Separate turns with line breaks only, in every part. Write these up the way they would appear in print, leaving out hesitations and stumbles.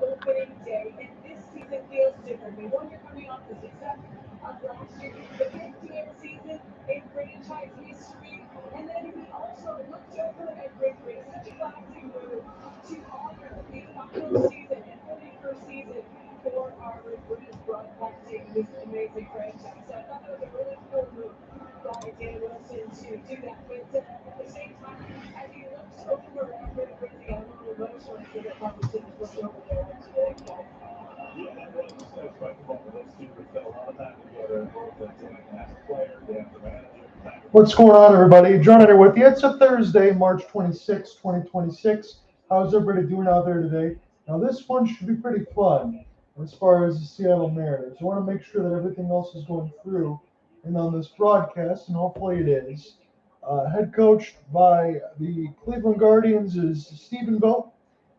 opening day, and this season feels different. When you're coming off the success of last year, the 50th season in franchise history, and then we also looked over at Victory, such a classy move to honor the final season and 41st season for our Rhys broadcasting this amazing franchise. So I thought that was a really cool move by Dan Wilson to do that. But at the same time, as he looks over at Victory, I'm a little emotional because I probably should have looked over there today.
Yeah, that was a special moment. Those two have spent a lot of time together, both as a player and the manager. What's going on, everybody? John here with you. It's a Thursday, March 26, 2026. How's everybody doing out there today? Now, this one should be pretty fun as far as the Seattle Mariners. I want to make sure that everything else is going through and on this broadcast, and hopefully it is. Head coached by the Cleveland Guardians is Stephen Vogt.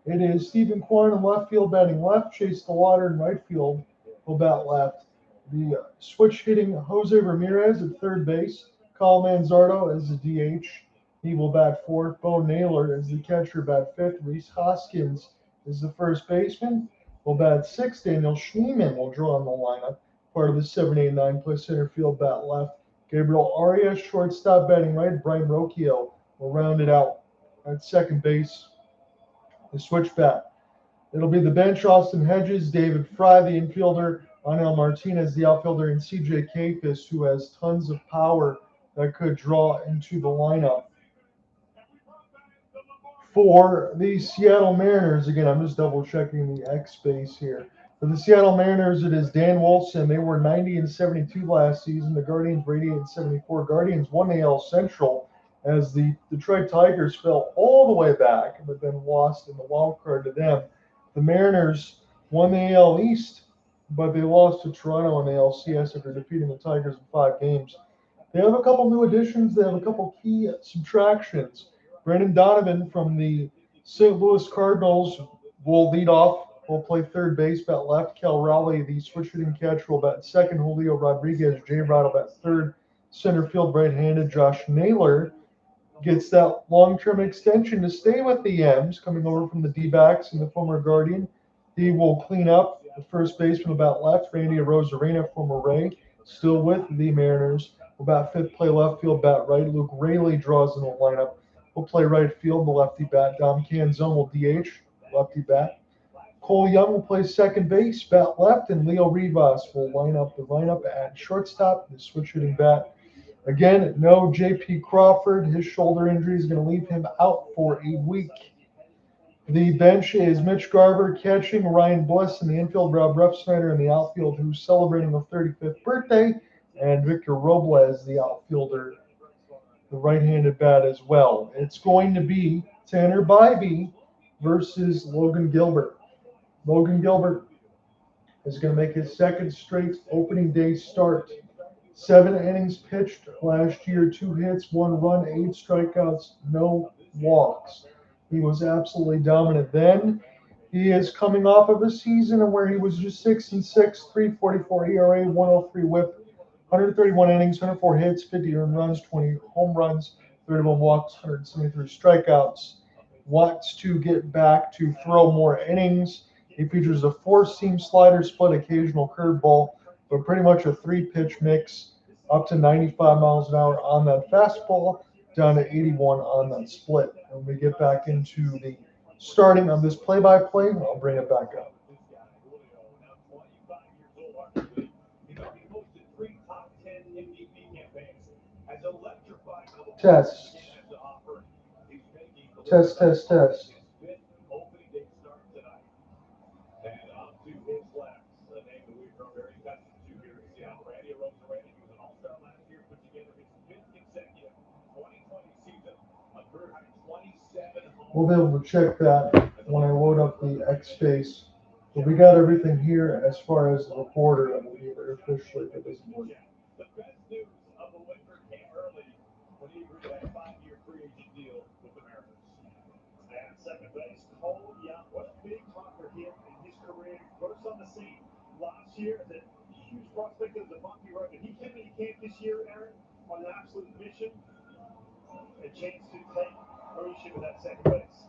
It is Stephen Kwan in left field batting left, Chase DeLauter in right field will bat left. The switch hitting Jose Ramirez at third base, Kyle Manzardo as the DH. He will bat fourth. Bo Naylor as the catcher, bat fifth. Rhys Hoskins is the first baseman. Will bat sixth. Daniel Schneemann will draw on the lineup. Part of the 7-8-9 play center field, bat left. Gabriel Arias, shortstop, batting right. Brian Rocchio will round it out at second base. The switch bat. It'll be the bench, Austin Hedges, David Fry, the infielder, Anel Martinez, the outfielder, and CJ Capis, who has tons of power that could draw into the lineup. For the Seattle Mariners, again, I'm just double checking the X space here. For the Seattle Mariners, it is Dan Wilson. They were 90-72 last season. The Guardians were 88-74. Guardians won the AL Central as the Detroit Tigers fell all the way back, but then lost in the wild card to them. The Mariners won the AL East, but they lost to Toronto in the LCS after defeating the Tigers in 5 games. They have a couple new additions. They have a couple key subtractions. Brendan Donovan from the St. Louis Cardinals will lead off. Will play third base, bat left. Cal Raleigh, the switch hitting catcher, will bat second. Julio Rodriguez, J-Rod will bat third. Center field right-handed Josh Naylor gets that long-term extension to stay with the M's, coming over from the D-backs and the former Guardian. He will clean up the first baseman about left. Randy Arozarena, former Ray, still with the Mariners. Will bat fifth, play left field, bat right. Luke Raley draws in the lineup. Will play right field, the lefty bat. Dom Canzone will DH, lefty bat. Cole Young will play second base, bat left, and Leo Rivas will line up the lineup at shortstop, the switch hitting bat. Again, no J.P. Crawford. His shoulder injury is going to leave him out for a week. The bench is Mitch Garver catching, Ryan Bliss in the infield, Rob Refsnyder in the outfield, who's celebrating a 35th birthday, and Victor Robles, the outfielder, the right-handed bat as well. It's going to be Tanner Bybee versus Logan Gilbert. Logan Gilbert is going to make his second straight opening day start. 7 innings pitched last year, 2 hits, 1 run, 8 strikeouts, no walks. He was absolutely dominant then. He is coming off of a season where he was just 6-6, 3.44 ERA, 103 WHIP, 131 innings, 104 hits, 50 earned runs, 20 home runs, 31 walks, 173 strikeouts. Wants to get back to throw more innings. He features a 4-seam slider, split, occasional curveball, but pretty much a 3-pitch mix, up to 95 miles an hour on that fastball, down to 81 on that split. When we get back into the starting of this play-by-play, I'll bring it back up. Test. Test, test, test. We'll be able to check that when I load up the X space. But we got everything here as far as the reporter. I believe it officially, if it doesn't work. The best news of the winter came early when he agreed to a 5-year free agent deal with the Mariners. And second base, Cole Young. What a big talk for him in his career. First on the scene last year, the huge prospect of the monkey road. He came into camp this year, Aaron, on an absolute mission. A chance to take ownership of that second base.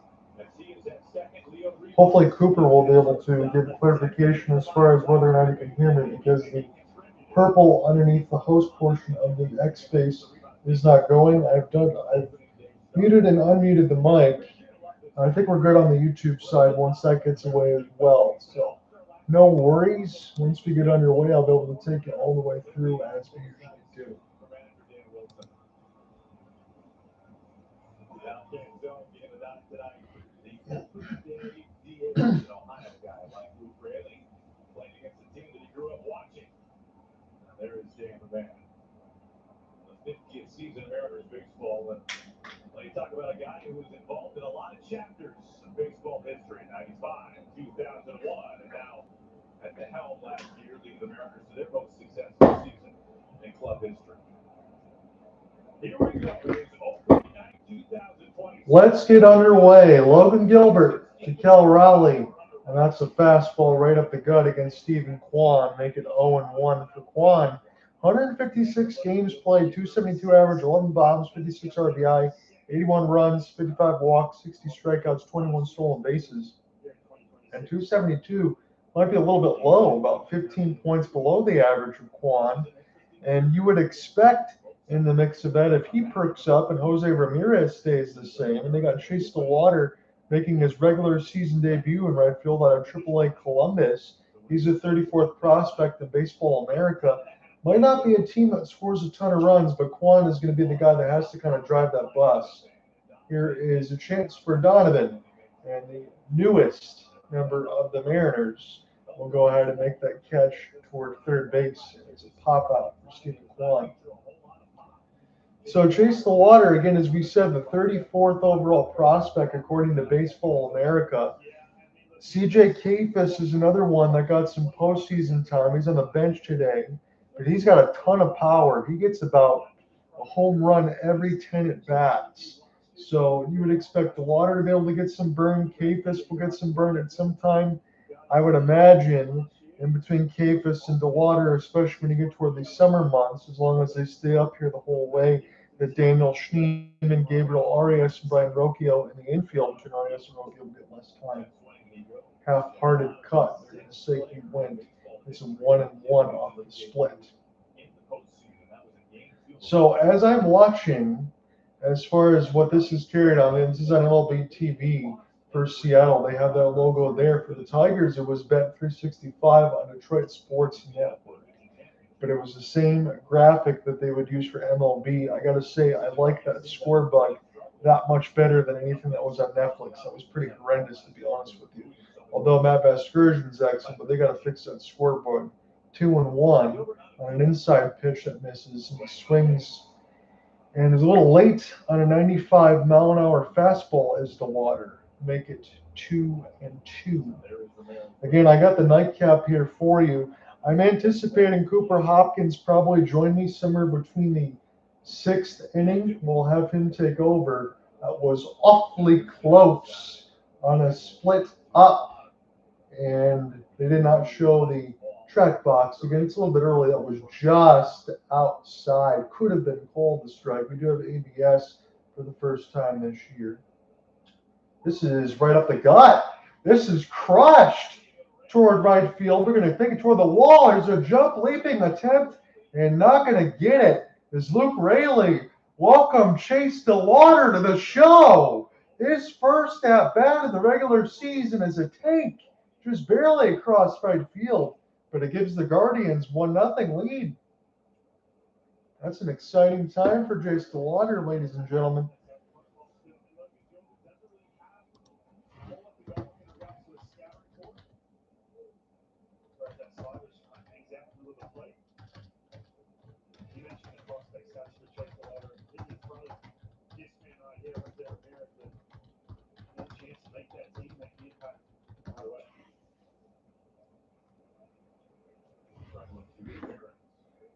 Hopefully Cooper will be able to give clarification as far as whether or not he can hear me, because the purple underneath the host portion of the X space is not going. I've muted and unmuted the mic. I think we're good on the YouTube side once that gets away as well. So no worries. Once we get underway, I'll be able to take it all the way through as we usually do. Let's get underway. Logan Gilbert to Cal Rowley. And that's a fastball right up the gut against Stephen Kwan. Make it 0-1 for Kwan. 156 games played, 272 average, 11 bombs, 56 RBI, 81 runs, 55 walks, 60 strikeouts, 21 stolen bases. And 272 might be a little bit low, about 15 points below the average of Kwan. And you would expect in the mix of that, if he perks up and Jose Ramirez stays the same, and they got Chase DeLauter making his regular season debut in right field out of AAA Columbus. He's a 34th prospect in Baseball America. Might not be a team that scores a ton of runs, but Kwan is going to be the guy that has to kind of drive that bus. Here is a chance for Donovan, and the newest member of the Mariners will go ahead and make that catch toward third base. It's a pop out for Stephen Kwan. So Chase DeLauter, again, as we said, the 34th overall prospect according to Baseball America. CJ Kayfus is another one that got some postseason time. He's on the bench today, but he's got a ton of power. He gets about a home run every 10 at bats. So you would expect DeLauter to be able to get some burn. Kayfus will get some burn at some time. I would imagine in between Kayfus and DeLauter, especially when you get toward the summer months, as long as they stay up here the whole way, that Daniel Schneemann, Gabriel Arias, and Brian Rocchio in the infield, between Arias and Rocchio will get less time. Half-hearted cut. They're going to say he went. It's a 1-1 off of the split. So as I'm watching, as far as what this is carried on, and this is on MLB TV for Seattle. They have that logo there. For the Tigers, it was Bet365 on Detroit Sports Network. But it was the same graphic that they would use for MLB. I got to say, I like that score bug that much better than anything that was on Netflix. That was pretty horrendous, to be honest with you. Although Matt Vasgersian's excellent, but they got to fix that scoreboard. 2-1 on an inside pitch that misses, and he swings and is a little late on a 95-mile-an-hour fastball as DeLauter. Make it 2-2. Again, I got the nightcap here for you. I'm anticipating Cooper Hopkins probably join me somewhere between the 6th inning. We'll have him take over. That was awfully close on a split up, and they did not show the track box. Again, it's a little bit early. That was just outside. Could have been called a strike. We do have ABS for the first time this year. This is right up the gut. This is crushed toward right field. We're going to take it toward the wall. There's a jump leaping attempt and not going to get it. Is Luke Raley. Welcome Chase DeLauter to the show. His first at bat of the regular season is a tank, just barely across right field, but it gives the Guardians 1-0 lead. That's an exciting time for Chase DeLauter, ladies and gentlemen.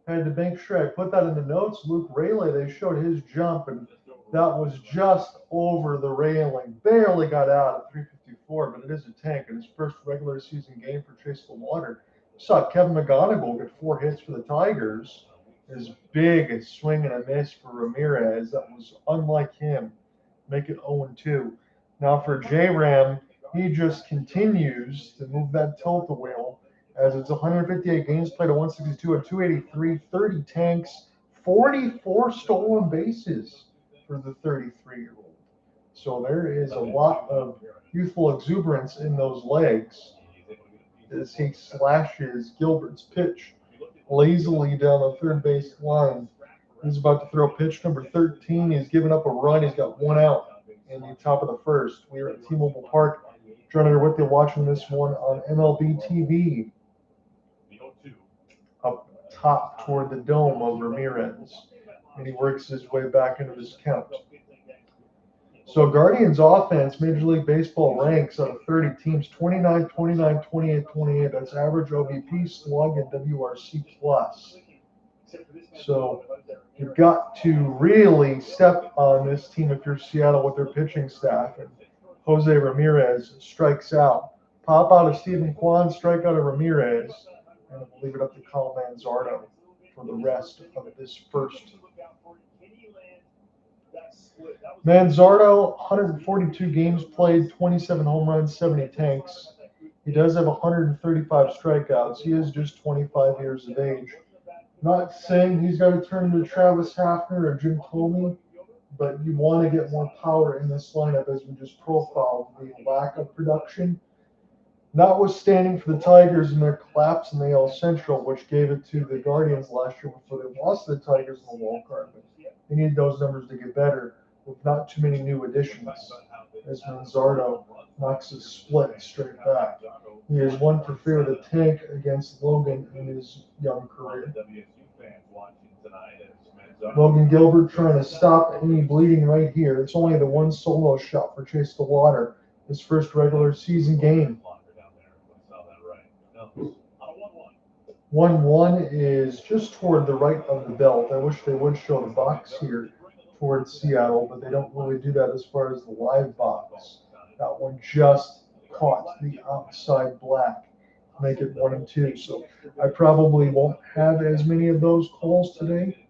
Had to make sure I put that in the notes. Luke Raley, they showed his jump, and that was just over the railing. Barely got out at 354, but it is a tank in his first regular season game for Chase DeLauter. Saw Kevin McGonigal get 4 hits for the Tigers. His big swing and a miss for Ramirez. That was unlike him. Make it 0-2. Now for J-Ram, he just continues to move that tilt-a-wheel as it's 158 games played at 162 and 283, 30 tanks, 44 stolen bases for the 33-year-old. So there is a lot of youthful exuberance in those legs as he slashes Gilbert's pitch lazily down the third base line. He's about to throw pitch number 13. He's given up a run. He's got one out in the top of the first. We are at T-Mobile Park. John Underwood, you're watching this one on MLB TV. Up top toward the dome of Ramirez. And he works his way back into this count. So Guardians offense, Major League Baseball ranks out of 30 teams, 29, 29, 28, 28. That's average OBP, slug, and WRC plus. So you've got to really step on this team if you're Seattle with their pitching staff. And Jose Ramirez strikes out. Pop out of Stephen Kwan, strike out of Ramirez, and we'll leave it up to Kyle Manzardo for the rest of this first. Manzardo, 142 games played, 27 home runs, 70 tanks. He does have 135 strikeouts. He is just 25 years of age. Not saying he's got to turn into Travis Hafner or Jim Thome, but you want to get more power in this lineup as we just profiled the lack of production. Notwithstanding for the Tigers and their collapse in the AL Central, which gave it to the Guardians last year before they lost to the Tigers in the wild card. They need those numbers to get better with not too many new additions, as Manzardo knocks a split straight back. He has one for fear of the tank against Logan in his young career. Logan Gilbert trying to stop any bleeding right here. It's only the one solo shot for Chase DeLauter, his first regular season game. 1-1 is just toward the right of the belt. I wish they would show the box here towards Seattle, but they don't really do that as far as the live box. That one just caught the outside black, make it 1-2. So I probably won't have as many of those calls today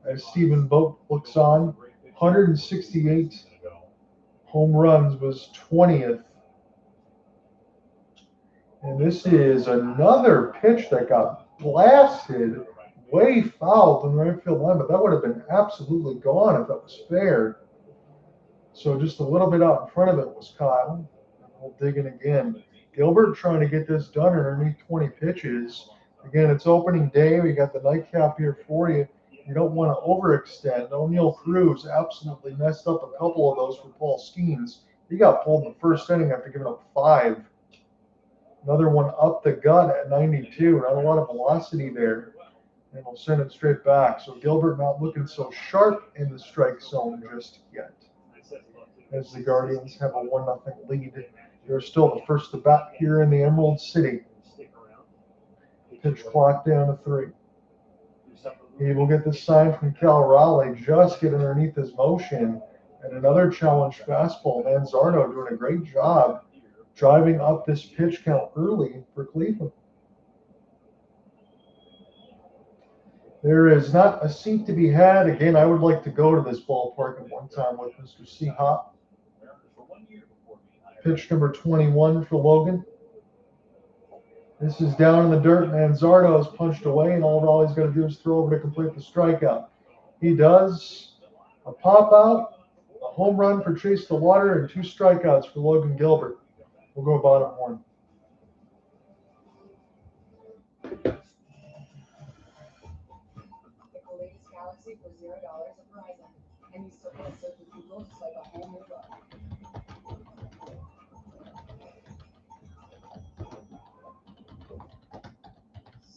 as Stephen Vogt looks on. 168 home runs was 20th. And this is another pitch that got blasted, way fouled in the right field line, but that would have been absolutely gone if that was fair. So just a little bit out in front of it was Kyle. And we'll dig in again. Gilbert trying to get this done underneath 20 pitches. Again, it's opening day. We got the nightcap here for you. You don't want to overextend. O'Neal Cruz absolutely messed up a couple of those for Paul Skeens. He got pulled in the first inning after giving up 5. Another one up the gut at 92. Not a lot of velocity there. And we'll send it straight back. So Gilbert not looking so sharp in the strike zone just yet, as the Guardians have a 1-0 lead. They're still the first to bat here in the Emerald City. Pitch clock down to 3. He will get the sign from Cal Raleigh, just get underneath his motion. And another challenge fastball. Manzardo doing a great job driving up this pitch count early for Cleveland. There is not a seat to be had. Again, I would like to go to this ballpark at one time with Mr. C. Hop. Pitch number 21 for Logan. This is down in the dirt. Manzardo is punched away, and all he's got to do is throw over to complete the strikeout. He does. A pop out, a home run for Chase DeLauter, and 2 strikeouts for Logan Gilbert. We'll go bottom 1.
Galaxy for $0 at Verizon, and you still get a search with Google just like a whole new book.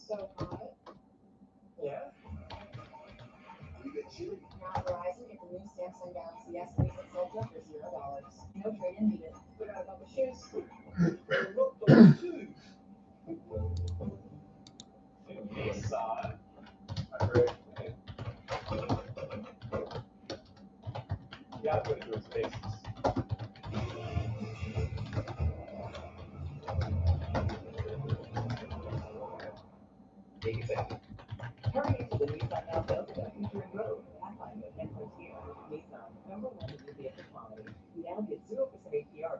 So hot. Yeah. Now at Verizon, get the new Samsung Galaxy S basic Ultra for $0. No trade-in needed. Forgot about the shoes.
Yeah, I'm going to do his faces.
Hurry into the Nissan Now sales event featuring Road, Pathfinder, and Frontier. Nissan, #1 in new vehicle quality. Now get 0% APR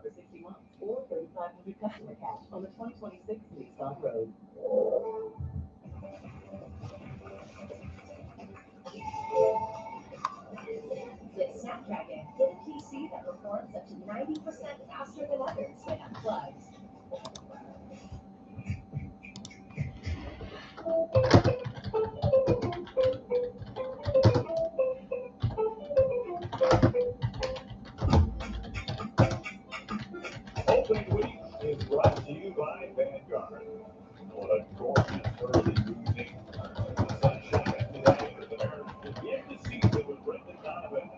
applies.
Opening week is brought to you by Vanguard. What a gorgeous early evening. Sunshine today as the Mariners begin the season with Brendan Donovan.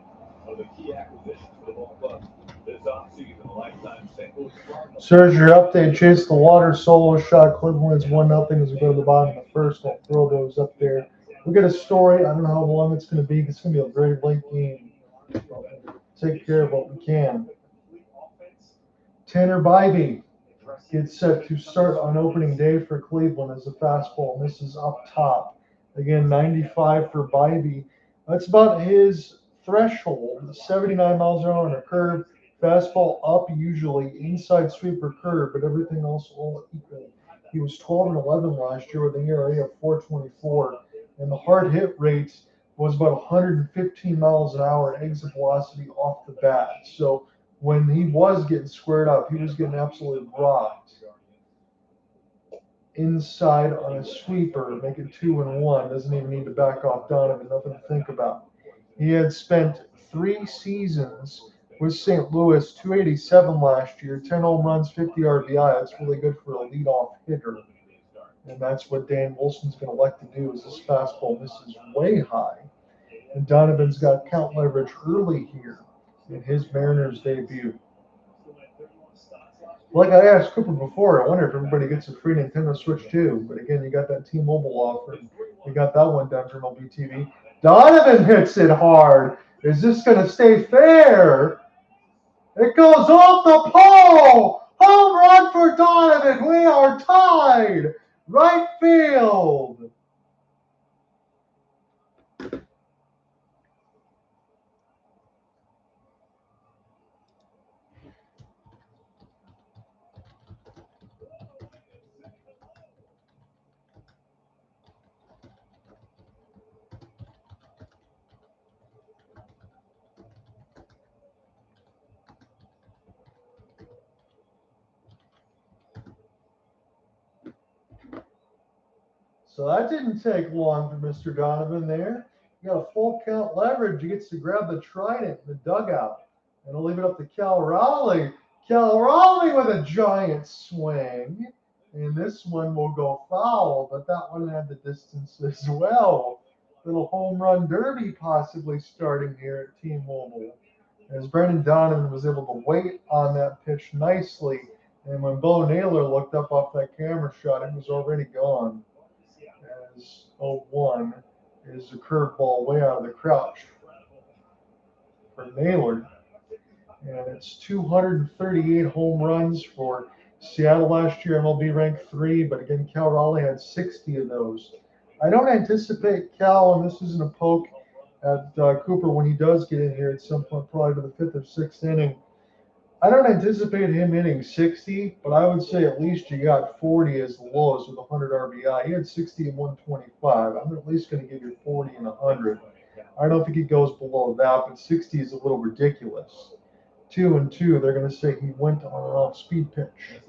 One of the key acquisitions for the ball club this offseason, a lifetime St. Louis Cardinals.
Surge your update. Chase DeLauter solo shot. Cleveland wins 1-0 as we go to the bottom of the first. I'll throw those up there. We got a story. I don't know how long it's going to be. It's going to be a very late game. Take care of what we can. Tanner Bybee gets set to start on opening day for Cleveland as a fastball misses up top. Again, 95 for Bybee. That's about his threshold. 79 miles an hour on a curve. Fastball up usually, inside sweeper curve, but everything else all equal. He was 12-11 last year with an ERA of 4.24, and the hard hit rate was about 115 miles an hour exit velocity off the bat. So when he was getting squared up, he was getting absolutely rocked. Inside on a sweeper, make it 2-1. Doesn't even need to back off Donovan, nothing to think about. He had spent 3 seasons with St. Louis, 287 last year, 10 home runs, 50 RBI. That's really good for a leadoff hitter. And that's what Dan Wilson's going to like to do is this fastball misses way high. And Donovan's got count leverage early here in his Mariners debut. Like I asked Cooper before, I wonder if everybody gets a free Nintendo Switch too. But again, you got that T-Mobile offer. You got that one done from MLB TV. Donovan hits it hard. Is this going to stay fair? It goes off the pole. Home run for Donovan. We are tied. Right field. So that didn't take long for Mr. Donovan there. You got a full count leverage. He gets to grab the trident in the dugout. And I'll leave it up to Cal Raleigh. Cal Raleigh with a giant swing. And this one will go foul, but that one had the distance as well. Little home run derby possibly starting here at T-Mobile. As Brendan Donovan was able to wait on that pitch nicely. And when Bo Naylor looked up off that camera shot, it was already gone. As 0-1 is a curveball way out of the crouch for Naylor. And it's 238 home runs for Seattle last year. MLB ranked 3, but again, Cal Raleigh had 60 of those. I don't anticipate Cal, and this isn't a poke at Cooper when he does get in here at some point, probably to the 5th or 6th inning. I don't anticipate him hitting 60, but I would say at least you got 40 as the lowest with 100 RBI. He had 60 and 125. I'm at least going to give you 40 and 100. I don't think he goes below that, but 60 is a little ridiculous. 2-2, they're going to say he went on an off-speed pitch.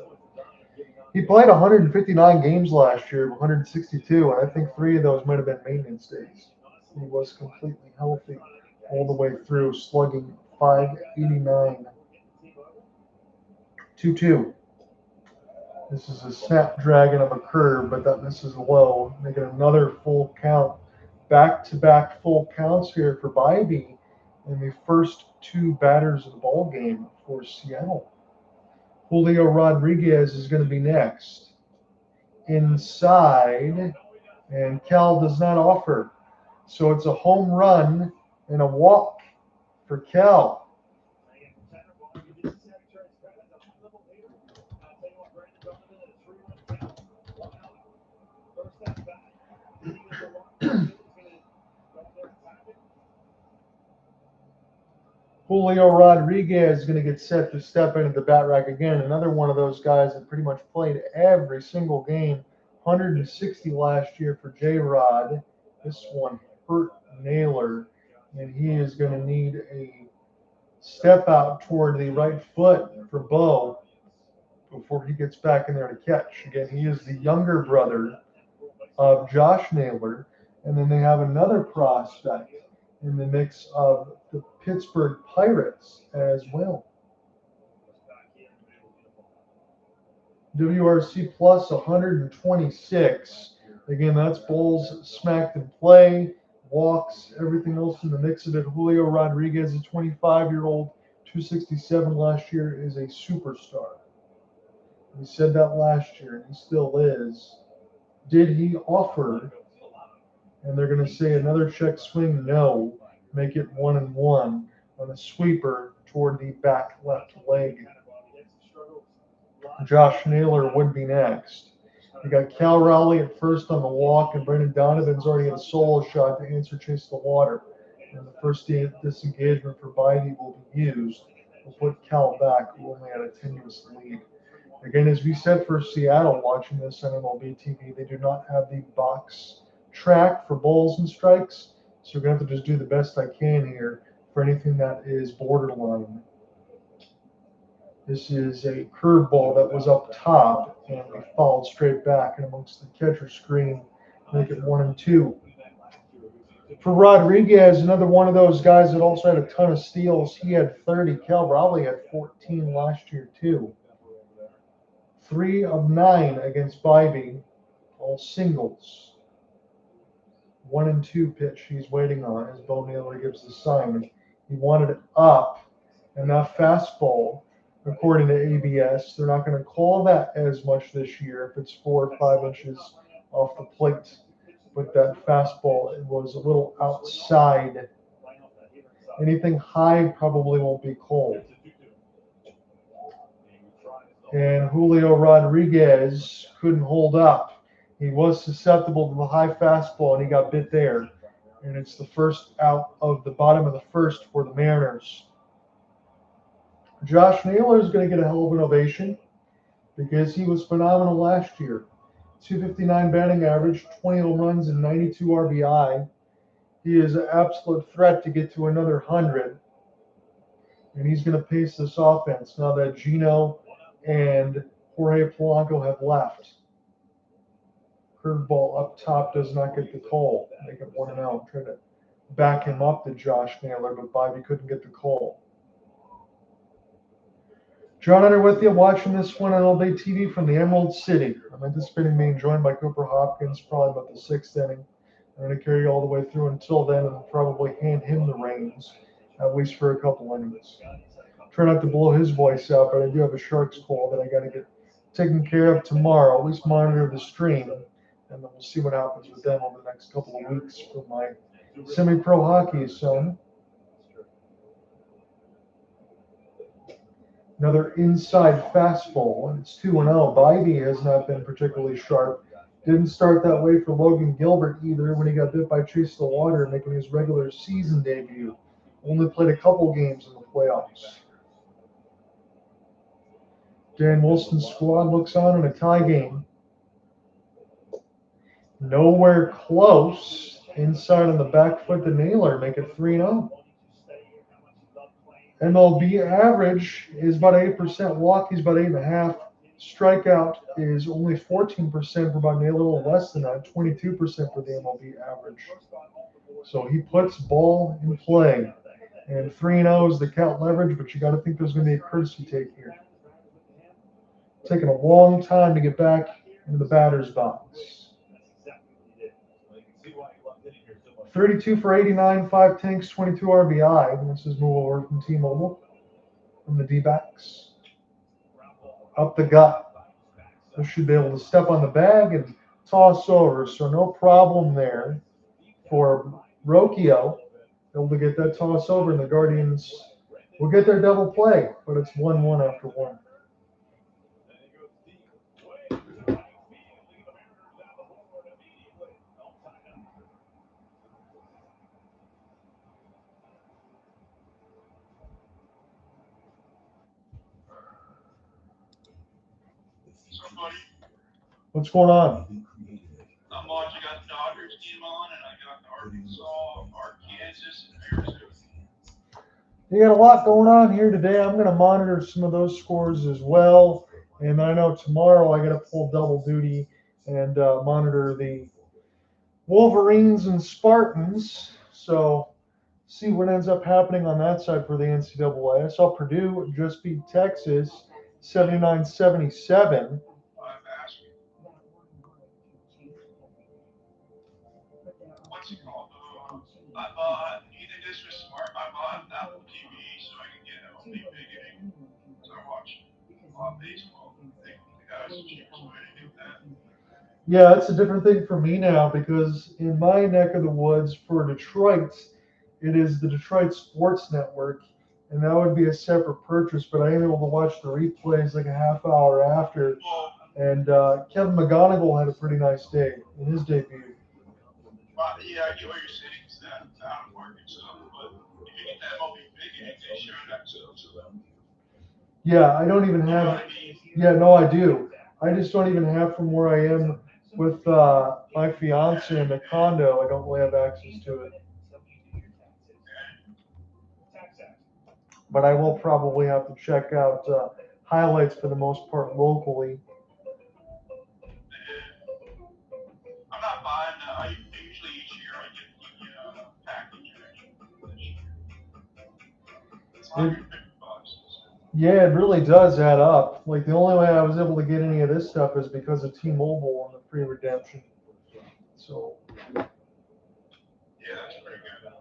He played 159 games last year, 162, and I think 3 of those might have been maintenance days. He was completely healthy all the way through, slugging .589. 2-2. This is a snapdragon of a curve, but that misses low. Making another full count. Back-to-back full counts here for Bybee in the first 2 batters of the ball game for Seattle. Julio Rodriguez is going to be next. Inside, and Cal does not offer. So it's a home run and a walk for Cal. Julio Rodriguez is going to get set to step into the bat rack again. Another one of those guys that pretty much played every single game. 160 last year for J-Rod. This one hurt Naylor, and he is going to need a step out toward the right foot for Bo. before he gets back in there to catch. Again, he is the younger brother of Josh Naylor, and then they have another prospect in the mix of the Pittsburgh Pirates as well. WRC plus 126. Again, that's balls smacked in play, walks, everything else in the mix of it. Julio Rodriguez, a 25-year-old, 267 last year, is a superstar. We said that last year, and he still is. Did he offer? And they're going to say another check swing, no. Make it 1-1 on a sweeper toward the back left leg. Josh Naylor would be next. We got Cal Raleigh at first on the walk, and Brendan Donovan's already had a solo shot to answer Chase DeLauter. And the first disengagement for Bidey will be used. We'll put Cal back, who only had a tenuous lead. Again, as we said for Seattle, watching this on MLB TV, they do not have the box track for balls and strikes, so we're going to have to just do the best I can here for anything that is borderline. This is a curveball that was up top, and we fouled straight back and amongst the catcher screen, make it 1-2. For Rodriguez, another one of those guys that also had a ton of steals. He had 30. Cal Raleigh had 14 last year, too. 3 of 9 against Bybee, all singles. 1-2 pitch he's waiting on as Bo Naylor gives the sign. He wanted it up, and that fastball, according to ABS, they're not going to call that as much this year if it's 4 or 5 inches off the plate. But that fastball, it was a little outside. Anything high probably won't be called. And Julio Rodriguez couldn't hold up. He was susceptible to the high fastball, and he got bit there. And it's the first out of the bottom of the first for the Mariners. Josh Naylor is going to get a hell of an ovation because he was phenomenal last year. 259 batting average, 20 home runs, and 92 RBI. He is an absolute threat to get to another 100. And he's going to pace this offense now that Gino and Jorge Polanco have left. Curveball up top does not get the call. Make it 1-0. Try to back him up to Josh Naylor, but Bobby couldn't get the call. John Hunter with you, watching this one on All Day TV from the Emerald City. I'm anticipating being joined by Cooper Hopkins probably about the 6th inning. I'm going to carry you all the way through until then and probably hand him the reins, at least for a couple innings. Try not to blow his voice out, but I do have a Sharks call that I got to get taken care of tomorrow. At least monitor the stream, and then we'll see what happens with them over the next couple of weeks for my semi-pro hockey. So another inside fastball, and it's 2-0. Bybee has not been particularly sharp. Didn't start that way for Logan Gilbert either when he got bit by Chase DeLauter, making his regular season debut. Only played a couple games in the playoffs. Dan Wilson's squad looks on in a tie game. Nowhere close. Inside on the back foot to Naylor, make it 3-0. MLB average is about 8% walk. He's about 8.5. Strikeout is only 14% for about Naylor, a little less than that, 22% for the MLB average. So he puts ball in play. And 3-0 is the count leverage, but you got to think there's going to be a courtesy take here. Taking a long time to get back into the batter's box. 32 for 89, 5 tanks, 22 RBI. And this is move over from T-Mobile from the D-backs. Up the gut. This should be able to step on the bag and toss over. So no problem there for Rocchio. Able to get that toss over, and the Guardians will get their double play. But it's 1-1 after 1. What's going on?
Not much. I got the Dodgers game on, and I got the Arkansas, Arkansas, and Arizona.
You got a lot going on here today. I'm going to monitor some of those scores as well. And I know tomorrow I got to pull double duty and monitor the Wolverines and Spartans. So see what ends up happening on that side for the NCAA. I saw Purdue just beat Texas 79-77.
What's it called? I bought, you think this was smart? I bought Apple TV so I can get MLB Big Inning. So I watch a lot of baseball. I think the guy's the cheapest way to get that.
Yeah, it's a different thing for me now because in my neck of the woods for Detroit, it is the Detroit Sports Network, and that would be a separate purchase. But I am able to watch the replays like a half hour after.
Well,
And Kevin McGonigal had a pretty nice day in his debut.
yeah, I get what you're saying. It's that out of market stuff. But if you get that MLB Big Inning, they share that stuff. So,
Yeah, I don't even
you know
have.
what I mean?
Yeah, no, I do. I just don't even have from where I am with my fiance in the condo. I don't really have access to it. But I will probably have to check out highlights for the most part locally.
I'm not buying that. I usually each year I get the package this year. It's $150.
Yeah, it really does add up. Like the only way I was able to get any of this stuff is because of T-Mobile and the free redemption. So
Yeah, that's pretty good.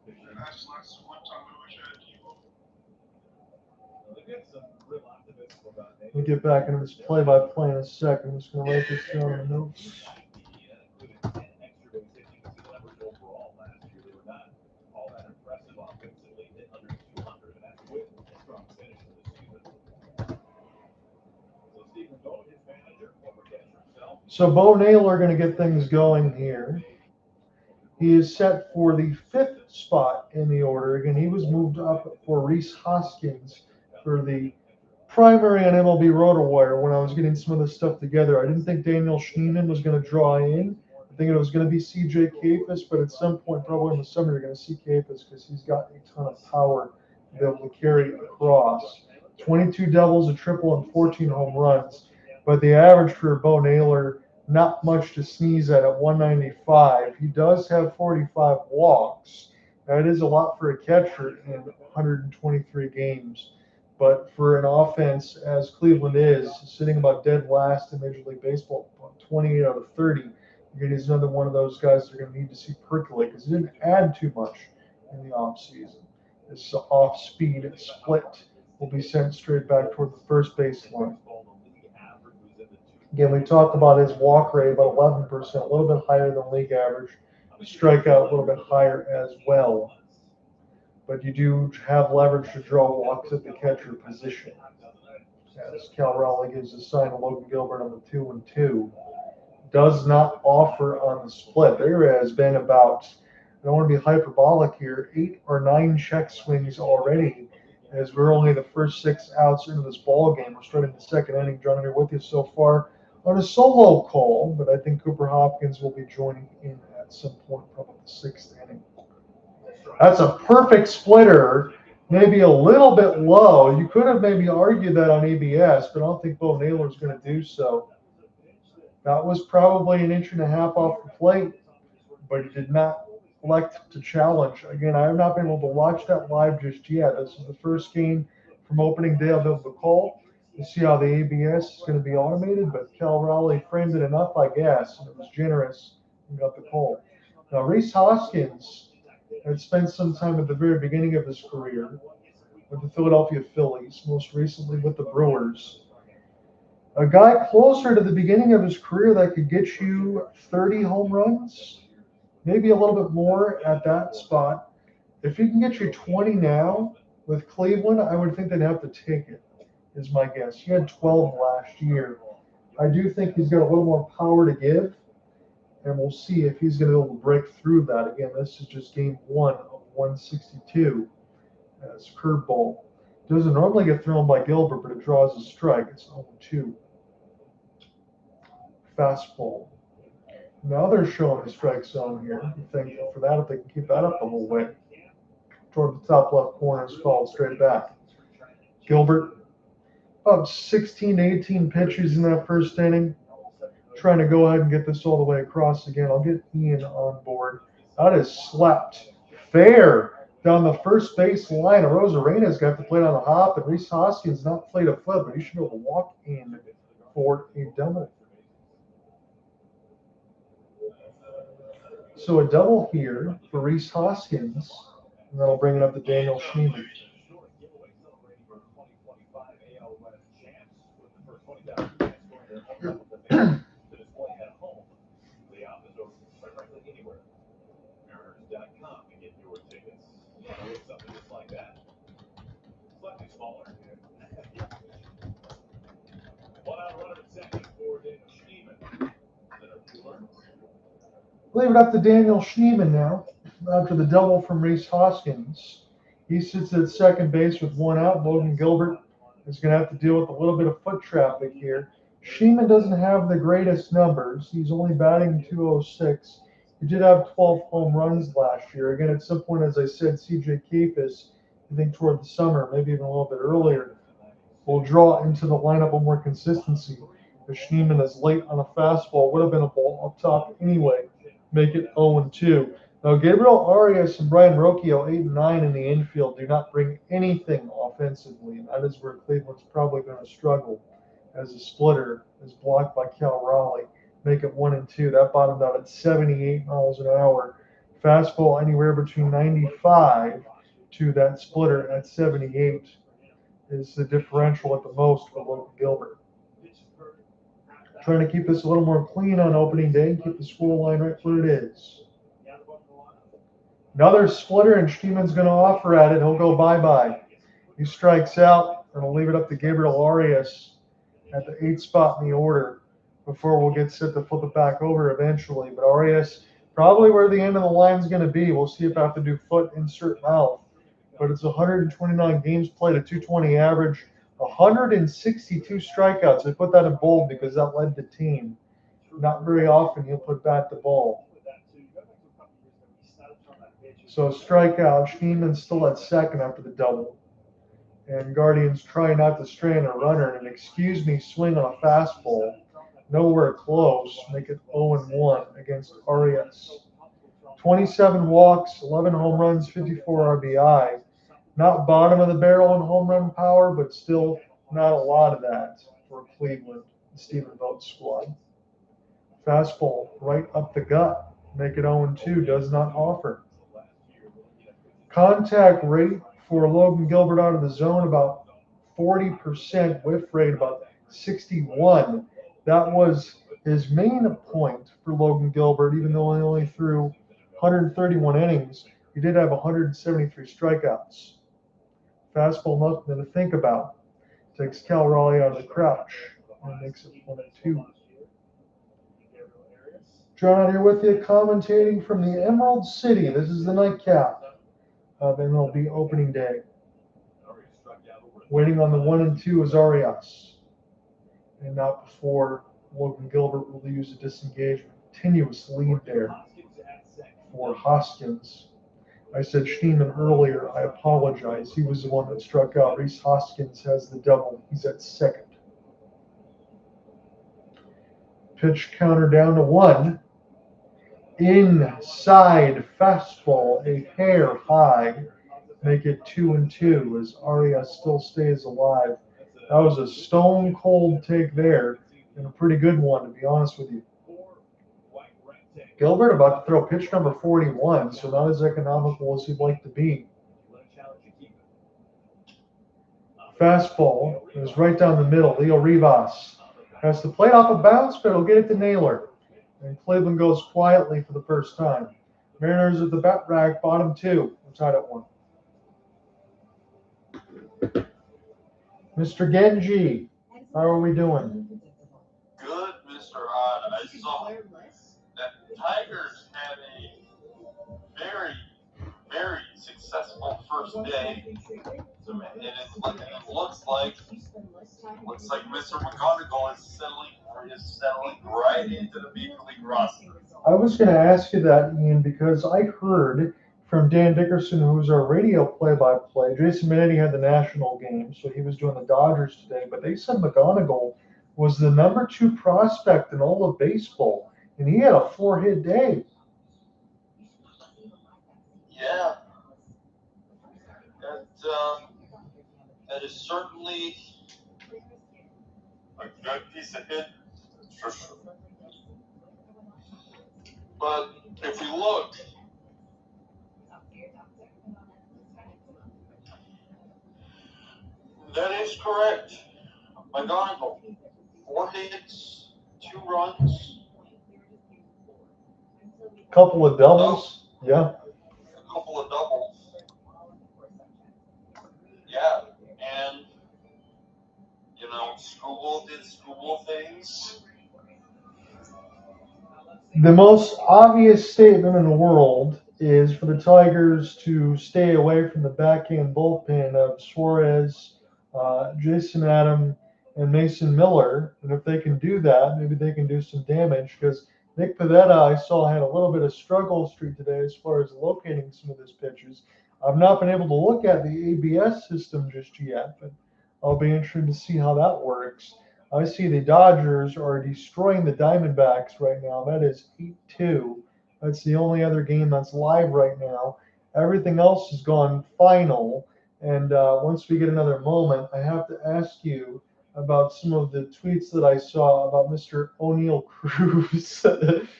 And that's one time I wish I had T-Mobile.
we'll get back into this play-by-play in a second. I'm just gonna write this down in the notes. So Bo Naylor going to get things going here. He is set for the 5th spot in the order. Again, he was moved up for Rhys Hoskins for the primary on MLB RotoWire when I was getting some of this stuff together. I didn't think Daniel Schneemann was going to draw in. I think it was going to be CJ Kafis, but at some point, probably in the summer, you're going to see Kafis because he's got a ton of power to be able to carry across. 22 doubles, a triple, and 14 home runs. But the average for Bo Naylor, not much to sneeze at 195. He does have 45 walks. That is a lot for a catcher in 123 games. But for an offense, as Cleveland is, sitting about dead last in Major League Baseball, 28 out of 30, he's another one of those guys they're going to need to see percolate because he didn't add too much in the offseason. This off-speed split will be sent straight back toward the first baseline. Again, we talked about his walk rate, about 11%, a little bit higher than league average. Strikeout a little bit higher as well. But you do have leverage to draw walks at the catcher position. As Cal Raleigh gives a sign to Logan Gilbert on the 2-2. Does not offer on the split. There has been about, I don't want to be hyperbolic here, 8 or 9 check swings already as we're only the first 6 outs into this ball game. We're starting the second inning. John, here with you so far on a solo call, but I think Cooper Hopkins will be joining in at some point, probably the 6th inning. That's a perfect splitter, maybe a little bit low. You could have maybe argued that on ABS, but I don't think Bo Naylor is going to do so. That was probably 1.5 inches off the plate, but he did not elect to challenge. Again, I have not been able to watch that live just yet. This is the first game from opening day I'll be able to call. To see how the ABS is going to be automated, but Cal Raleigh framed it enough, I guess, and it was generous and got the call. Now, Rhys Hoskins had spent some time at the very beginning of his career with the Philadelphia Phillies, most recently with the Brewers. A guy closer to the beginning of his career that could get you 30 home runs, maybe a little bit more at that spot. If he can get you 20 now with Cleveland, I would think they'd have to take it, is my guess. He had 12 last year. I do think he's got a little more power to give, and we'll see if he's going to be able to break through that. Again, this is just game 1 of 162 as curveball. Doesn't normally get thrown by Gilbert, but it draws a strike. It's 0-2. Fastball. Now they're showing a strike zone here. I'm thankful for that if they can keep that up the whole way. Toward the top left corner is fouled straight back. Gilbert About 16 to 18 pitches in that first inning. Trying to go ahead and get this all the way across again. I'll get Ian on board. That is slapped fair down the first base line. Arena's got to play on the hop, and Rhys Hoskins not played a foot, but he should be able to walk in for a double. So a double here for Rhys Hoskins, and that'll bring it up to Daniel Schneemann. Leave it up to Daniel Schneemann now. After the double from Rhys Hoskins, he sits at second base with one out. Logan Gilbert is going to have to deal with a little bit of foot traffic here. Schneemann doesn't have the greatest numbers. He's only batting .206. He did have 12 home runs last year. Again, at some point, as I said, C.J. Keefus, I think toward the summer, maybe even a little bit earlier, will draw into the lineup with more consistency. If Schneemann is late on a fastball, would have been a ball up top anyway. Make it 0-2. Now, Gabriel Arias and Brian Rocchio, 8 and 9 in the infield, do not bring anything offensively, and that is where Cleveland's probably going to struggle, as a splitter is blocked by Cal Raleigh. Make it 1-2. That bottomed out at 78 miles an hour. Fastball anywhere between 95 to that splitter at 78 is the differential at the most for Logan Gilbert. Trying to keep this a little more clean on opening day and keep the score line right where it is. Another splitter, and Schneemann's going to offer at it. He'll go bye-bye. He strikes out, and we'll leave it up to Gabriel Arias at the 8th spot in the order before we'll get set to flip it back over eventually. But Arias, probably where the end of the line is going to be. We'll see if I have to do foot, insert mouth. But it's 129 games played, a .220 average, 162 strikeouts. I put that in bold because that led the team. Not very often he'll put bat to ball. So strikeout, Schneemann's still at second after the double. And Guardians try not to strain a runner. And an excuse me swing on a fastball. Nowhere close. Make it 0-1 against Arias. 27 walks, 11 home runs, 54 RBI. Not bottom of the barrel in home run power, but still not a lot of that for Cleveland, the Stephen Vogt squad. Fastball right up the gut. Make it 0-2. Does not offer. Contact rate for Logan Gilbert out of the zone about 40%. Whiff rate about 61. That was his main point for Logan Gilbert, even though he only threw 131 innings. He did have 173 strikeouts. Fastball, nothing to think about. Takes Cal Raleigh out of the crouch and makes it 1-2. John out here with you, commentating from the Emerald City. This is the nightcap of MLB opening day. Waiting on the 1-2 is Arias. And not before Logan Gilbert will use a disengagement. Continuous lead there for Hoskins. I said Schneemann earlier. I apologize. He was the one that struck out. Rhys Hoskins has the double. He's at second. Pitch counter down to 1. Inside fastball, a hair high. Make it 2-2 as Arias still stays alive. That was a stone cold take there, and a pretty good one, to be honest with you. Gilbert about to throw pitch number 41, so not as economical as he'd like to be. Fastball is right down the middle. Leo Rivas has to play it off a bounce, but he'll get it to Naylor. And Cleveland goes quietly for the first time. Mariners at the bat rack, bottom 2. We're tied at 1. Mr. Genji, how are we doing?
Good, Mr. Odd. I saw that Tigers had a very, very successful first day. And it looks like Mr. McGonagall is settling right into the Major League roster.
I was going to ask you that, Ian, because I heard from Dan Dickerson, who's our radio play-by-play. Jason Minetti had the national game, so he was doing the Dodgers today. But they said McGonigal was the #2 prospect in all of baseball, and he had a 4-hit day.
Yeah, that is certainly a good piece of hit for sure. But if we look, that is correct. McGonigal, 4 hits, 2 runs,
Couple of doubles. Yeah.
a couple of doubles. Yeah, and Scooble did Scooble things.
The most obvious statement in the world is for the Tigers to stay away from the backhand bullpen of Suarez, Jason Adam, and Mason Miller. And if they can do that, maybe they can do some damage because Nick Pivetta, I saw, had a little bit of struggle streak today as far as locating some of his pitches. I've not been able to look at the ABS system just yet, but I'll be interested to see how that works. I see the Dodgers are destroying the Diamondbacks right now. That is 8-2. That's the only other game that's live right now. Everything else has gone final. And once we get another moment, I have to ask you about some of the tweets that I saw about Mr. O'Neill Cruz.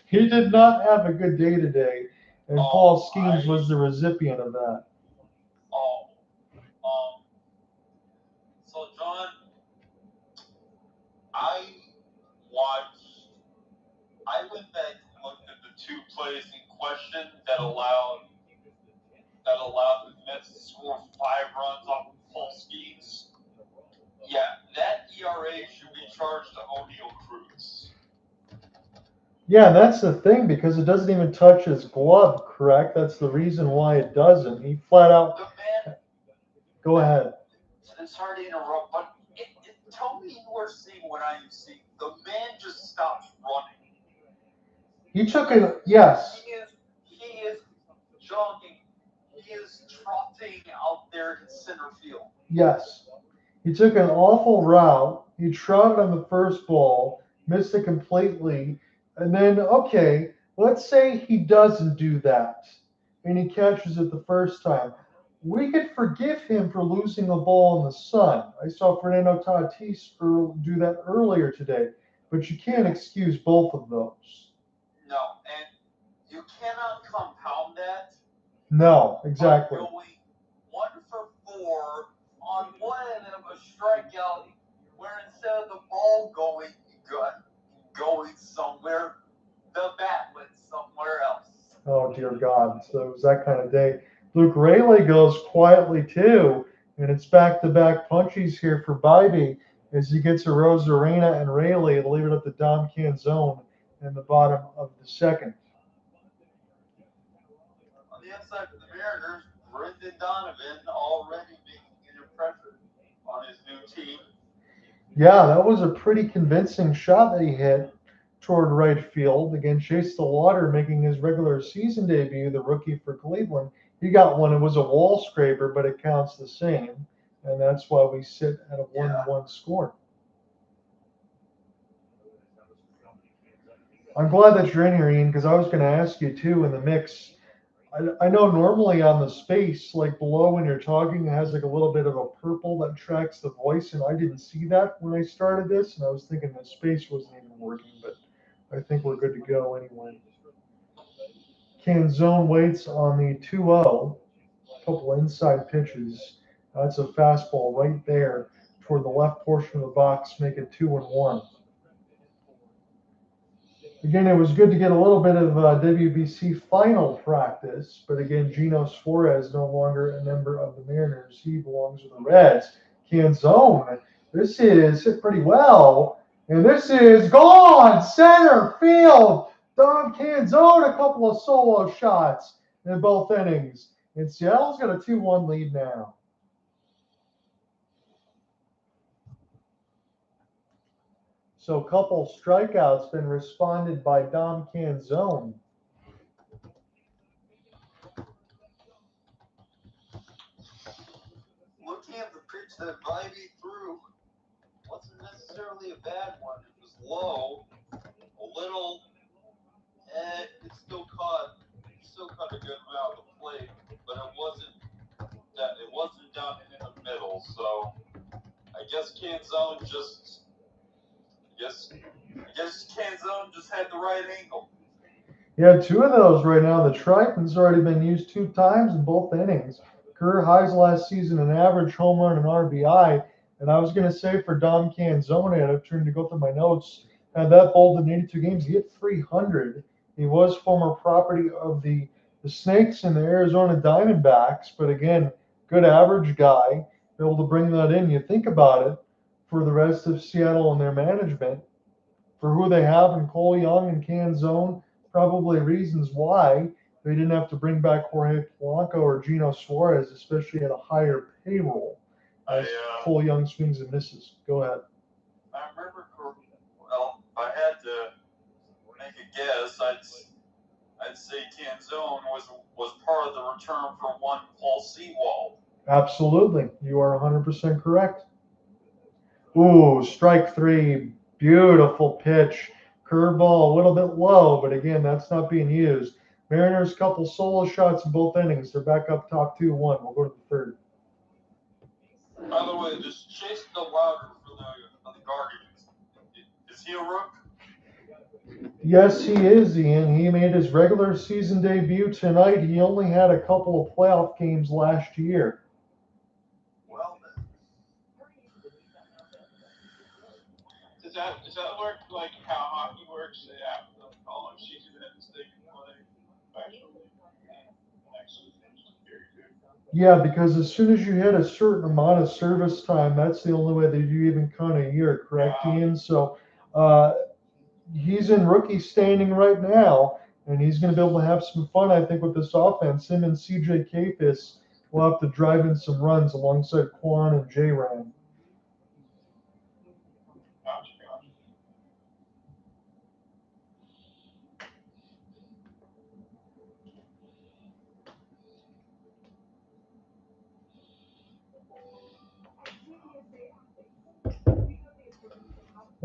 He did not have a good day today, and Paul Skeens was the recipient of that.
So John, I went back and looked at the 2 plays in question that allowed the Mets to score 5 runs off of Paul Skeens. Yeah, that ERA should be charged to O'Neill Cruz.
Yeah, that's the thing because it doesn't even touch his glove, correct? That's the reason why it doesn't. He flat out.
The man.
Go ahead.
Sorry to interrupt, but tell me you are seeing what I am seeing. The man just stops running.
He took it. Yes.
He is jogging. He is trotting out there in center field.
Yes. He took an awful route. He trotted on the first ball, missed it completely. And then, okay, let's say he doesn't do that and he catches it the first time. We could forgive him for losing a ball in the sun. I saw Fernando Tatis do that earlier today, but you can't excuse both of those.
No, and you cannot compound that.
No, exactly.
Going 1 for 4 on one end of a strikeout, where instead of the ball going somewhere, the bat went somewhere else.
Oh dear God! So it was that kind of day. Luke Rayleigh goes quietly too, and it's back-to-back punchies here for Bybee as he gets a Rosarena and Rayleigh to leave it up to Dom Canzone in the bottom of the second.
On the inside for the Mariners, Brendan Donovan already making an impression on his new team.
Yeah, that was a pretty convincing shot that he hit toward right field. Again, Chase DeLauter making his regular season debut, the rookie for Cleveland. He got one. It was a wall scraper, but it counts the same. And that's why we sit at a 1-1 score. I'm glad that you're in here, Ian, because I was going to ask you, too, in the mix. I know normally on the space, like below when you're talking, it has like a little bit of a purple that tracks the voice, and I didn't see that when I started this, and I was thinking the space wasn't even working, but I think we're good to go anyway. Canzone waits on the 2-0, a couple inside pitches. That's a fastball right there toward the left portion of the box, make it 2-1. Again, it was good to get a little bit of WBC final practice, but again, Gino Suarez no longer a member of the Mariners. He belongs with the Reds. Canzone, this is hit pretty well, and this is gone center field. Dom Canzone, a couple of solo shots in both innings, and Seattle's got a 2-1 lead now. So a couple strikeouts been responded by Dom Canzone.
to Vibey through. Wasn't necessarily a bad one. It was low, a little, it still caught a good amount of the plate, but it wasn't down in the middle. So I guess Canzone Canzone just had the right angle.
Yeah, two of those right now. The Triton's already been used 2 times in both innings. Career highs last season in average, home run, and RBI. And I was going to say for Dom Canzone, and I've turned to go through my notes, had that bowled in 82 games, he hit 300. He was former property of the Snakes and the Arizona Diamondbacks, but again, good average guy, able to bring that in. You think about it for the rest of Seattle and their management, for who they have in Cole Young and Canzone, probably reasons why they didn't have to bring back Jorge Polanco or Gino Suarez, especially at a higher payroll, as Cole Young swings and misses. Go ahead.
I remember, well, if I had to make a guess, I'd say Canzone was part of the return for one Paul Sewald.
Absolutely. You are 100% correct. Ooh, strike 3. Beautiful pitch. Curveball a little bit low, but again, that's not being used. Mariners couple solo shots in both innings. They're back up top 2-1. We'll go to the third.
By the way, this Chase DeLauter for the Guardians, is he a rook?
Yes, he is, Ian. He made his regular season debut tonight. He only had a couple of playoff games last year.
Well, then.
Does that work like how hockey works? They have the following season ends, they can play actually next season. Very good.
Yeah, because as soon as you hit a certain amount of service time, that's the only way that you even count a year, correct, Ian? So he's in rookie standing right now, and he's going to be able to have some fun, I think, with this offense. Him and CJ Capis will have to drive in some runs alongside Kwan and J-Ram.
Gotcha.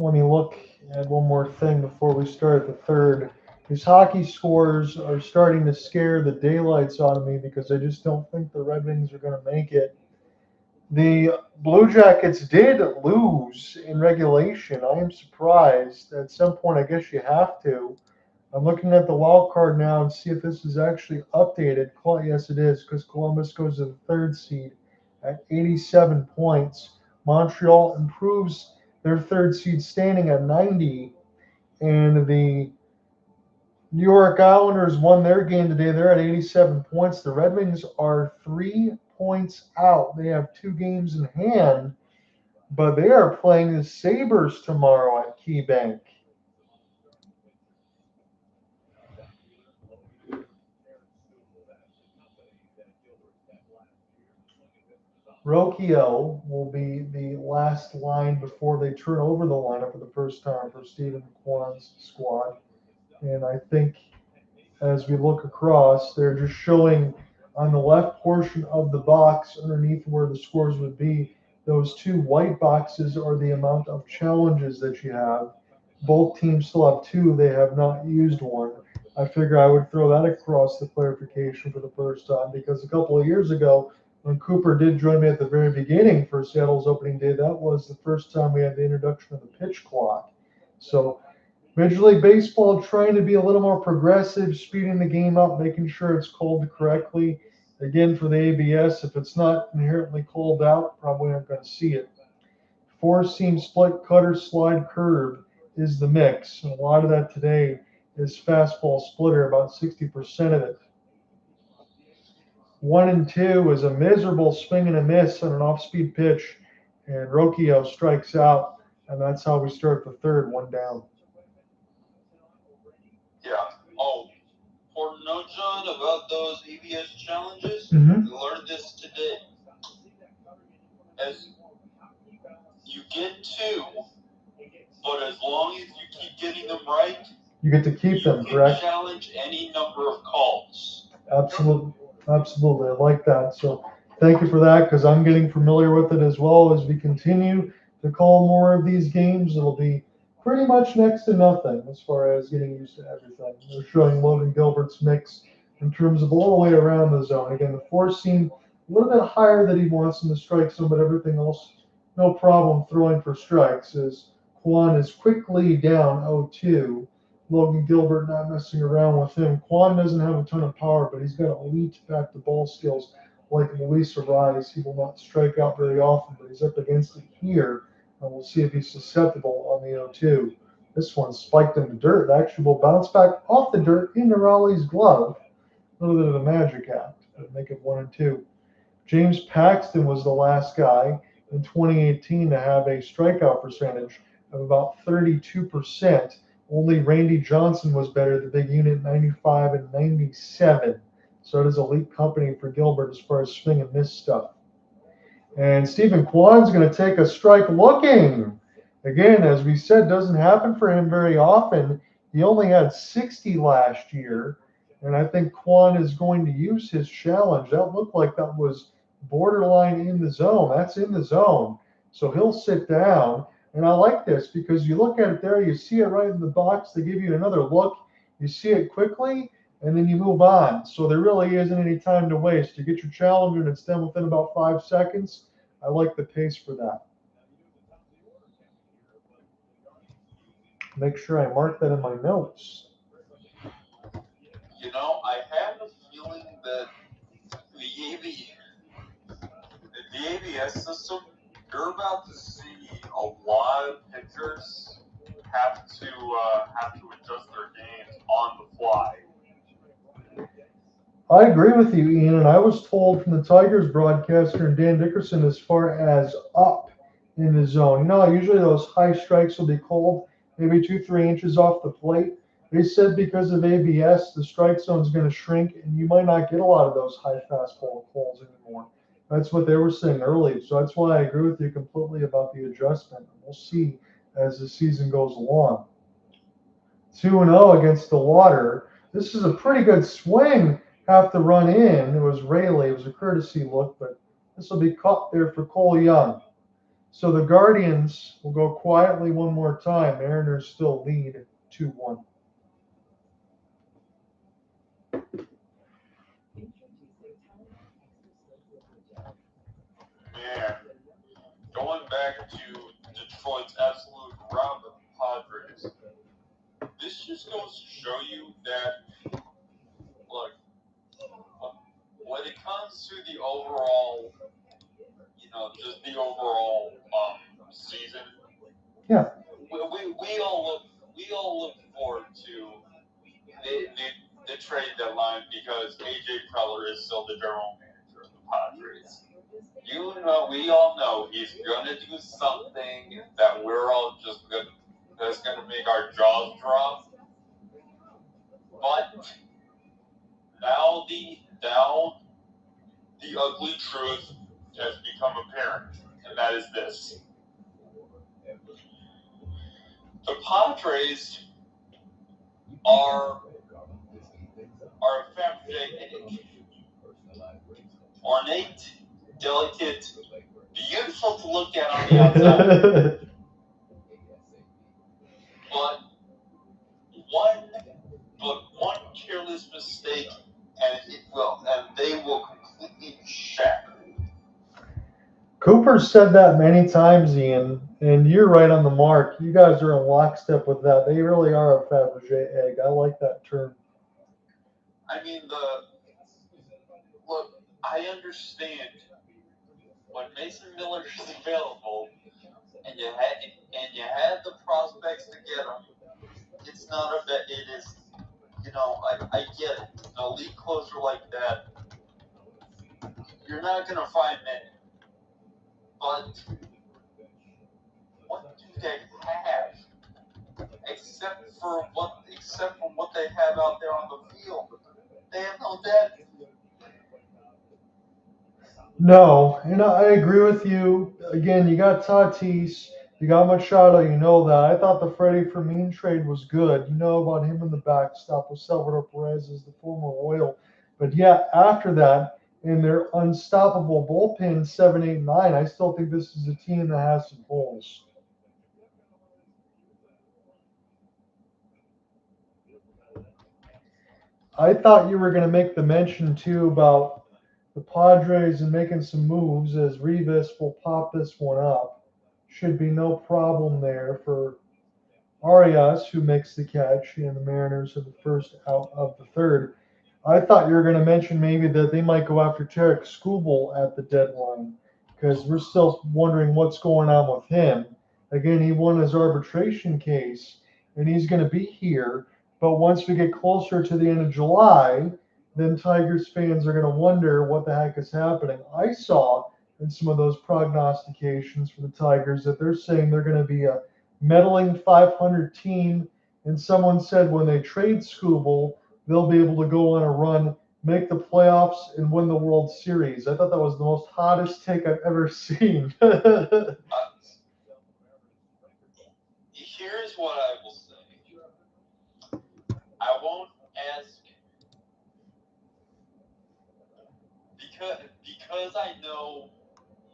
Let me look at one more thing before we start the third. These hockey scores are starting to scare the daylights out of me because I just don't think the Red Wings are going to make it. The Blue Jackets did lose in regulation. I am surprised. At some point, I guess you have to. I'm looking at the wild card now and see if this is actually updated. Yes, it is, because Columbus goes to the 3rd seed at 87 points. Montreal improves their 3rd seed standing at 90, and the New York Islanders won their game today. They're at 87 points. The Red Wings are 3 points out. They have 2 games in hand, but they are playing the Sabres tomorrow at KeyBank. Rocchio will be the last line before they turn over the lineup for the first time for Stephen Kwan's squad. And I think as we look across, they're just showing on the left portion of the box underneath where the scores would be. Those 2 white boxes are the amount of challenges that you have. Both teams still have 2. They have not used one. I figure I would throw that across the clarification for the first time, because a couple of years ago, when Cooper did join me at the very beginning for Seattle's opening day, that was the first time we had the introduction of the pitch clock. So Major League Baseball trying to be a little more progressive, speeding the game up, making sure it's called correctly. Again, for the ABS, if it's not inherently called out, probably aren't going to see it. 4-seam split, cutter, slide, curve is the mix. And a lot of that today is fastball splitter, about 60% of it. 1 and 2 is a miserable swing and a miss on an off-speed pitch, and Rocchio strikes out, and that's how we start the third, 1 down.
Yeah. Oh, important note, John, about those ABS challenges.
Mm-hmm.
We learned this today. As you get 2, but as long as you keep getting them right,
you get to keep them, correct?
Challenge any number of calls.
Absolutely. I like that. So Thank you for that, because I'm getting familiar with it as well. As we continue to call more of these games, it'll be pretty much next to nothing as far as getting used to everything. They're showing Logan Gilbert's mix in terms of all the way around the zone. Again, the four seam a little bit higher that he wants in the strike zone, but everything else, no problem throwing for strikes. As Kwan is quickly down 0-2. Logan Gilbert not messing around with him. Kwan doesn't have a ton of power, but he's got elite back to ball skills like Luis Rhys. He will not strike out very often, but he's up against it here, and we'll see if he's susceptible on the 0-2. This one spiked in the dirt. Actually will bounce back off the dirt into Raleigh's glove. A little bit of a magic act, but make it 1-2. James Paxton was the last guy in 2018 to have a strikeout percentage of about 32%. Only Randy Johnson was better, the big unit, 95 and 97. So it is elite company for Gilbert as far as swing and miss stuff. And Stephen Kwan's going to take a strike looking. Again, as we said, doesn't happen for him very often. He only had 60 last year. And I think Kwan is going to use his challenge. That looked like that was borderline in the zone. That's in the zone. So he'll sit down. And I like this because you look at it there, you see it right in the box. They give you another look. You see it quickly, and then you move on. So there really isn't any time to waste. You get your challenge, and it's done within about 5 seconds. I like the pace for that. Make sure I mark that in my notes.
You know, I have a feeling that the ABS system, you're about to see a lot of pitchers have to adjust their games on the fly.
I agree with you, Ian, and I was told from the Tigers broadcaster and Dan Dickerson as far as up in the zone. Usually those high strikes will be called maybe 2-3 inches off the plate. They said because of ABS, the strike zone is going to shrink, and you might not get a lot of those high fastball calls anymore. That's what they were saying early. So that's why I agree with you completely about the adjustment. We'll see as the season goes along. 2-0 against DeLauter. This is a pretty good swing. Have to run in. It was Rayleigh. It was a courtesy look, but this will be caught there for Cole Young. So the Guardians will go quietly one more time. Mariners still lead 2-1.
Man, going back to Detroit's absolute rout of the Padres, this just goes to show you that, look, when it comes to the overall, just the overall season,
yeah,
we all look forward to the trade deadline because AJ Preller is still the general manager of the Padres. We all know he's gonna do something that we're all that's gonna make our jaws drop. But now the ugly truth has become apparent, and that is this: the Padres are a Fabergé ornate, delicate, beautiful to look at on the outside. But one careless mistake, and they will completely shatter.
Cooper said that many times, Ian, and you're right on the mark. You guys are in lockstep with that. They really are a Fabergé egg. I like that term.
I mean, look, I understand when Mason Miller is available, and you had the prospects to get him. It's not a bet. It is, I get it. An elite closer like that, you're not gonna find many. But what do they have? Except for what they have out there on the field, they have no depth.
No, I agree with you. Again, you got Tatis, you got Machado, you know that. I thought the Freddie Fermin trade was good. You know about him in the backstop with Salvador Perez as the former Royal. But yeah, after that, and their unstoppable bullpen 7-8-9, I still think this is a team that has some holes. I thought you were going to make the mention too about the Padres and making some moves as Rivas will pop this one up. Should be no problem there for Arias, who makes the catch, and the Mariners are the first out of the third. I thought you were going to mention maybe that they might go after Tarek Skubal at the deadline because we're still wondering what's going on with him. Again, he won his arbitration case and he's going to be here. But once we get closer to the end of July, then Tigers fans are going to wonder what the heck is happening. I saw in some of those prognostications for the Tigers that they're saying they're going to be a meddling 500 team. And someone said when they trade Skubal, they'll be able to go on a run, make the playoffs, and win the World Series. I thought that was the most hottest take I've ever seen.
Here's what I will say. I won't ask because I know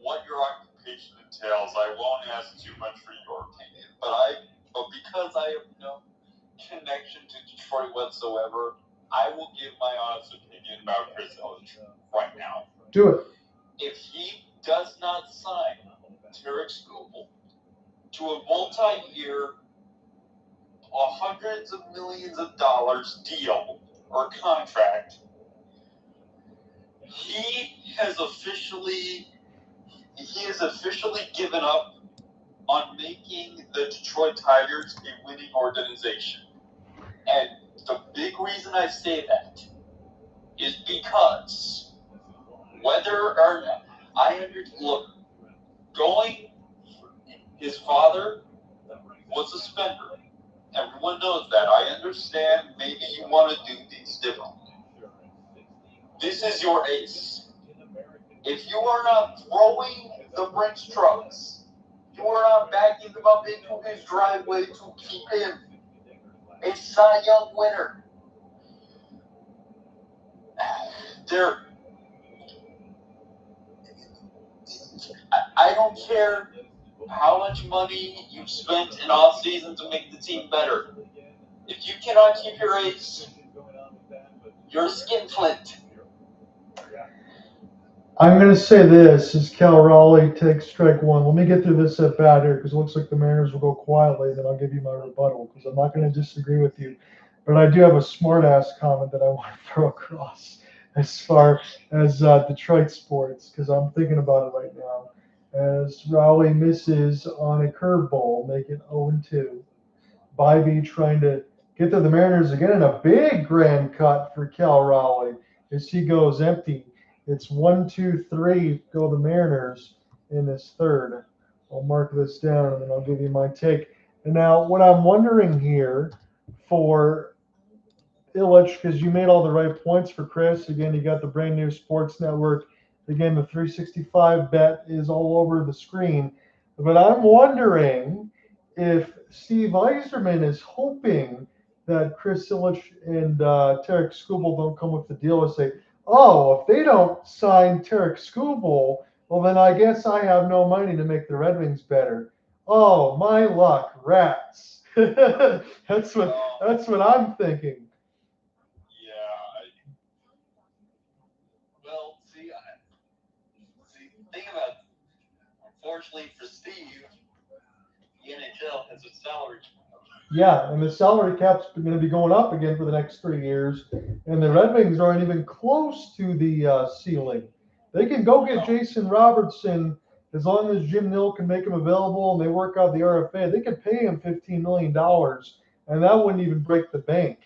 what your occupation entails. I won't ask too much for your opinion, but because I have no connection to Detroit whatsoever, I will give my honest opinion about Chris Elliott right now.
Do it.
If he does not sign Tarek Skubal to a multi-year, hundreds of millions of dollars deal or contract, he has officially given up on making the Detroit Tigers a winning organization. And the big reason I say that is because whether or not his father was a spender. Everyone knows that. I understand maybe you want to do things differently. This is your ace. If you are not throwing the Brinks trucks, you are not backing them up into his driveway to keep him a Cy Young winner. I don't care how much money you've spent in off season to make the team better. If you cannot keep your ace, you're a skinflint.
I'm going to say this as Cal Raleigh takes strike one. Let me get through this at bat here because it looks like the Mariners will go quietly. Then I'll give you my rebuttal because I'm not going to disagree with you. But I do have a smart-ass comment that I want to throw across as far as Detroit sports because I'm thinking about it right now. As Raleigh misses on a curveball, make it 0-2. Bybee trying to get to the Mariners again, and a big grand cut for Cal Raleigh as he goes empty. It's 1-2-3, go the Mariners in this third. I'll mark this down and then I'll give you my take. And now, what I'm wondering here for Illich, because you made all the right points for Chris. Again, you got the brand new sports network. Again, the 365 bet is all over the screen. But I'm wondering if Steve Yzerman is hoping that Chris Illich and Tarek Skubal don't come with the deal and say, oh, if they don't sign Tarek Skubal, well, then I guess I have no money to make the Red Wings better. Oh, my luck, rats. That's what I'm thinking.
Well, think about it. Unfortunately for Steve, the NHL has a salary cap.
Yeah, and the salary cap's going to be going up again for the next 3 years, and the Red Wings aren't even close to the ceiling. They can go get Jason Robertson as long as Jim Nill can make him available and they work out the RFA. They could pay him $15 million, and that wouldn't even break the bank.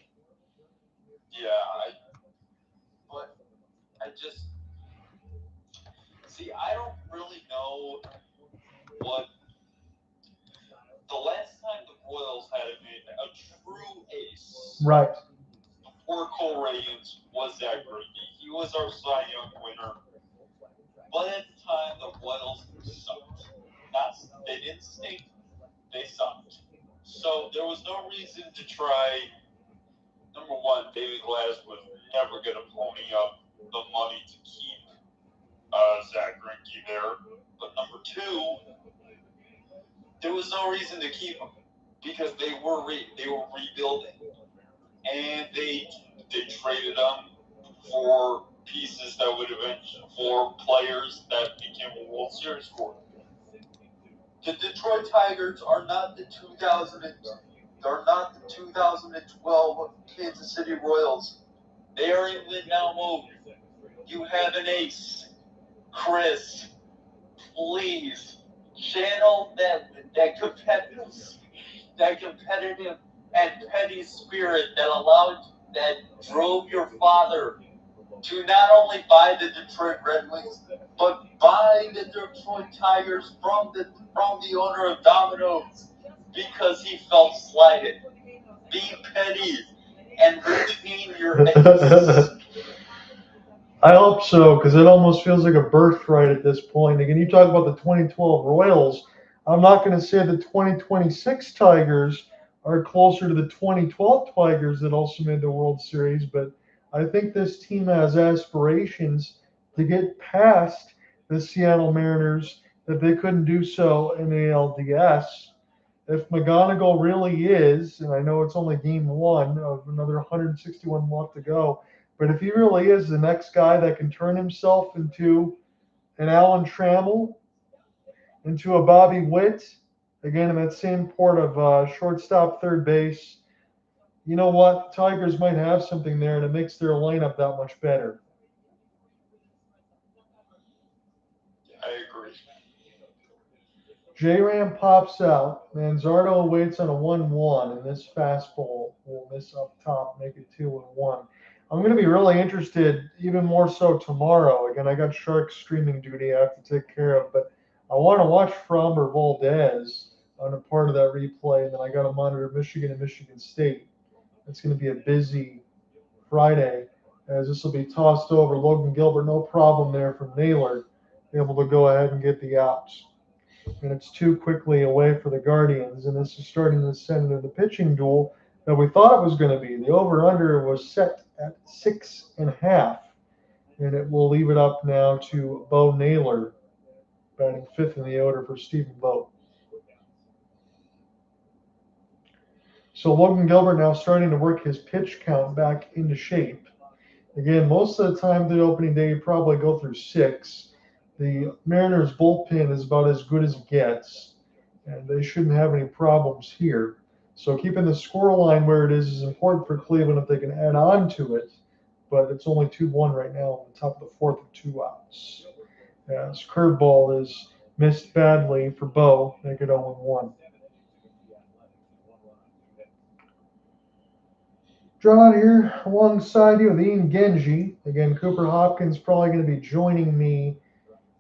Yeah, I don't really know what the last time the Royals had a true ace.
Right.
Before Cole Radiance was that great. He was our Cy Young winner. But at the time, the Royals sucked. They didn't stink. They sucked. So there was no reason to try. Number one, David Glass was never going to pony up the money to keep Zach Greinke there. But number two, there was no reason to keep him because they were rebuilding, and they traded him for pieces that would eventually for players that became a World Series scorer. The Detroit Tigers are not the 2012 Kansas City Royals. They are in win now mode. You have an ace, Chris. Please channel that competitive and petty spirit that drove your father to not only buy the Detroit Red Wings, but buy the Detroit Tigers from the owner of Domino's because he felt slighted. Be petty and retain your ace.
I hope so, because it almost feels like a birthright at this point. Again, you talk about the 2012 Royals. I'm not going to say the 2026 Tigers are closer to the 2012 Tigers that also made the World Series, but I think this team has aspirations to get past the Seattle Mariners that they couldn't do so in ALDS. If McGonigal really is, and I know it's only game one of another 161 left to go, but if he really is the next guy that can turn himself into an Alan Trammell, into a Bobby Witt, again in that same port of shortstop, third base, you know what? Tigers might have something there, and it makes their lineup that much better.
I agree.
J-Ram pops out. Manzardo waits on a 1-1, and this fastball will miss up top, make it 2-1. I'm going to be really interested, even more so tomorrow. Again, I got Sharks streaming duty I have to take care of, but I want to watch Fromm or Valdez on a part of that replay, and then I got to monitor Michigan and Michigan State. It's going to be a busy Friday, as this will be tossed over. Logan Gilbert, no problem there from Naylor, able to go ahead and get the outs. And it's too quickly away for the Guardians, and this is starting to send into the pitching duel that we thought it was going to be. The over-under was set at 6.5, and it will leave it up now to Bo Naylor, batting fifth in the order for Stephen Vogt. So Logan Gilbert now starting to work his pitch count back into shape. Again, most of the time the opening day you probably go through 6. The Mariners bullpen is about as good as it gets, and they shouldn't have any problems here. So keeping the score line where it is important for Cleveland if they can add on to it, but it's only 2-1 right now on the top of the fourth with 2 outs. As curveball is missed badly for Bo, make it 0-1. Drawn here alongside you with Ian Genji. Again, Cooper Hopkins probably going to be joining me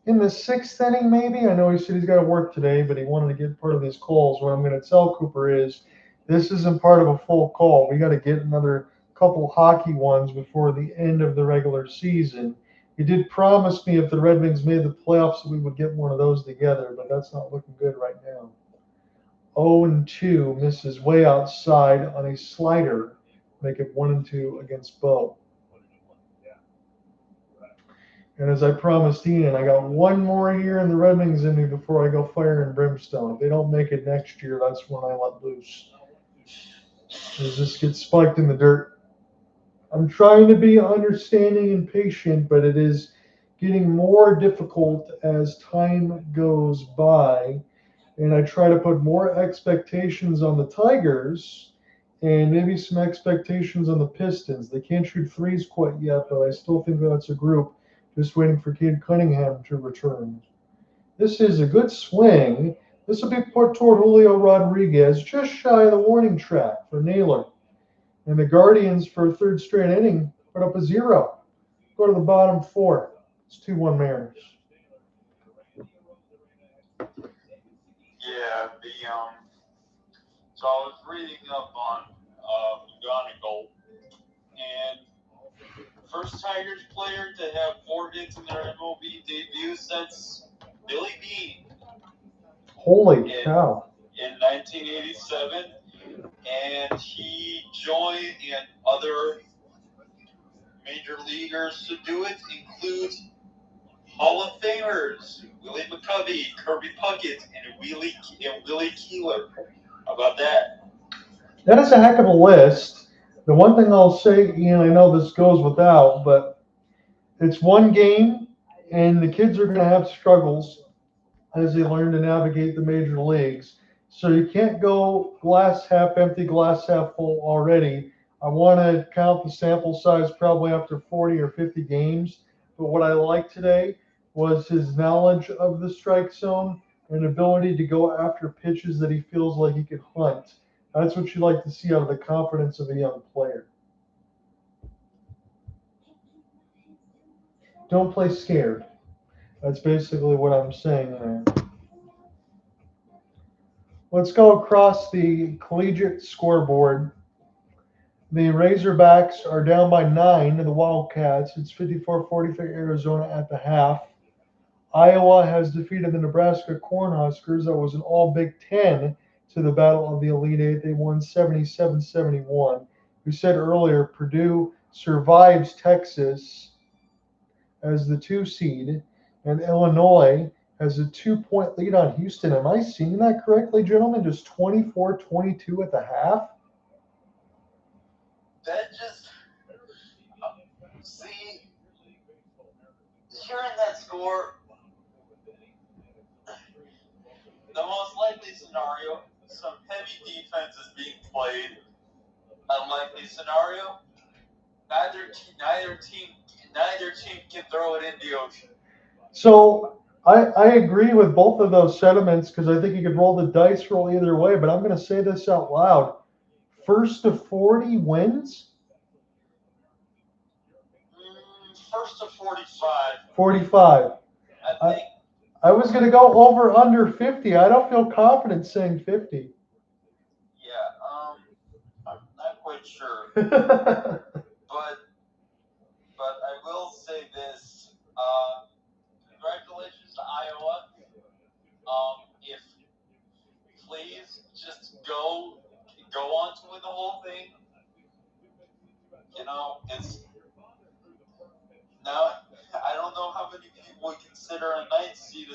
in the 6th inning, maybe. I know he said he's got to work today, but he wanted to get part of these calls. What I'm going to tell Cooper is this isn't part of a full call. We got to get another couple hockey ones before the end of the regular season. He did promise me if the Red Wings made the playoffs that we would get one of those together, but that's not looking good right now. 0-2 misses way outside on a slider. Make it 1-2 against Bo. And as I promised Ian, I got one more here in the Red Wings in me before I go fire and brimstone. If they don't make it next year, that's when I let loose. As this gets spiked in the dirt. I'm trying to be understanding and patient, but it is getting more difficult as time goes by. And I try to put more expectations on the Tigers and maybe some expectations on the Pistons. They can't shoot threes quite yet, but I still think that's a group just waiting for Cade Cunningham to return. This is a good swing. This will be put toward Julio Rodriguez, just shy of the warning track for Naylor. And the Guardians, for a third straight inning, put up a 0. Go to the bottom 4. It's 2-1 Mariners.
Yeah, so I was reading up on McGonigal, and first Tigers player to have 4 hits in their MLB debut since Billy Beane.
Holy cow.
In 1987, and he joined, and other major leaguers to do it include Hall of Famers, Willie McCovey, Kirby Puckett, and Willie Keeler. How about that?
That is a heck of a list. The one thing I'll say, Ian, I know this goes without, but it's one game, and the kids are going to have struggles as they learn to navigate the major leagues. So you can't go glass half empty, glass half full already. I want to count the sample size probably after 40 or 50 games. But what I liked today was his knowledge of the strike zone and ability to go after pitches that he feels like he could hunt. That's what you like to see out of the confidence of a young player. Don't play scared. That's basically what I'm saying there. Let's go across the collegiate scoreboard. The Razorbacks are down by 9 to the Wildcats. It's 54-40 for Arizona at the half. Iowa has defeated the Nebraska Cornhuskers. That was an all Big Ten to the Battle of the Elite Eight. They won 77-71. We said earlier, Purdue survives Texas as the 2 seed, and Illinois has a 2-point lead on Houston. Am I seeing that correctly, gentlemen? Just 24-22 at the half?
That just see hearing that score. The most likely scenario: some heavy defense is being played. Unlikely scenario: neither team can throw it in the ocean.
So I agree with both of those sentiments because I think you could roll the dice roll either way. But I'm going to say this out loud: first to 40 wins.
First to 45.
45.
I think.
I was going to go over under 50. I don't feel confident saying 50.
Yeah, I'm not quite sure, but I will say this: congratulations to Iowa. If please just go on to win the whole thing. You know, it's now. I don't know how many people would consider a 9th seed a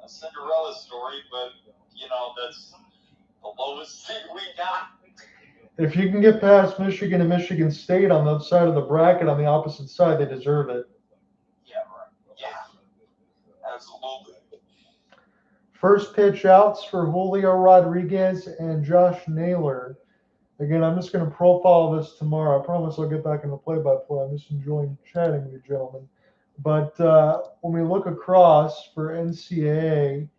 Cinderella story, but you know that's the lowest seed we got.
If you can get past Michigan and Michigan State on the side of the bracket on the opposite side, they deserve it.
Yeah, right. Yeah, absolutely.
First pitch outs for Julio Rodriguez and Josh Naylor. Again, I'm just going to profile this tomorrow. I promise I'll get back in the play-by-play. I'm just enjoying chatting with you gentlemen. But when we look across for NCAA,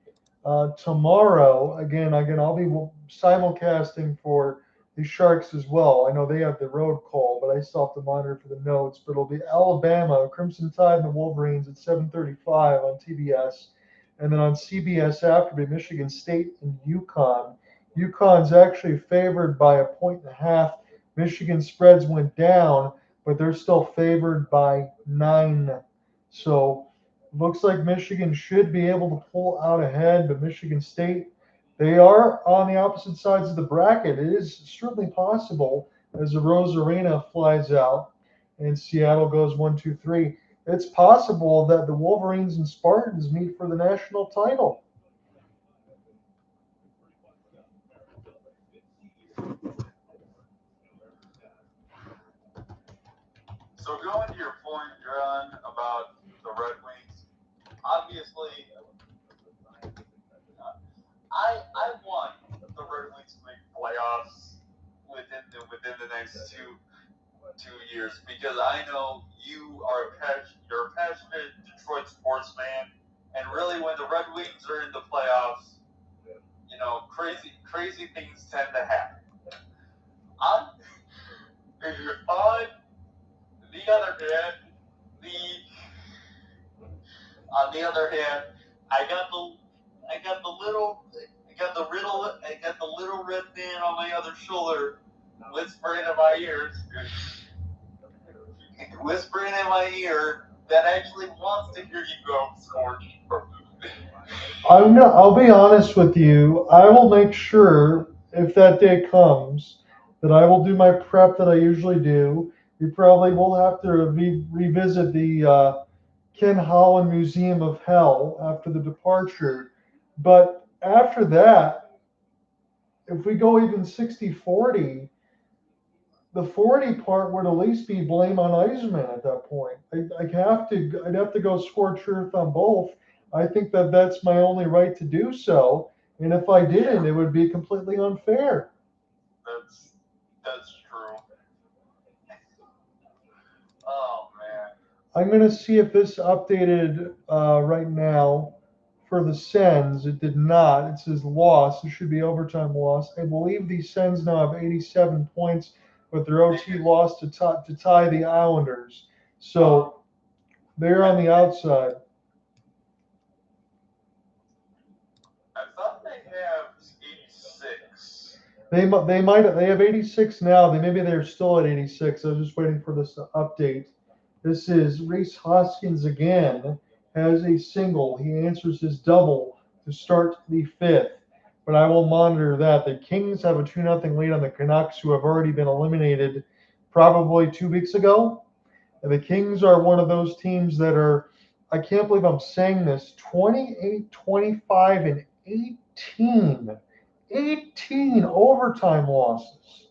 tomorrow, again, I'll be simulcasting for the Sharks as well. I know they have the road call, but I still have to monitor for the notes. But it'll be Alabama, Crimson Tide, and the Wolverines at 7:35 on TBS. And then on CBS after, it'll be Michigan State and UConn. UConn's actually favored by 1.5. Michigan spreads went down, but they're still favored by 9. So looks like Michigan should be able to pull out ahead, but Michigan State, they are on the opposite sides of the bracket. It is certainly possible as the Rose Arena flies out and Seattle goes 1-2-3. It's possible that the Wolverines and Spartans meet for the national title.
So going to your point, John, about the Red Wings, obviously, I want the Red Wings to make playoffs within the next two years because I know you're a passionate Detroit sports fan, and really when the Red Wings are in the playoffs, you know, crazy things tend to happen. On the other hand, I got the little red man on my other shoulder, whispering in my ear that actually wants to hear you go Scorch.
I'll be honest with you. I will make sure if that day comes that I will do my prep that I usually do. We probably will have to revisit the Ken Holland Museum of Hell after the departure. But after that, if we go even 60-40, the 40 part would at least be blame on Eiserman at that point. I'd have to go scorched earth on both. I think that that's my only right to do so. And if I didn't, it would be completely unfair.
That's true. Oh man.
I'm going to see if this updated right now for the Sens. It did not. It says loss. It should be overtime loss. I believe the Sens now have 87 points with their OT loss to tie the Islanders. So they're on the outside.
I thought they have 86.
They have 86 now. Maybe they're still at 86. I was just waiting for this to update. This is Rhys Hoskins again has a single. He answers his double to start the fifth. But I will monitor that. The Kings have a 2-0 lead on the Canucks, who have already been eliminated probably 2 weeks ago. And the Kings are one of those teams that are, I can't believe I'm saying this, 28, 25, and 18. 18 overtime losses.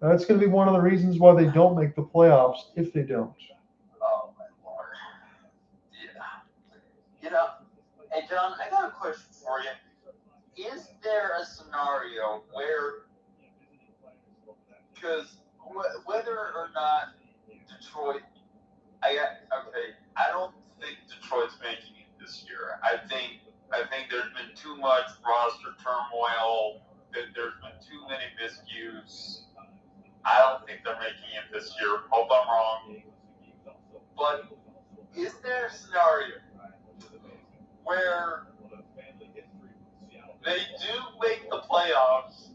That's going to be one of the reasons why they don't make the playoffs if they don't.
Oh my lord. Yeah. Hey John, I got a question for you. Is there a scenario where, because whether or not Detroit, I don't think Detroit's making it this year. I think there's been too much roster turmoil. There's been too many miscues. I don't think they're making it this year. Hope I'm wrong. But is there a scenario where they do make the playoffs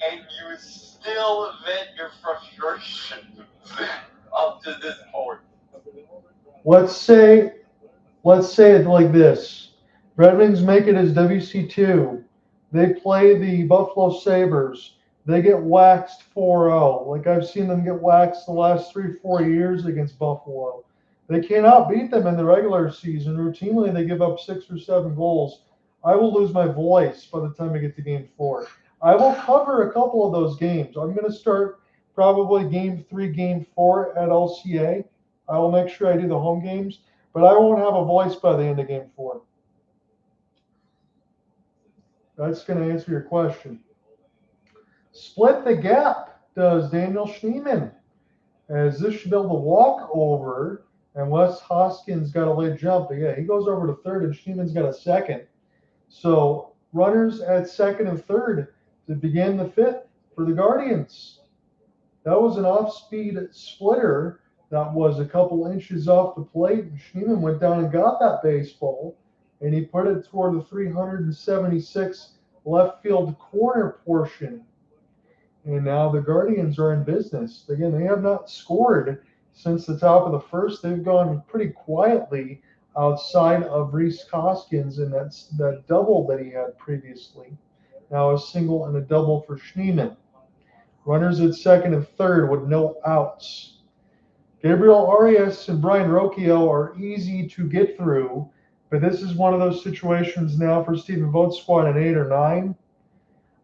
and you still vent your frustration up to this point?
Let's say it like this. Red Wings make it as WC2. They play the Buffalo Sabres. They get waxed 4-0. Like I've seen them get waxed the last 3-4 years against Buffalo. They cannot beat them in the regular season. Routinely, they give up 6 or 7 goals. I will lose my voice by the time I get to game 4. I will cover a couple of those games. I'm going to start probably game 3, game 4 at LCA. I will make sure I do the home games, but I won't have a voice by the end of game 4. That's going to answer your question. Split the gap, does Daniel Schneemann. As this should be able to walk over, and Rhys Hoskins got a late jump. But yeah, he goes over to third, and Schneemann's got a second. So runners at second and third to begin the fifth for the Guardians. That was an off-speed splitter that was a couple inches off the plate, and Schneemann went down and got that baseball, and he put it toward the 376 left field corner portion. And now the Guardians are in business. Again, they have not scored since the top of the first. They've gone pretty quietly outside of Rhys Hoskins and that double that he had previously. Now a single and a double for Schneemann. Runners at second and third with no outs. Gabriel Arias and Brian Rocchio are easy to get through, but this is one of those situations now for Stephen Vogt's squad at 8 or 9.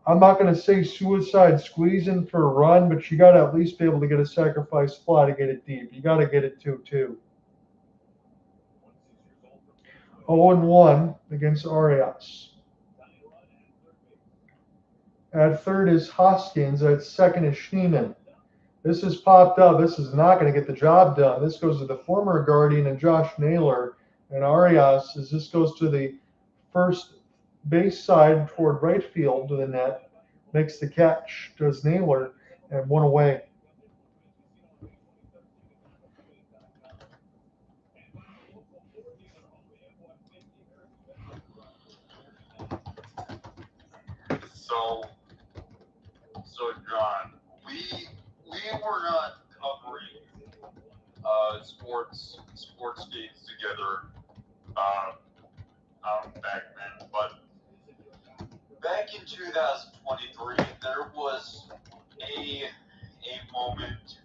I'm not going to say suicide squeezing for a run, but you got to at least be able to get a sacrifice fly to get it deep. You got to get it 2-2. 0-1 against Arias. At third is Hoskins. At second is Schneemann. This has popped up. This is not going to get the job done. This goes to the former Guardian and Josh Naylor. And Arias, as this goes to the first base side toward right field to the net, makes the catch, does Naylor, and 1 away.
So John, we were not covering sports games together back then, but back in 2023, there was a moment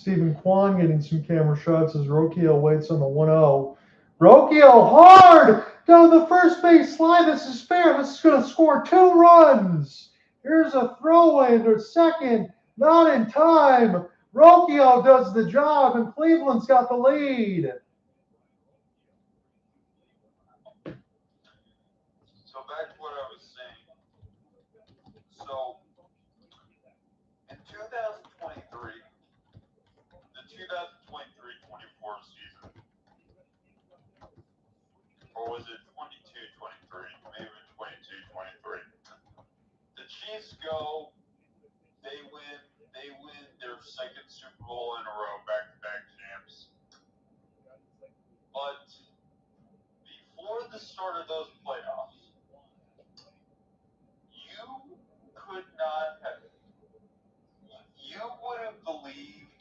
Stephen Kwan getting some camera shots as Rocchio waits on the 1-0. Rocchio hard down the first base line. This is fair. This is going to score 2 runs. Here's a throwaway to second. Not in time. Rocchio does the job, and Cleveland's got the lead.
So back to what I was saying. So in 2023, the 2023-24 season, or was it 22-23? Maybe 22-23. The Chiefs go. They win their second Super Bowl in a row, back-to-back champs. But before the start of those playoffs, you could not have, you would have believed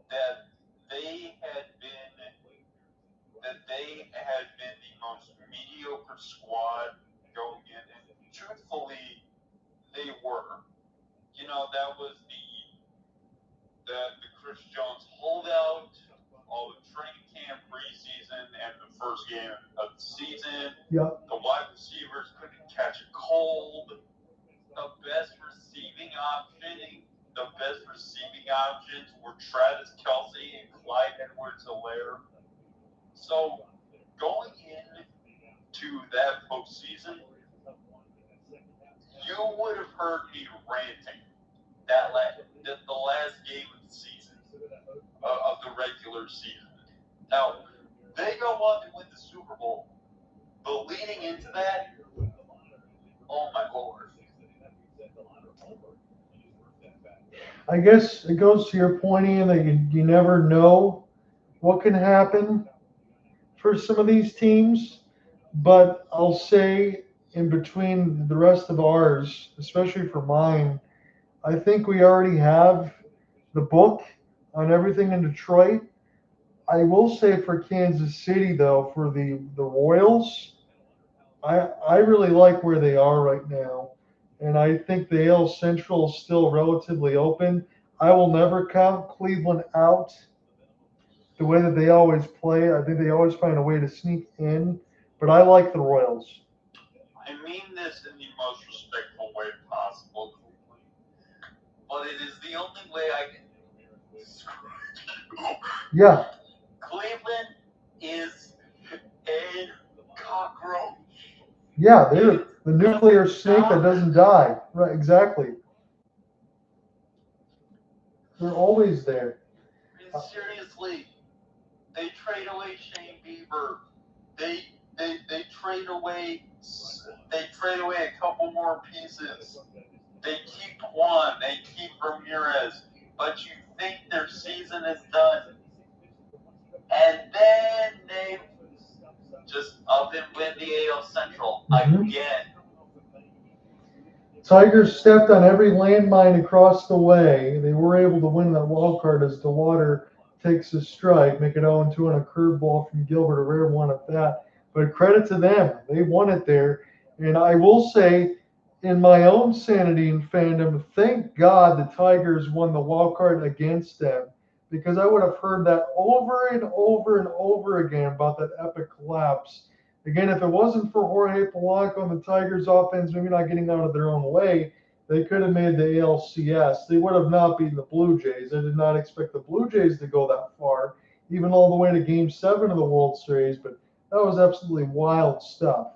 that they had been the most mediocre squad going in, and truthfully, they were. You know, that was the Chris Jones holdout, all the training camp preseason, and the first game of the season.
Yep.
The wide receivers couldn't catch a cold. The best receiving options were Travis Kelce and Clyde Edwards-Helaire. So going into that postseason, you would have heard me ranting the last game of the season, of the regular season. Now, they go on to win the Super Bowl, but leading into that, oh my Lord.
I guess it goes to your point, Ian, that you never know what can happen for some of these teams. But I'll say in between the rest of ours, especially for mine, I think we already have the book on everything in Detroit. I will say for Kansas City, though, for the Royals, I really like where they are right now. And I think the AL Central is still relatively open. I will never count Cleveland out the way that they always play. I think they always find a way to sneak in. But I like the Royals.
I mean this in the most respectful way possible, but it is the only way I can describe you.
Yeah.
Cleveland is a cockroach.
Yeah, they're the nuclear snake that doesn't die. Right, exactly. They're always there.
I mean, seriously, they trade away Shane Bieber. They trade away a couple more pieces. They keep Kwan. They keep Ramirez. But you think their season is done, and then they just up and win the AL Central again.
Tigers stepped on every landmine across the way. They were able to win that wild card as DeLauter takes a strike, make it 0-2 on a curveball from Gilbert, a rare one at that. But credit to them. They won it there. And I will say, in my own sanity and fandom, thank God the Tigers won the wild card against them, because I would have heard that over and over and over again about that epic collapse. Again, if it wasn't for Jorge Polanco and the Tigers offense maybe not getting out of their own way, they could have made the ALCS. They would have not beaten the Blue Jays. I did not expect the Blue Jays to go that far, even all the way to Game 7 of the World Series, but that was absolutely wild stuff.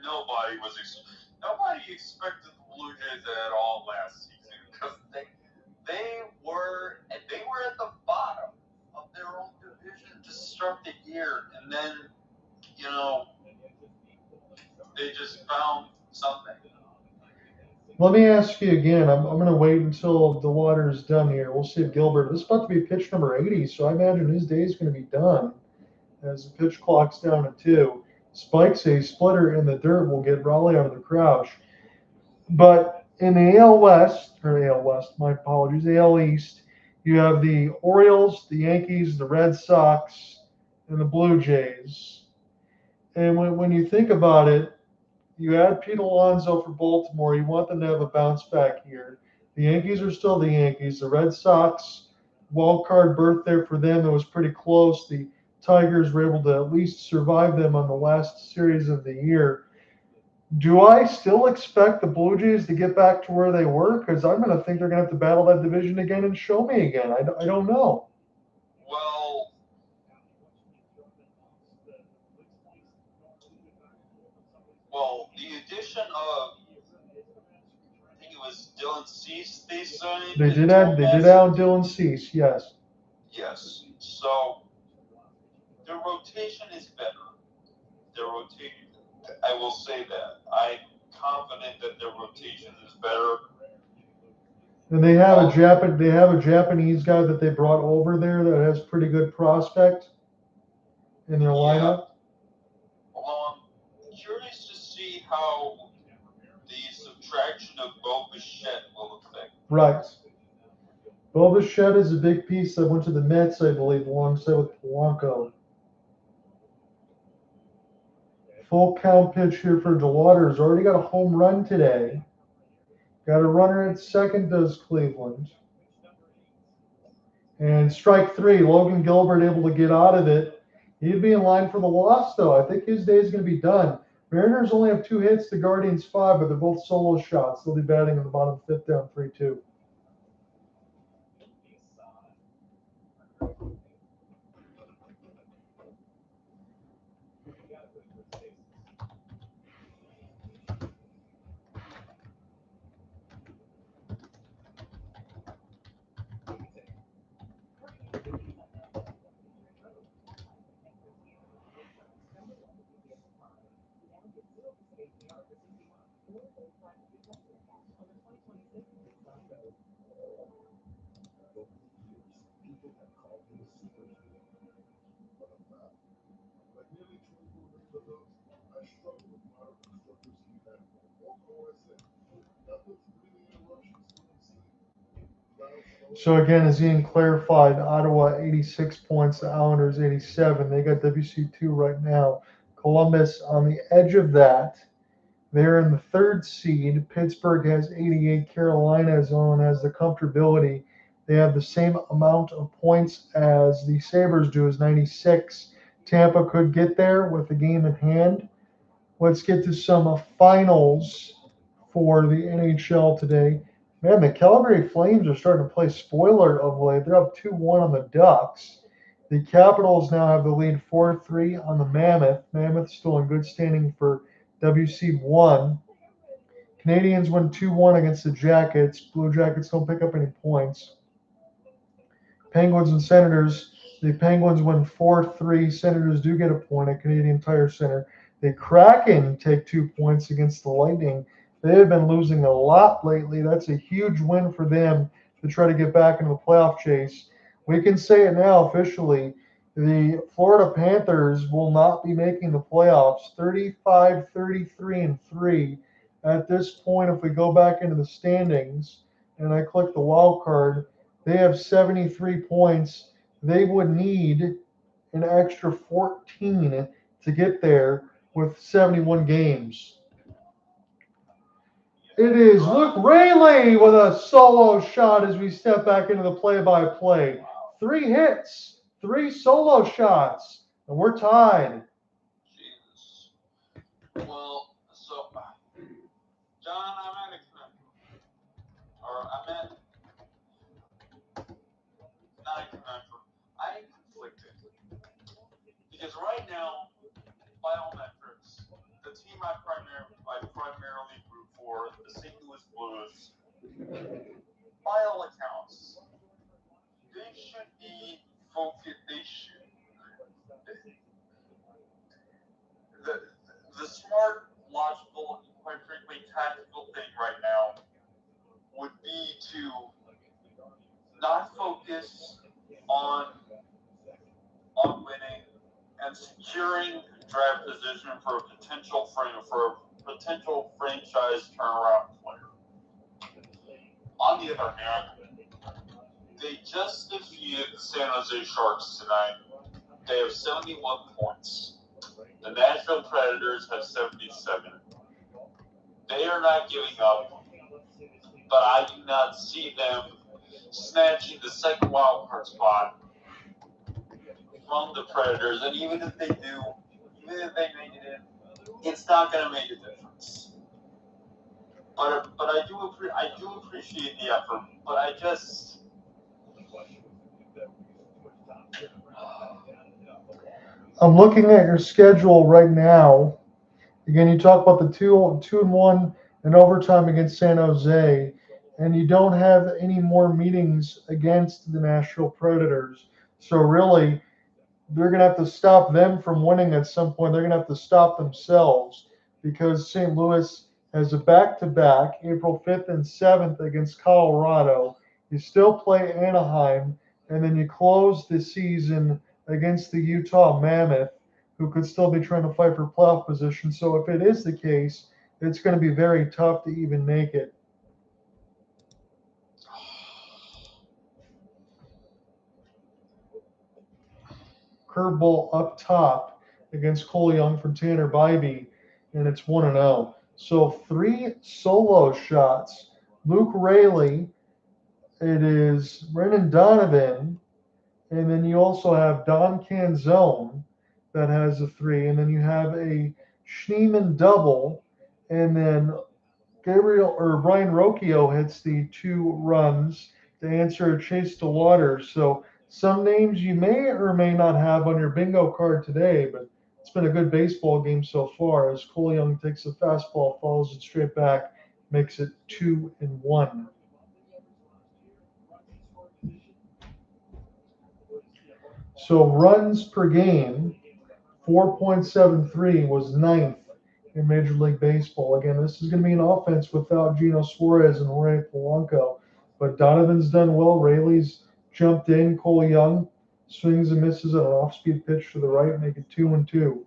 Nobody expected the Blue Jays at all last season, because they were at the bottom of their own division to start the year, and then they just found something.
Let me ask you again. I'm going to wait until DeLauter is done here. We'll see if Gilbert. This is about to be pitch number 80, so I imagine his day is going to be done as the pitch clock's down to 2. Spikes a splitter in the dirt will get Raleigh out of the crouch. But in the AL West, my apologies, AL East, you have the Orioles, the Yankees, the Red Sox, and the Blue Jays. And when you think about it, you add Pete Alonso for Baltimore. You want them to have a bounce back here. The Yankees are still the Yankees. The Red Sox wild card berth there for them. It was pretty close. The Tigers were able to at least survive them on the last series of the year. Do I still expect the Blue Jays to get back to where they were? Because I'm going to think they're going to have to battle that division again and show me again. I don't know.
Well, the addition of, I think it was Dylan Cease, they signed.
They did add Dylan Cease, yes.
Yes. So their rotation is better. I will say that. I'm confident that their rotation is better.
And they have a Japanese guy that they brought over there that has pretty good prospect in their lineup.
Although I'm curious to see how the subtraction of Bo Bichette will affect.
Right. Bo Bichette is a big piece that went to the Mets, I believe, alongside with Polanco. Full count pitch here for DeLauter. Has already got a home run today. Got a runner at second, does Cleveland. And strike three. Logan Gilbert able to get out of it. He'd be in line for the loss, though. I think his day is going to be done. Mariners only have 2 hits, the Guardians 5, but they're both solo shots. They'll be batting in the bottom fifth down 3-2. So again, as Ian clarified, Ottawa 86 points, the Islanders 87. They got WC2 right now. Columbus on the edge of that. They're in the 3rd seed. Pittsburgh has 88. Carolina's on has the comfortability. They have the same amount of points as the Sabres do, is 96. Tampa could get there with the game in hand. Let's get to some finals for the NHL today. Man, the Calgary Flames are starting to play spoiler of late. They're up 2-1 on the Ducks. The Capitals now have the lead 4-3 on the Mammoth. Mammoth still in good standing for WC1. Canadians win 2-1 against the Jackets. Blue Jackets don't pick up any points. Penguins and Senators. The Penguins win 4-3. Senators do get a point at Canadian Tire Center. The Kraken take 2 points against the Lightning. They have been losing a lot lately. That's a huge win for them to try to get back into the playoff chase. We can say it now officially. The Florida Panthers will not be making the playoffs. 35, 33, and 3. At this point, if we go back into the standings and I click the wild card, they have 73 points. They would need an extra 14 to get there with 71 games. It is Luke Rayleigh with a solo shot as we step back into the play-by-play. 3 hits, 3 solo shots, and we're tied.
Jesus. Well, so, John, I'm at not a conundrum. I'm conflicted. Because right now, by all metrics, the team I primarily root for, the St. Louis Blues, by all accounts, they should be focused. The smart, logical, and quite frankly, tactical thing right now would be to not focus on winning and securing draft position for a potential franchise turnaround player. On the other hand, they just defeated the San Jose Sharks tonight. They have 71 points. The Nashville Predators have 77. They are not giving up, but I do not see them snatching the second wild card spot from the Predators. And even if they make it in, it's not going to make a difference. But I do appreciate the effort. But I just.
I'm looking at your schedule right now. Again, you talk about the 2-1 in overtime against San Jose, and you don't have any more meetings against the Nashville Predators. So really, they're going to have to stop them from winning at some point. They're going to have to stop themselves because St. Louis has a back-to-back, April 5th and 7th against Colorado. You still play Anaheim, and then you close the season against the Utah Mammoth, who could still be trying to fight for playoff position. So if it is the case, it's going to be very tough to even make it. Curveball up top against Cole Young from Tanner Bybee, and it's 1-0. So 3 solo shots. Luke Raley, it is Brendan Donovan, and then you also have Don Canzone that has a 3, and then you have a Schneemann double, and then Brian Rocchio hits the 2 runs to answer Chase DeLauter. So some names you may or may not have on your bingo card today, but it's been a good baseball game so far as Cole Young takes a fastball, follows it straight back, makes it 2-1. So runs per game, 4.73 was 9th in Major League Baseball. Again, this is going to be an offense without Gino Suarez and Jorge Polanco. But Donovan's done well. Rayleigh's jumped in. Cole Young swings and misses at an off-speed pitch to the right, make it 2-2.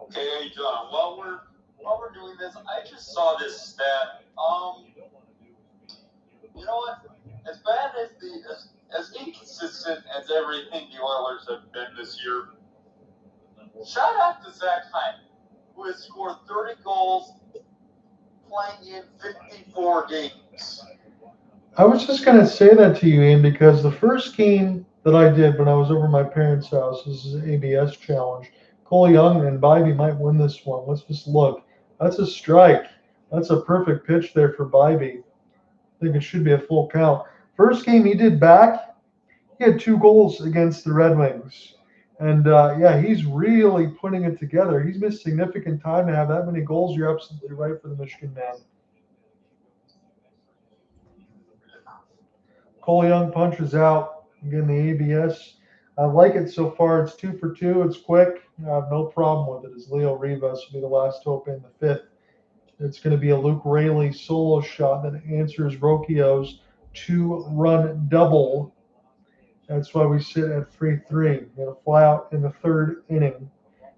Okay, John. While we're doing this, I just saw this stat. You know what? As bad as inconsistent as everything the Oilers have been this year, shout out to Zach Hyman, who has scored 30 goals playing in 54 games.
I was just going to say that to you, Ian, because the first game that I did when I was over at my parents' house, this is an ABS challenge. Cole Young and Bybee might win this one. Let's just look. That's a strike. That's a perfect pitch there for Bybee. I think it should be a full count. First game he did back, he had 2 goals against the Red Wings. And yeah, he's really putting it together. He's missed significant time to have that many goals. You're absolutely right for the Michigan man. Cole Young punches out. Again, the ABS. I like it so far. It's 2 for 2. It's quick. I have no problem with it. As Leo Rivas will be the last hope in the 5th. It's going to be a Luke Raley solo shot that answers Rocchio's 2-run double. That's why we sit at 3-3. Going to fly out in the 3rd inning.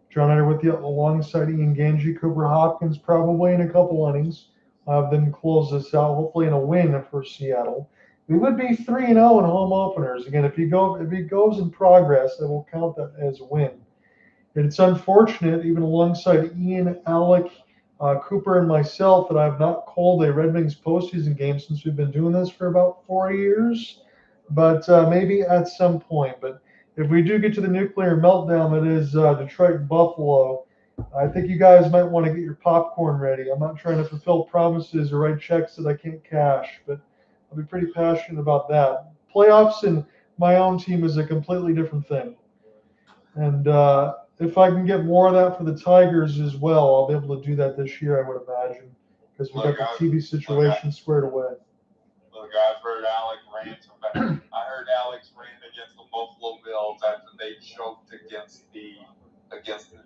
John and I are with you alongside Ian Ganji, Cooper Hopkins, probably in a couple innings. I'll have them close this out, hopefully in a win for Seattle. We would be 3-0 in home openers. Again, if he goes in progress, that will count that as a win. And it's unfortunate, even alongside Ian, Alec, Cooper, and myself, that I have not called a Red Wings postseason game since we've been doing this for about 4 years. But maybe at some point. But if we do get to the nuclear meltdown that is Detroit and Buffalo, I think you guys might want to get your popcorn ready. I'm not trying to fulfill promises or write checks that I can't cash, but I'll be pretty passionate about that. Playoffs and my own team is a completely different thing. And if I can get more of that for the Tigers as well, I'll be able to do that this year, I would imagine, because we got the TV situation squared away.
Look, I've heard Alex rant about. I heard Alex rant against the Buffalo Bills after they choked against the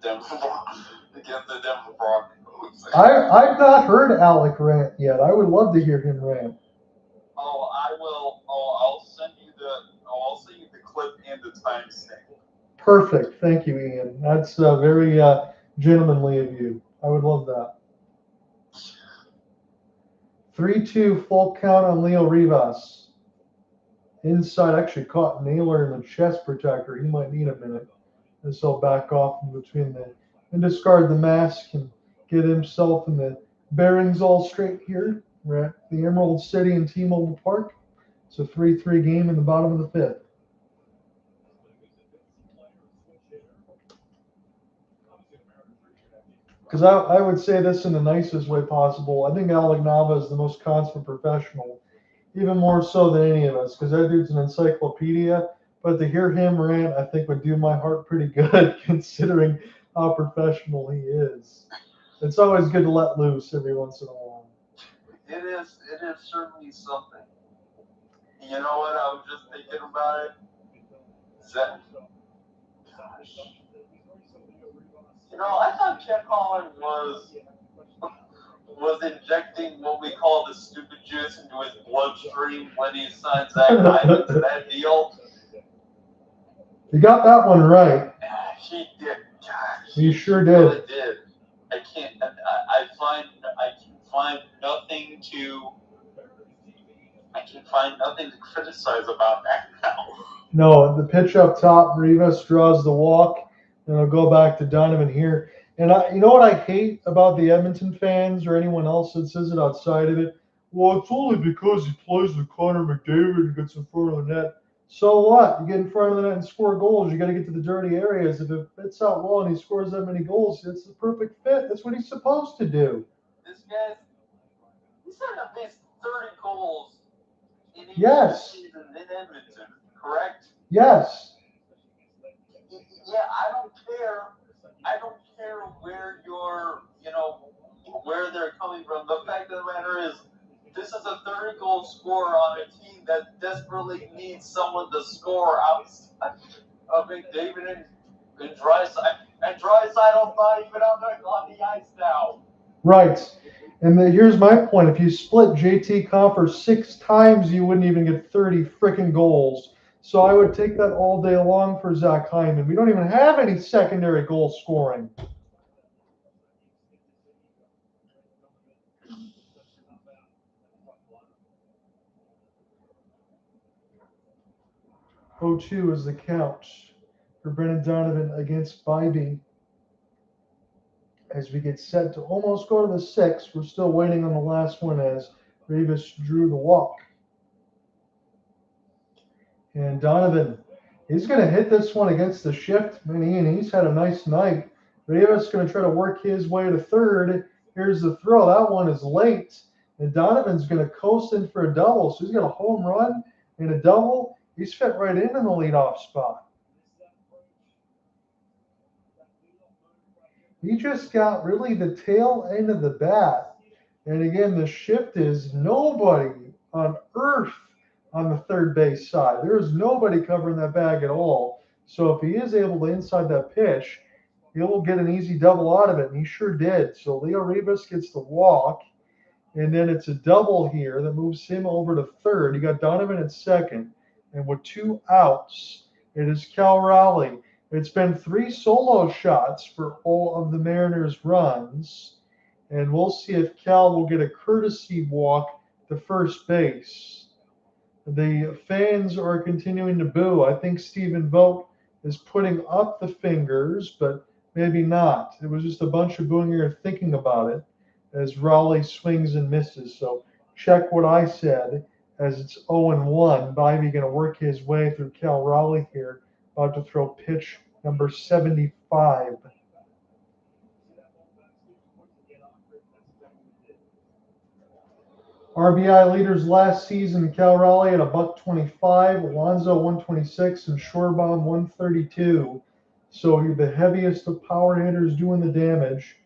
Denver Broncos.
I've not heard Alec rant yet. I would love to hear him rant.
Oh, I will. Oh, I'll send you the clip and the timestamp.
Perfect. Thank you, Ian. That's very gentlemanly of you. I would love that. 3-2 full count on Leo Rivas. Inside, actually caught Naylor in the chest protector. He might need a minute. This will back off in between and discard the mask and get himself and the bearings all straight here. We're at the Emerald City in T-Mobile Park. It's a 3-3 game in the bottom of the fifth. Because I would say this in the nicest way possible. I think Alec Nava is the most consummate professional, even more so than any of us, because that dude's an encyclopedia. But to hear him rant, I think would do my heart pretty good, considering how professional he is. It's always good to let loose every once in a while.
It is certainly something. You know what? I was just thinking about it. That, gosh. You know, I thought Ken Holland was injecting what we call the stupid juice into his bloodstream when he signed Zach Hyman to that deal.
You got that one right.
He did. Gosh,
he sure did.
Really did. I can't. I can find nothing to criticize about that now.
No, the pitch up top, Rivas draws the walk, and I'll go back to Donovan here. And you know what I hate about the Edmonton fans or anyone else that says it outside of it? Well, it's only because he plays with Connor McDavid and gets in front of the net. So what? You get in front of the net and score goals. You got to get to the dirty areas. If it fits out well and he scores that many goals, it's the perfect fit. That's what he's supposed to do.
This guy, he's had at least 30 goals in each season in Edmonton, correct?
Yes.
Yeah, I don't care. I don't care where they're coming from. The fact of the matter is, this is a 30-goal scorer on a team that desperately needs someone to score outside of McDavid and Draisaitl. And Draisaitl's not even on the ice now.
Right. And here's my point. If you split JT Compher 6 times, you wouldn't even get 30 freaking goals. So I would take that all day long for Zach Hyman. We don't even have any secondary goal scoring. .02 is the count for Brendan Donovan against Bybee. As we get set to almost go to the 6th, we're still waiting on the last one as Rivas drew the walk. And Donovan, he's going to hit this one against the shift. Man, he's had a nice night. Rivas is going to try to work his way to third. Here's the throw. That one is late. And Donovan's going to coast in for a double. So he's got a home run and a double. He's fit right in the leadoff spot. He just got really the tail end of the bat. And again, the shift is nobody on earth on the third base side. There is nobody covering that bag at all. So if he is able to inside that pitch, he will get an easy double out of it, and he sure did. So Leo Rivas gets the walk, and then it's a double here that moves him over to third. You got Donovan at second, and with 2 outs, it is Cal Raleigh. It's been 3 solo shots for all of the Mariners' runs, and we'll see if Cal will get a courtesy walk to first base. The fans are continuing to boo. I think Stephen Vogt is putting up the fingers, but maybe not. It was just a bunch of booing here thinking about it as Raleigh swings and misses. So check what I said as it's 0-1. Bybee going to work his way through Cal Raleigh here, about to throw pitch number 75. RBI leaders last season, Cal Raleigh at $125, Alonso 126, and Shorebaum 132. So the heaviest of power hitters doing the damage.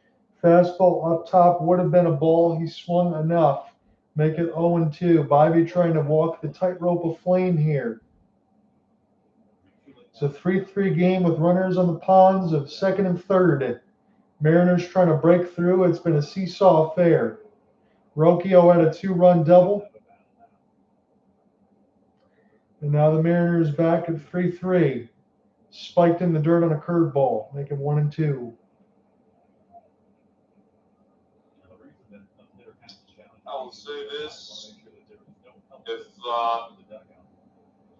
Fastball up top would have been a ball. He swung enough. Make it 0-2. Bybee trying to walk the tightrope of flame here. It's a 3-3 game with runners on the ponds of second and third. Mariners trying to break through. It's been a seesaw affair. Rocchio had a 2-run double. And now the Mariners back at 3-3. Spiked in the dirt on a curveball, making 1-2.
I will say this. If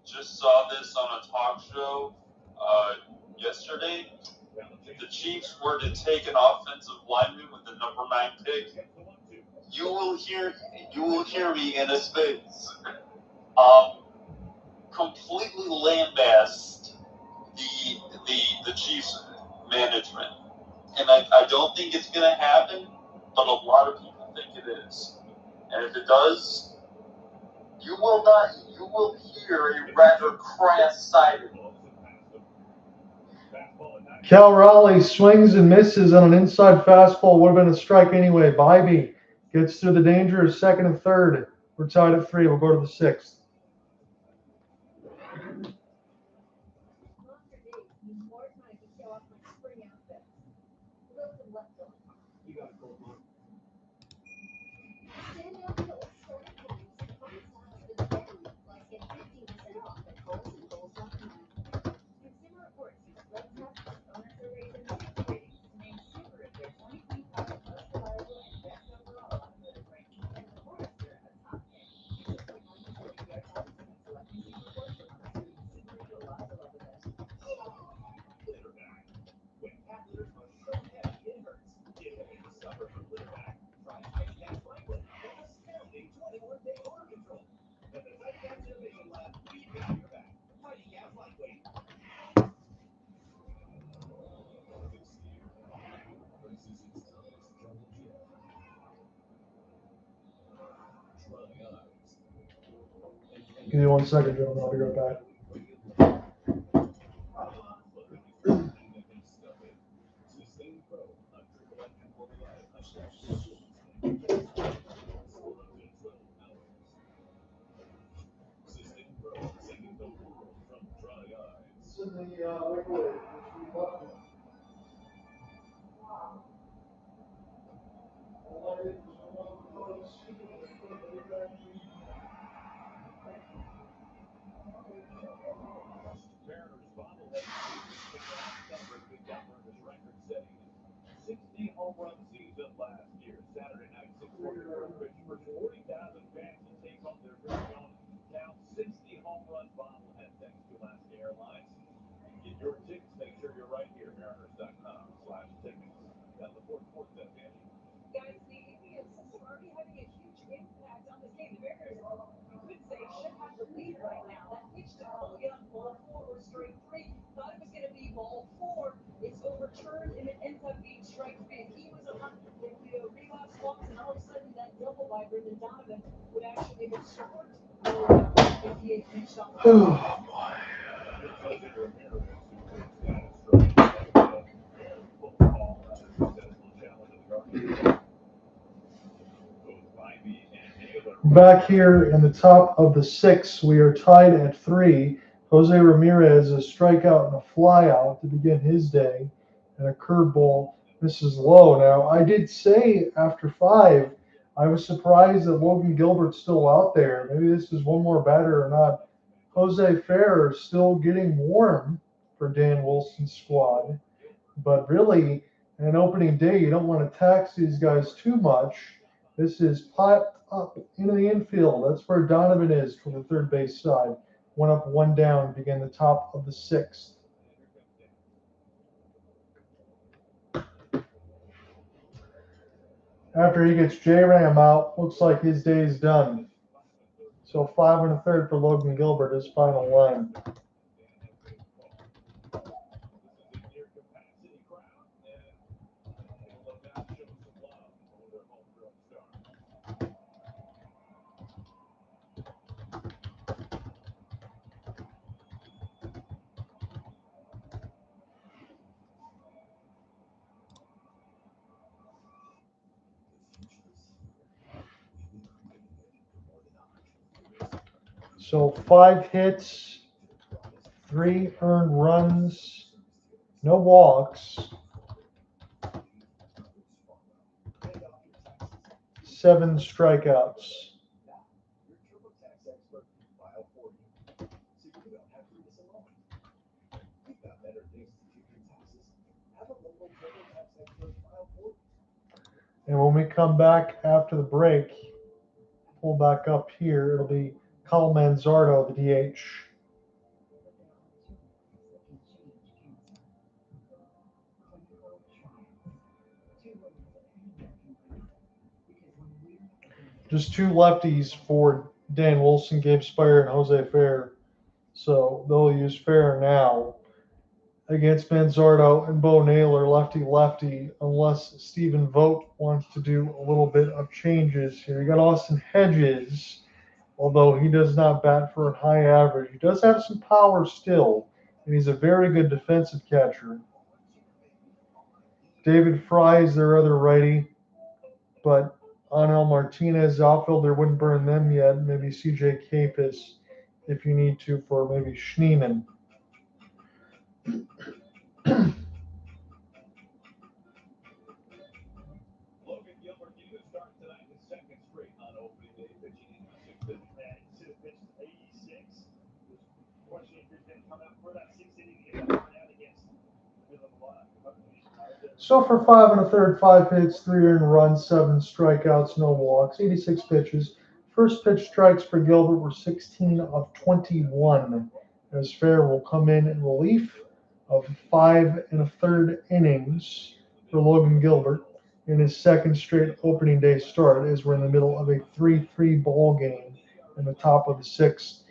just saw this on a talk show yesterday, if the Chiefs were to take an offensive lineman with the number 9 pick, you will hear me in a space completely lambast the Chiefs management. And I don't think it's going to happen, but a lot of people think it is. And if it does, you will hear a rather crass sighting.
Cal Raleigh swings and misses on an inside fastball. Would have been a strike anyway. Bybee gets through the danger of second and third. We're tied at 3. We'll go to the 6th. Give me 1 second, gentlemen. I'll be right back.
Mariners bobblehead celebrated Big Gamblers record-setting 60 home run season last year. Saturday night, 6:44 pitch for 40,000 fans to take home their very own Count 60 home run bobblehead thanks to Alaska Airlines. Get your tickets. Make sure you're right here. Mariners.com/tickets. That's the fourth that Andy.
Guys, the Indians are already having a huge impact on this game. The Mariners, you could say, should have the lead right now. That pitch to Hogan on ball 4 or straight 3. Thought it was going to be ball 4. It's overturned and it ends up being strike 3. He was on the relapse walks, and all of a sudden that double by Brendan Donovan would actually have scored if he had finished off.
Oh, boy. Back here in the top of the 6th, we are tied at 3. Jose Ramirez, a strikeout and a flyout to begin his day, and a curveball misses low. Now, I did say after 5, I was surprised that Logan Gilbert's still out there. Maybe this is one more batter or not. Jose Ferrer still getting warm for Dan Wilson's squad. But really, an opening day, you don't want to tax these guys too much. This is pot up into the infield. That's where Donovan is from the third base side. 1 up, 1 down, begin the top of the 6th. After he gets J-Ram out, looks like his day is done. So 5 1/3 for Logan Gilbert, his final line. So 5 hits, 3 earned runs, no walks, 7 strikeouts. And when we come back after the break, pull back up here, it'll be Kyle Manzardo, the DH. Just two lefties for Dan Wilson, Gabe Spire, and Jose Fair. So they'll use Fair now against Manzardo and Bo Naylor, lefty, unless Stephen Vogt wants to do a little bit of changes here. You got Austin Hedges, although he does not bat for a high average. He does have some power still, and he's a very good defensive catcher. David Fry is their other righty, but Angel Martinez, outfielder, wouldn't burn them yet. Maybe CJ Capis if you need to for maybe Schneeman.
Logan Gilbert getting a start tonight, his second straight on opening day, pitching in the sixth inning.
And he should have pitched 86. Question if he's going to come out for that sixth inning to get that run out against the middle of the lineup.
So for 5 1/3, 5 hits, 3 earned runs, 7 strikeouts, no walks, 86 pitches. First pitch strikes for Gilbert were 16 of 21. As Fair will come in relief of 5 1/3 innings for Logan Gilbert in his second straight opening day start, as we're in the middle of a 3-3 ball game in the top of the sixth.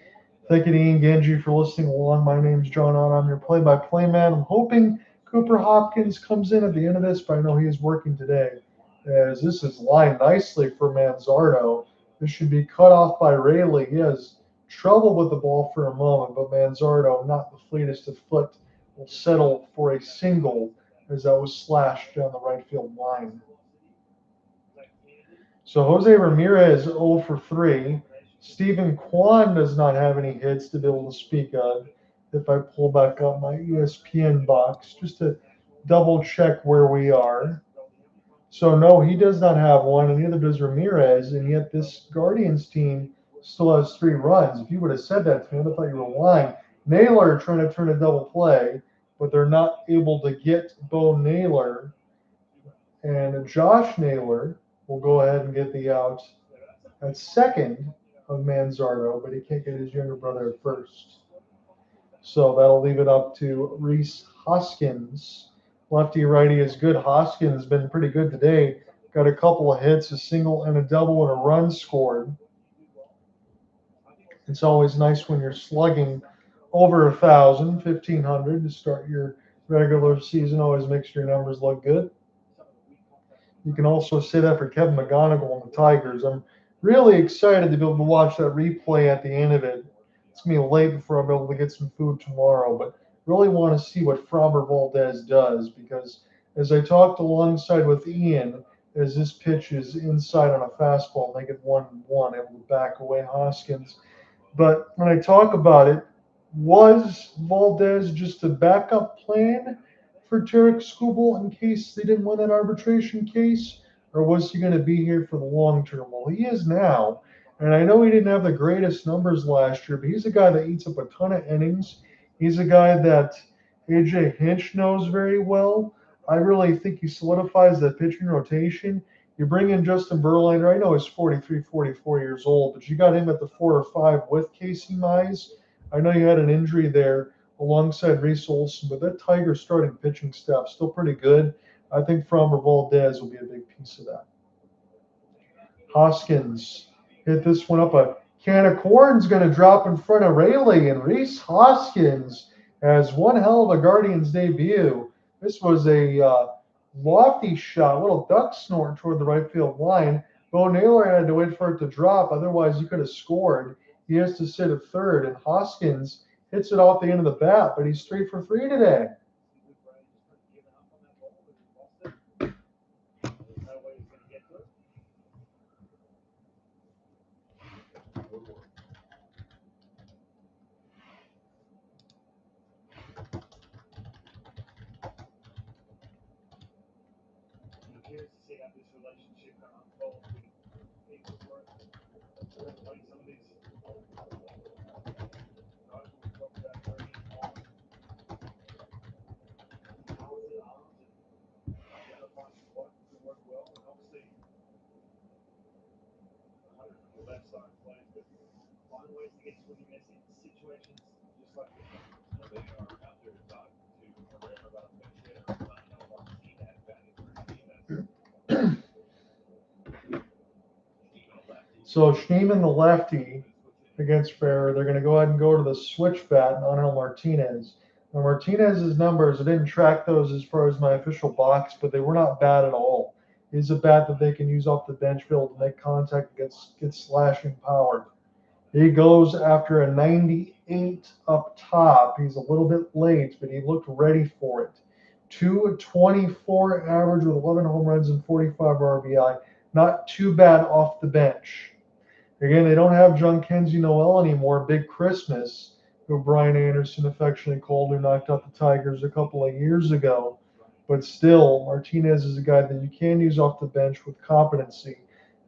Thank you to Ian Ganji for listening along. My name's John Ott. I'm your play-by-play man. I'm hoping Cooper Hopkins comes in at the end of this, but I know he is working today, as this is lined nicely for Manzardo. This should be cut off by Rayleigh. He has trouble with the ball for a moment, but Manzardo, not the fleetest of foot, will settle for a single as that was slashed down the right field line. So Jose Ramirez 0 for 3. Stephen Kwan does not have any hits to be able to speak of. If I pull back up my ESPN box just to double check where we are. So no, he does not have one, and neither does Ramirez, and yet this Guardians team still has 3 runs. If you would have said that to me, I would have thought you were lying. Naylor trying to turn a double play, but they're not able to get Bo Naylor, and Josh Naylor will go ahead and get the out at second of Manzardo, but he can't get his younger brother at first. So that'll leave it up to Rhys Hoskins. Lefty righty is good. Hoskins has been pretty good today. Got a couple of hits, a single and a double, and a run scored. It's always nice when you're slugging over 1,000, 1,500 to start your regular season. Always makes your numbers look good. You can also say that for Kevin McGonigal and the Tigers. I'm really excited to be able to watch that replay at the end of it. It's going to be late before I'll be able to get some food tomorrow, but really want to see what Framber Valdez does, because as I talked alongside with Ian, as this pitch is inside on a fastball, they get 1-1, able to back away Hoskins. But when I talk about it, was Valdez just a backup plan for Tarek Skubal in case they didn't win that arbitration case? Or was he going to be here for the long term? Well, he is now. And I know he didn't have the greatest numbers last year, but he's a guy that eats up a ton of innings. He's a guy that AJ Hinch knows very well. I really think he solidifies that pitching rotation. You bring in Justin Verlander. I know he's 43, 44 years old, but you got him at the 4 or 5 with Casey Mize. I know you had an injury there alongside Rhys Olson, but that Tiger starting pitching staff still pretty good. I think Framber Valdez will be a big piece of that. Hoskins hit this one up. A can of corn's going to drop in front of Rayleigh, and Rhys Hoskins has one hell of a Guardians debut. This was a lofty shot, a little duck snort toward the right field line. Bo Naylor had to wait for it to drop, otherwise he could have scored. He has to sit at third, and Hoskins hits it off the end of the bat, but he's 3 for 3 today.
Curious to see how this relationship unfolds with Eagles work. Like some of these guys we talked about early on, talented arms and identifying what can work well, and obviously I hope the left side players but find ways to get swinging miss in situations just like this one.
They are out there to talk to Herrera about a pinch hitter. I don't want to see that batting for a team that's
So Schneeman the lefty against Ferrer. They're going to go ahead and go to the switch bat and Angel Martinez. Now Martinez's numbers, I didn't track those as far as my official box, but they were not bad at all. He's a bat that they can use off the bench field to make contact and get slashing power. He goes after a 98 up top. He's a little bit late, but he looked ready for it. 224 average with 11 home runs and 45 RBI. Not too bad off the bench. Again, they don't have John Kenzie Noel anymore. Big Christmas, who Brian Anderson affectionately called, who knocked out the Tigers a couple of years ago. But still, Martinez is a guy that you can use off the bench with competency.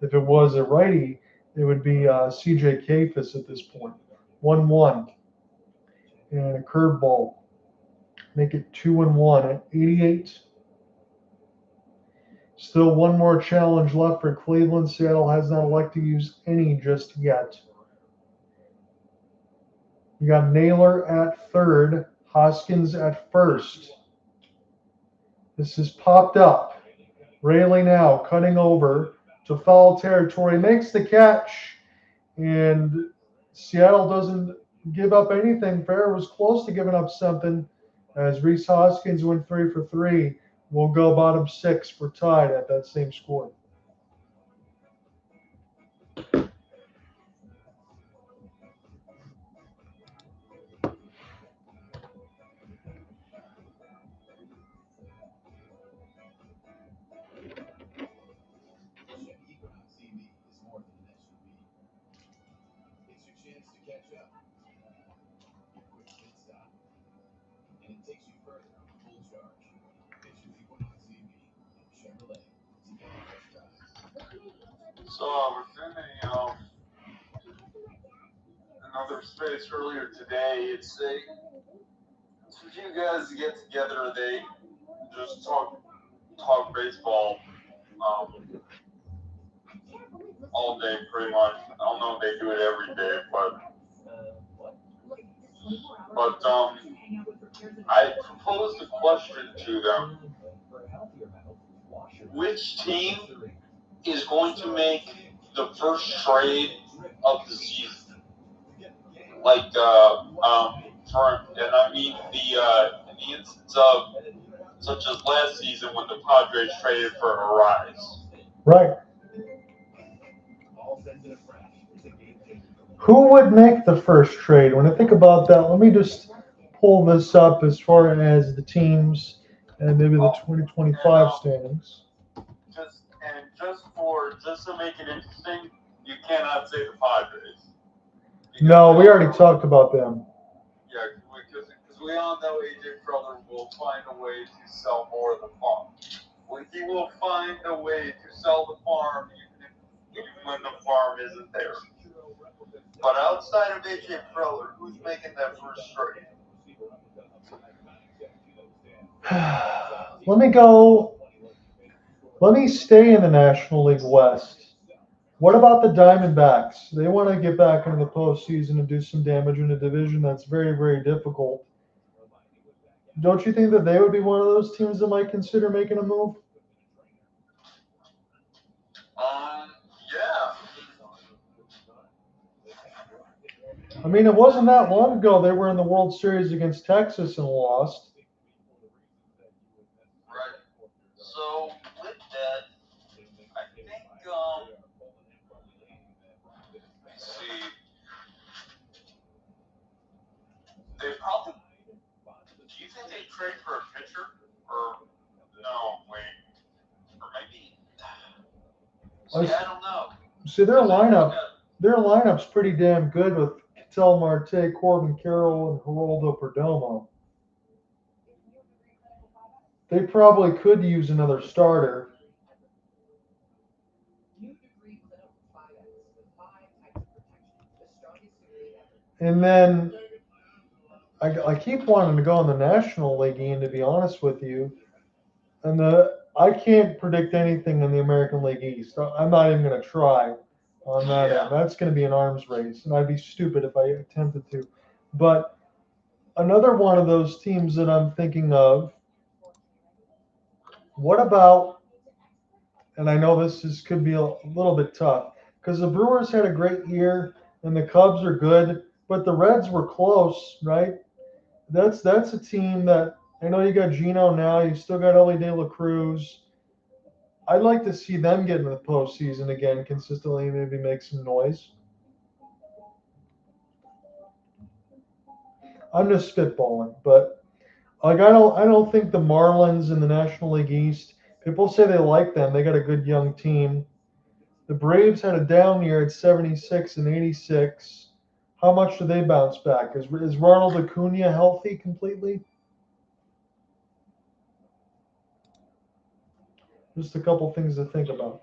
If it was a righty, it would be CJ Kafis at this point. 1-1. And a curveball. Make it 2-1 at 88. Still one more challenge left for Cleveland. Seattle has not elected to use any just yet. You got Naylor at third, Hoskins at first. This has popped up. Rayleigh now cutting over to foul territory, makes the catch, and Seattle doesn't give up anything. Ferrer was close to giving up something as Rhys Hoskins went 3 for 3. We'll go bottom 6. We're tied at that same score.
So I was in another space earlier today. It's a few guys get together. They just talk baseball all day, pretty much. I don't know if they do it every day, but I proposed a question to them: which team is going to make the first trade of the season? Like, and I mean in the instance of such as last season when the Padres traded for Ramirez.
Right. Who would make the first trade? When I think about that, let me just pull this up as far as the teams and maybe the 2025 standings.
Just to make it interesting, you cannot say the Padres.
No, we already talked about them.
Yeah, because we all know AJ Preller will find a way to sell more of the farm. Well, he will find a way to sell the farm even when the farm isn't there. But outside of AJ Preller, who's making that first trade?
Let me stay in the National League West. What about the Diamondbacks? They want to get back into the postseason and do some damage in a division that's very, very difficult. Don't you think that they would be one of those teams that might consider making a move?
Yeah.
I mean, it wasn't that long ago they were in the World Series against Texas and lost.
Right. So with that, I think let's see. They probably. Do you think they trade for a pitcher or no? Wait, or maybe. See, I don't know.
See, their lineup's pretty damn good with Ketel Marte, Corbin Carroll, and Geraldo Perdomo. They probably could use another starter. And then I keep wanting to go in the National League, Ian, to be honest with you. And I can't predict anything in the American League East. I'm not even going to try on that end. That's going to be an arms race, and I'd be stupid if I attempted to. But another one of those teams that I'm thinking of, what about, and I know could be a little bit tough, because the Brewers had a great year and the Cubs are good, but the Reds were close, right? That's a team that I know you got Gino now, you still got Ellie De La Cruz. I'd like to see them get into the postseason again consistently, maybe make some noise. I'm just spitballing, but like I don't think the Marlins in the National League East. People say they like them. They got a good young team. The Braves had a down year at 76 and 86. How much do they bounce back? Is Ronald Acuna healthy completely? Just a couple things to think about.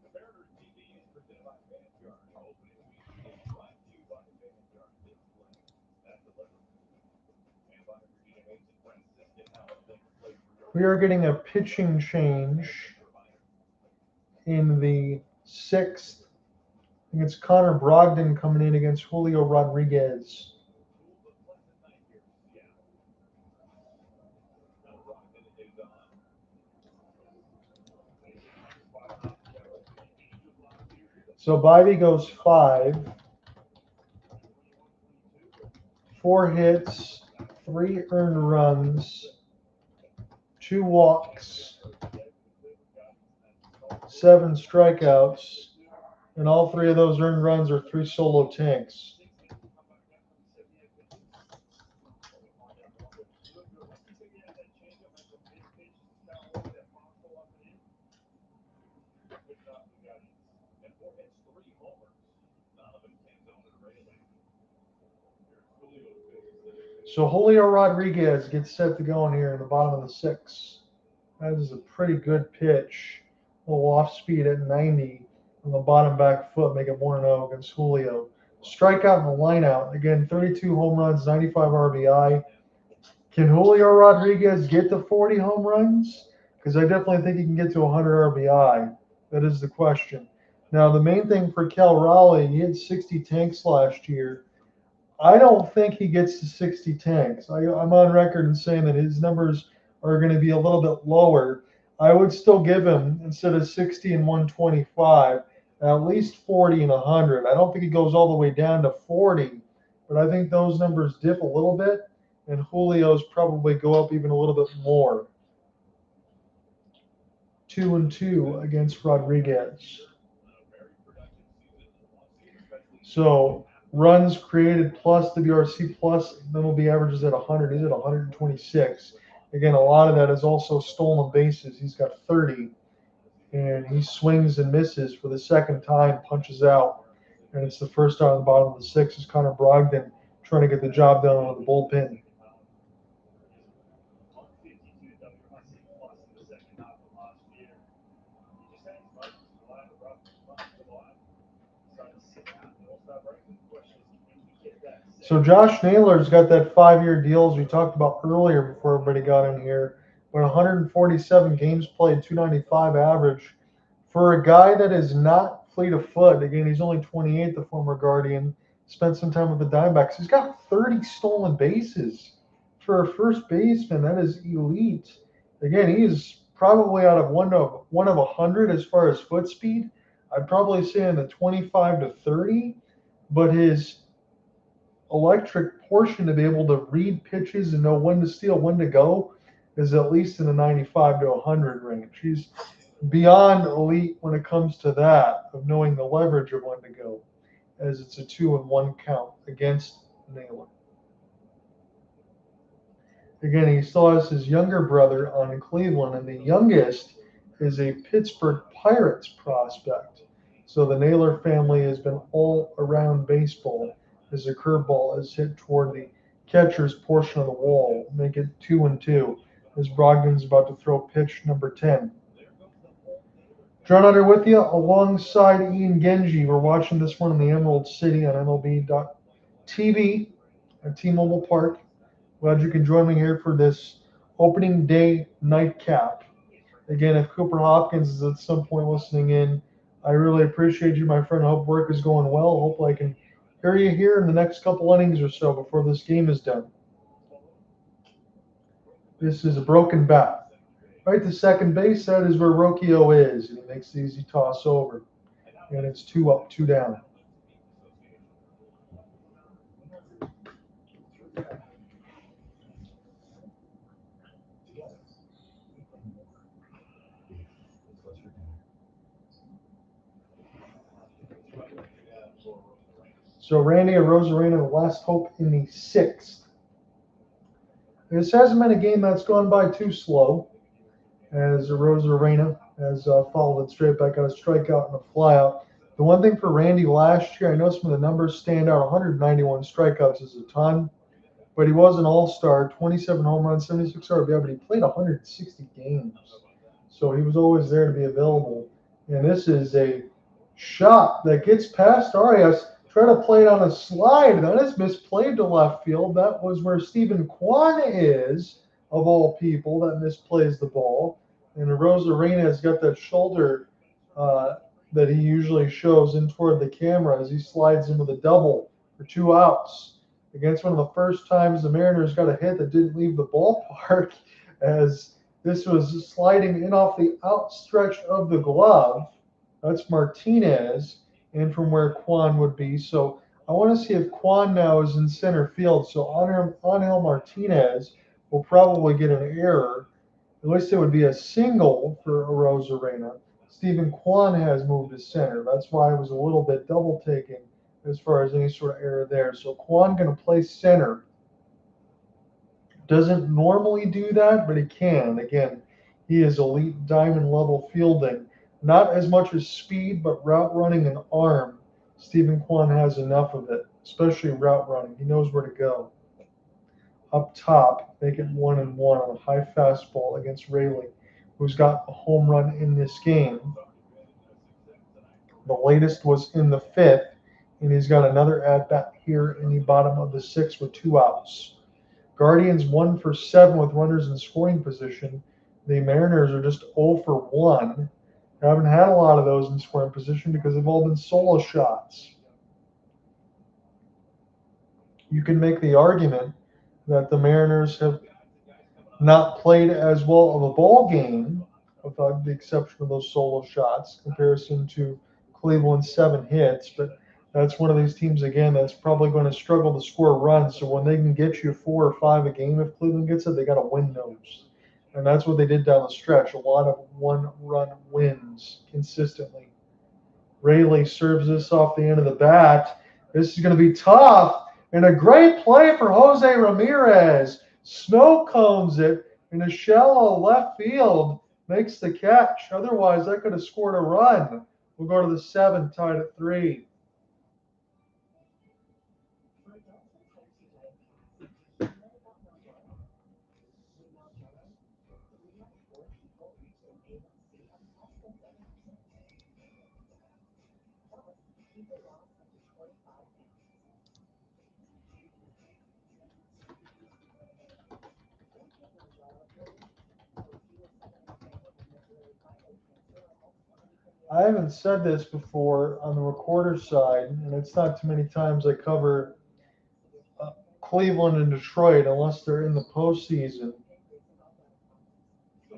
The Mariners TV is presented by Vanguard. Opening week is brought to you by Vanguard Display. That delivers. And by Virginia Mason Franciscan House. They can play for your
We are getting a pitching change in the sixth. I think it's Connor Brogdon coming in against Julio Rodriguez.
cool but pleasant night here in Seattle. Now Brogdon is on.
So Bivey goes 4 hits, 3 earned runs, 2 walks, 7 strikeouts, and all 3 of those earned runs are 3 solo tanks.
And 4 hits, 3 homers. None of them Canzone and Rayleigh. Here's Julio's business.
So Julio Rodriguez gets set to go in here in the bottom of the 6th. That is a pretty good pitch. A little off speed at 90 on the bottom back foot, make it 1-0 against Julio. Strikeout in the lineout. Again, 32 home runs, 95 RBI. Can Julio Rodriguez get to 40 home runs? Because I definitely think he can get to 100 RBI. That is the question. Now, the main thing for Cal Raleigh, he had 60 tanks last year. I don't think he gets to 60 tanks. I'm on record in saying that his numbers are going to be a little bit lower. I would still give him, instead of 60 and 125, at least 40 and 100. I don't think he goes all the way down to 40, but I think those numbers dip a little bit, and Julio's probably go up even a little bit more. 2-2 against Rodriguez. So runs created plus WRC plus, then will be averages at 100. He's at 126. Again, a lot of that is also stolen bases. He's got 30, and he swings and misses for the second time, punches out, and it's the first out on the bottom of the 6th is Connor Brogdon trying to get the job done on the bullpen. So Josh Naylor's got that 5-year deal as we talked about earlier before everybody got in here. But 147 games played, 295 average. For a guy that is not fleet of foot, again, he's only 28, the former Guardian, spent some time with the Diamondbacks. He's got 30 stolen bases. For a first baseman, that is elite. Again, he's probably out of one of 100 as far as foot speed. I'd probably say in the 25 to 30, but his electric portion to be able to read pitches and know when to steal, when to go, is at least in the 95 to 100 range. He's beyond elite when it comes to that, of knowing the leverage of when to go, as it's a 2-1 count against Naylor. Again, he still has his younger brother on Cleveland, and the youngest is a Pittsburgh Pirates prospect. So the Naylor family has been all around baseball as a curveball is hit toward the catcher's portion of the wall, make it 2-2, as Brogdon's about to throw pitch number 10. John Under with you alongside Ian Genji. We're watching this one in the Emerald City on MLB.TV at T-Mobile Park. Glad you can join me here for this opening day nightcap. Again, if Cooper Hopkins is at some point listening in, I really appreciate you, my friend. I hope work is going well. Hopefully I can hear you here in the next couple innings or so before this game is done. This is a broken bat. Right to second base, that is where Rocchio is. And he makes the easy toss over. And it's 2 up, 2 down. So Randy Arozarena, the last hope in the 6th. This hasn't been a game that's gone by too slow, as Arozarena has followed it straight back, got a strikeout and a flyout. The one thing for Randy last year, I know some of the numbers stand out. 191 strikeouts is a ton, but he was an all-star, 27 home runs, 76 RBI, but he played 160 games. So he was always there to be available. And this is a shot that gets past Arias. Try to play it on a slide. That is misplayed to left field. That was where Stephen Kwan is, of all people, that misplays the ball. And Arozarena has got that shoulder that he usually shows in toward the camera as he slides in with a double for 2 outs. Against one of the first times the Mariners got a hit that didn't leave the ballpark, as this was sliding in off the outstretch of the glove. That's Martinez, and from where Kwan would be. So I want to see if Kwan now is in center field. So Angel Martinez will probably get an error. At least it would be a single for Arozarena. Stephen Kwan has moved to center. That's why I was a little bit double taking as far as any sort of error there. So Kwan going to play center. Doesn't normally do that, but he can. Again, he is elite diamond level fielding. Not as much as speed, but route running and arm. Stephen Kwan has enough of it, especially route running. He knows where to go. Up top, make it 1-1 on a high fastball against Rayleigh, who's got a home run in this game. The latest was in the 5th, and he's got another at bat here in the bottom of the 6th with 2 outs. Guardians 1 for 7 with runners in scoring position. The Mariners are just 0 for 1. They haven't had a lot of those in scoring position because they've all been solo shots. You can make the argument that the Mariners have not played as well of a ball game, without the exception of those solo shots, in comparison to Cleveland's 7 hits. But that's one of these teams, again, that's probably going to struggle to score runs. So when they can get you 4 or 5 a game, if Cleveland gets it, they got to win those. And that's what they did down the stretch. A lot of 1-run wins consistently. Rayleigh serves this off the end of the bat. This is going to be tough. And a great play for Jose Ramirez. Snow cones it in a shallow left field. Makes the catch. Otherwise, that could have scored a run. We'll go to the 7th, tied at 3. I haven't said this before on the recorder side, and it's not too many times I cover Cleveland and Detroit unless they're in the postseason.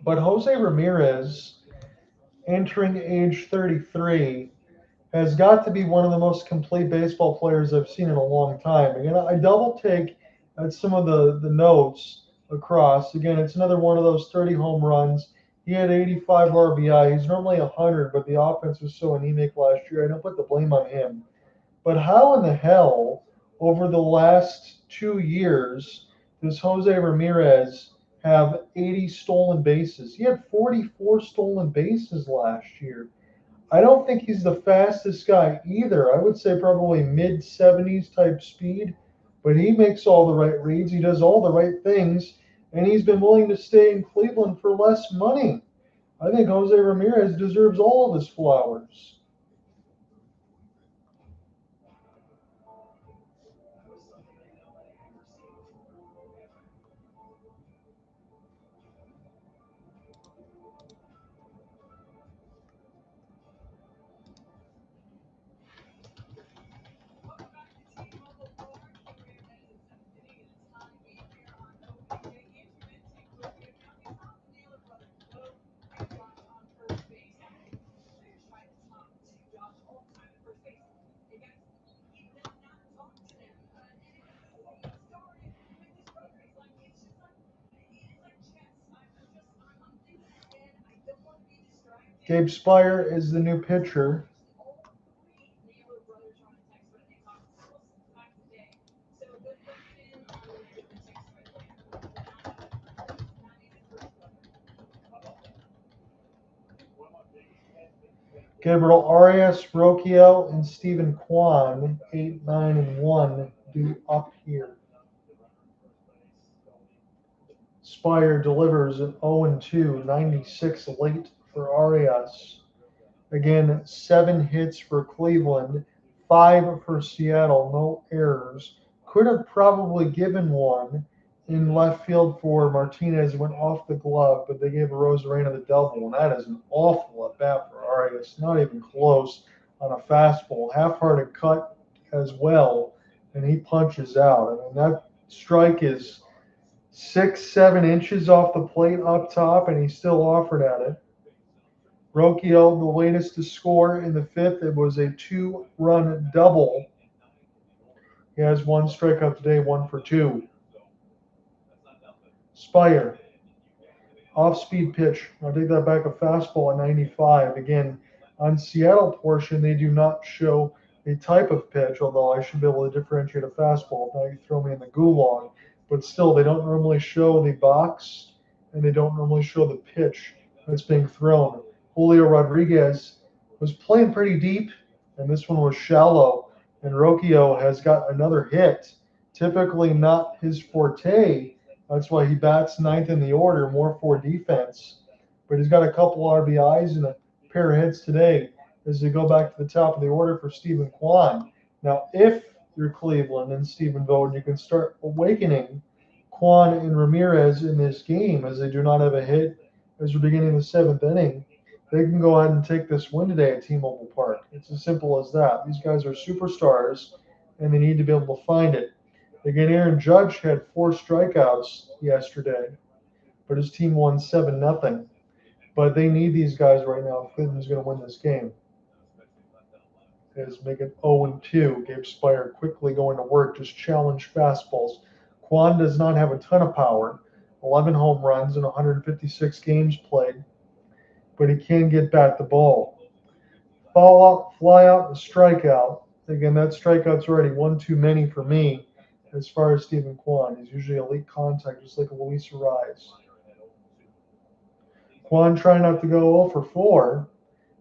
But Jose Ramirez, entering age 33, has got to be one of the most complete baseball players I've seen in a long time. Again, I double take at some of the notes across. Again, it's another one of those 30 home runs. He had 85 RBI. He's normally 100, but the offense was so anemic last year. I don't put the blame on him. But how in the hell, over the last 2 years, does Jose Ramirez have 80 stolen bases? He had 44 stolen bases last year. I don't think he's the fastest guy either. I would say probably mid-70s type speed, but he makes all the right reads. He does all the right things, and he's been willing to stay in Cleveland for less money. I think Jose Ramirez deserves all of his flowers. Gabe Spire is the new pitcher. Gabriel Arias, Rocchio, and Stephen Kwan, 8, 9, and 1, due up here. Spire delivers an 0-2, 96 late for Arias. Again, 7 hits for Cleveland, 5 for Seattle, no errors. Could have probably given one in left field for Martinez, went off the glove, but they gave Rosarena the double, and that is an awful at bat for Arias. Not even close on a fastball. Half-hearted cut as well, and he punches out. I mean, that strike is 6, 7 inches off the plate up top, and he still offered at it. Rocchio, the latest to score in the 5th. It was a 2-run double. He has 1 strikeout today, 1 for 2. Spire, off-speed pitch. I'll take that back, a fastball at 95. Again, on Seattle portion, they do not show a type of pitch, although I should be able to differentiate a fastball. Now you throw me in the gulag. But still, they don't normally show the box, and they don't normally show the pitch that's being thrown. Julio Rodriguez was playing pretty deep, and this one was shallow. And Rocchio has got another hit. Typically not his forte. That's why he bats 9th in the order, more for defense. But he's got a couple RBIs and a pair of hits today as they go back to the top of the order for Stephen Kwan. Now, if you're Cleveland and Stephen Vogt, you can start awakening Kwan and Ramirez in this game as they do not have a hit as we're beginning the 7th inning. They can go ahead and take this win today at T-Mobile Park. It's as simple as that. These guys are superstars, and they need to be able to find it. Again, Aaron Judge had 4 strikeouts yesterday, but his team won 7-0. But they need these guys right now if Cleveland's going to win this game. Is make it 0-2. Gabe Spire quickly going to work, just challenge fastballs. Kwan does not have a ton of power, 11 home runs in 156 games played, but he can get back the ball. Fall out, fly out, and strikeout. Again, that strikeout's already 1 too many for me as far as Stephen Kwan. He's usually elite contact, just like Luis Urias. Kwan trying not to go 0 for 4,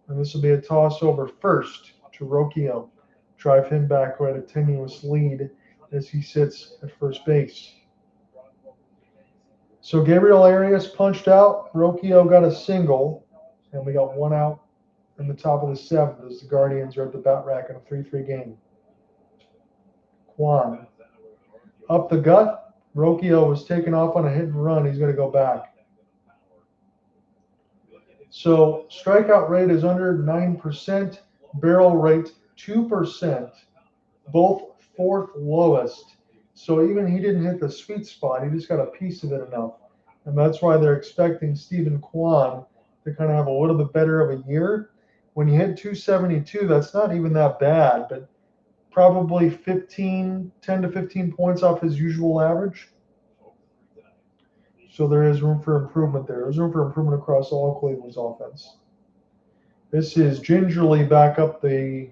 and this will be a toss over first to Rocchio. Drive him back who had a tenuous lead as he sits at first base. So Gabriel Arias punched out. Rocchio got a single, and we got 1 out in the top of the 7th as the Guardians are at the bat rack in a 3-3 game. Kwan up the gut. Rocchio was taken off on a hit and run. He's going to go back. So strikeout rate is under 9%. Barrel rate 2%, both 4th lowest. So even he didn't hit the sweet spot. He just got a piece of it enough. And that's why they're expecting Stephen Kwan to kind of have a little bit better of a year. When you hit 272, that's not even that bad, but probably 10 to 15 points off his usual average. So there is room for improvement there. There's room for improvement across all Cleveland's offense. This is gingerly back up the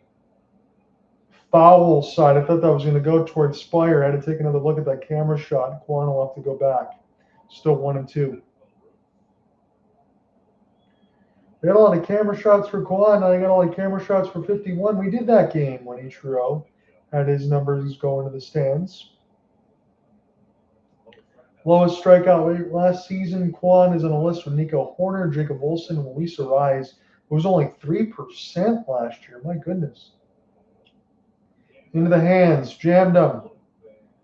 foul side. I thought that was going to go towards Spire. I had to take another look at that camera shot. Kwan will have to go back. Still 1-2. We got a lot of camera shots for Kwan. I got a lot of camera shots for 51. We did that game when Ichiro had his numbers go into the stands. Lowest strikeout rate last season. Kwan is on a list with Nico Horner, Jacob Olsen, and Luis Urias. It was only 3% last year. My goodness. Into the hands. Jammed him.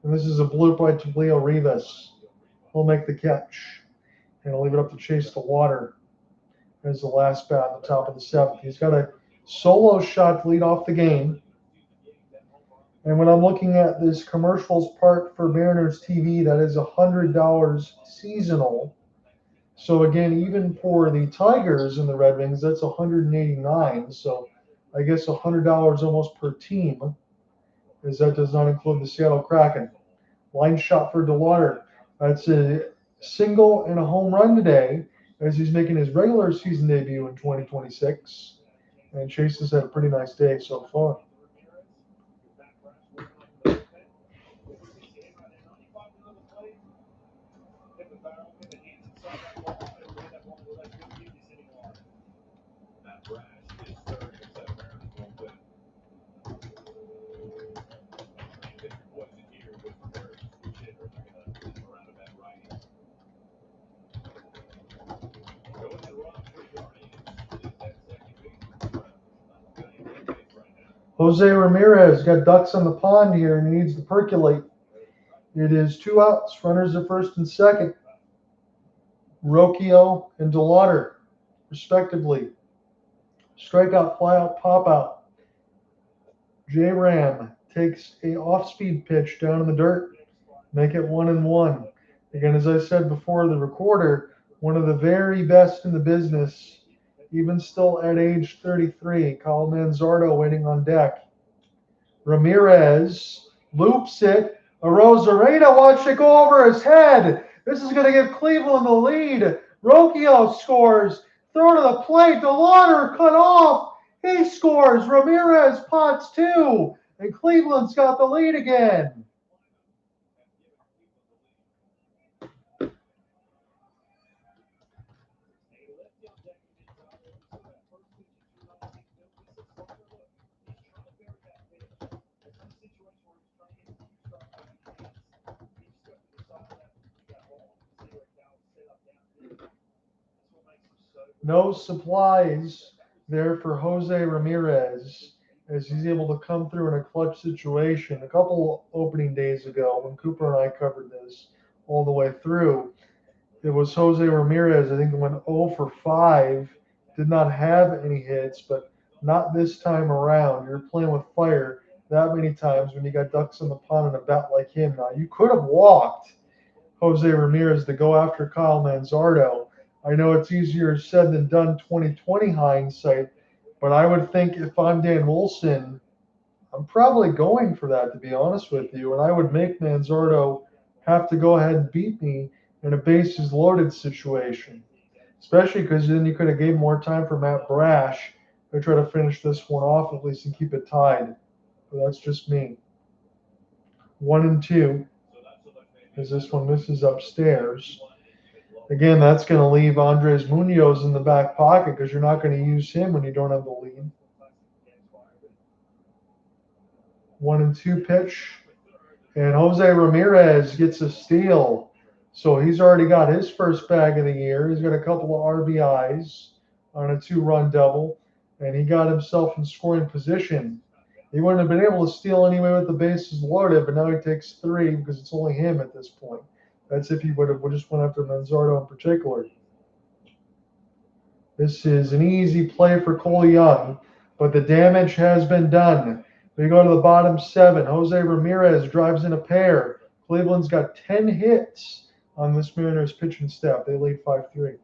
And this is a bloop right to Leo Rivas. He'll make the catch. And he'll leave it up to Chase DeLauter as the last bat on the top of the 7th. He's got a solo shot to lead off the game. And when I'm looking at this commercials part for Mariners TV, that is $100 seasonal. So again, even for the Tigers and the Red Wings, that's $189. So I guess $100 almost per team, as that does not include the Seattle Kraken. Line shot for DeLauter. That's a single and a home run today. as he's making his regular season debut in 2026. And Chase has had a pretty nice day so far.
Matt Brash is third in that Mariners bullpen. 50 points a year with Ramirez, which hitter, they're going to move around a bad righty. Going to Rob for Guardians is that second baseman. Got him on base right now.
Jose Ramirez got ducks on the pond here and he needs to percolate. It is 2 outs, runners at first and second. Rocchio and DeLauter, respectively. Strikeout, flyout, pop out. J-Ram takes a off-speed pitch down in the dirt. Make it 1-1. Again, as I said before the recorder, one of the very best in the business, even still at age 33. Kyle Manzardo waiting on deck. Ramirez loops it. Arozarena watch it go over his head. This is going to give Cleveland the lead. Rocchio scores. Throw to the plate. DeLauter cut off. He scores. Ramirez pots 2. And Cleveland's got the lead again. No supplies there for Jose Ramirez as he's able to come through in a clutch situation. A couple opening days ago when Cooper and I covered this all the way through, it was Jose Ramirez, I think, went 0 for 5, did not have any hits, but not this time around. You're playing with fire that many times when you got ducks on the pond and a bat like him. Now, you could have walked Jose Ramirez to go after Kyle Manzardo. I know it's easier said than done 2020 hindsight, but I would think if I'm Dan Wilson, I'm probably going for that, to be honest with you, and I would make Manzardo have to go ahead and beat me in a bases loaded situation, especially because then you could have gave more time for Matt Brash to try to finish this one off at least and keep it tied. But that's just me. 1-2 as this one misses upstairs. Again, that's going to leave Andres Munoz in the back pocket because you're not going to use him when you don't have the lead. 1-2 pitch. And Jose Ramirez gets a steal. So he's already got his first bag of the year. He's got a couple of RBIs on a 2-run double. And he got himself in scoring position. He wouldn't have been able to steal anyway with the bases loaded, but now he takes 3 because it's only him at this point. That's if he would have just went after Manzardo in particular. This is an easy play for Cole Young, but the damage has been done. We go to the bottom 7. Jose Ramirez drives in a pair. Cleveland's got 10 hits on this Mariners pitching staff. They lead 5-3.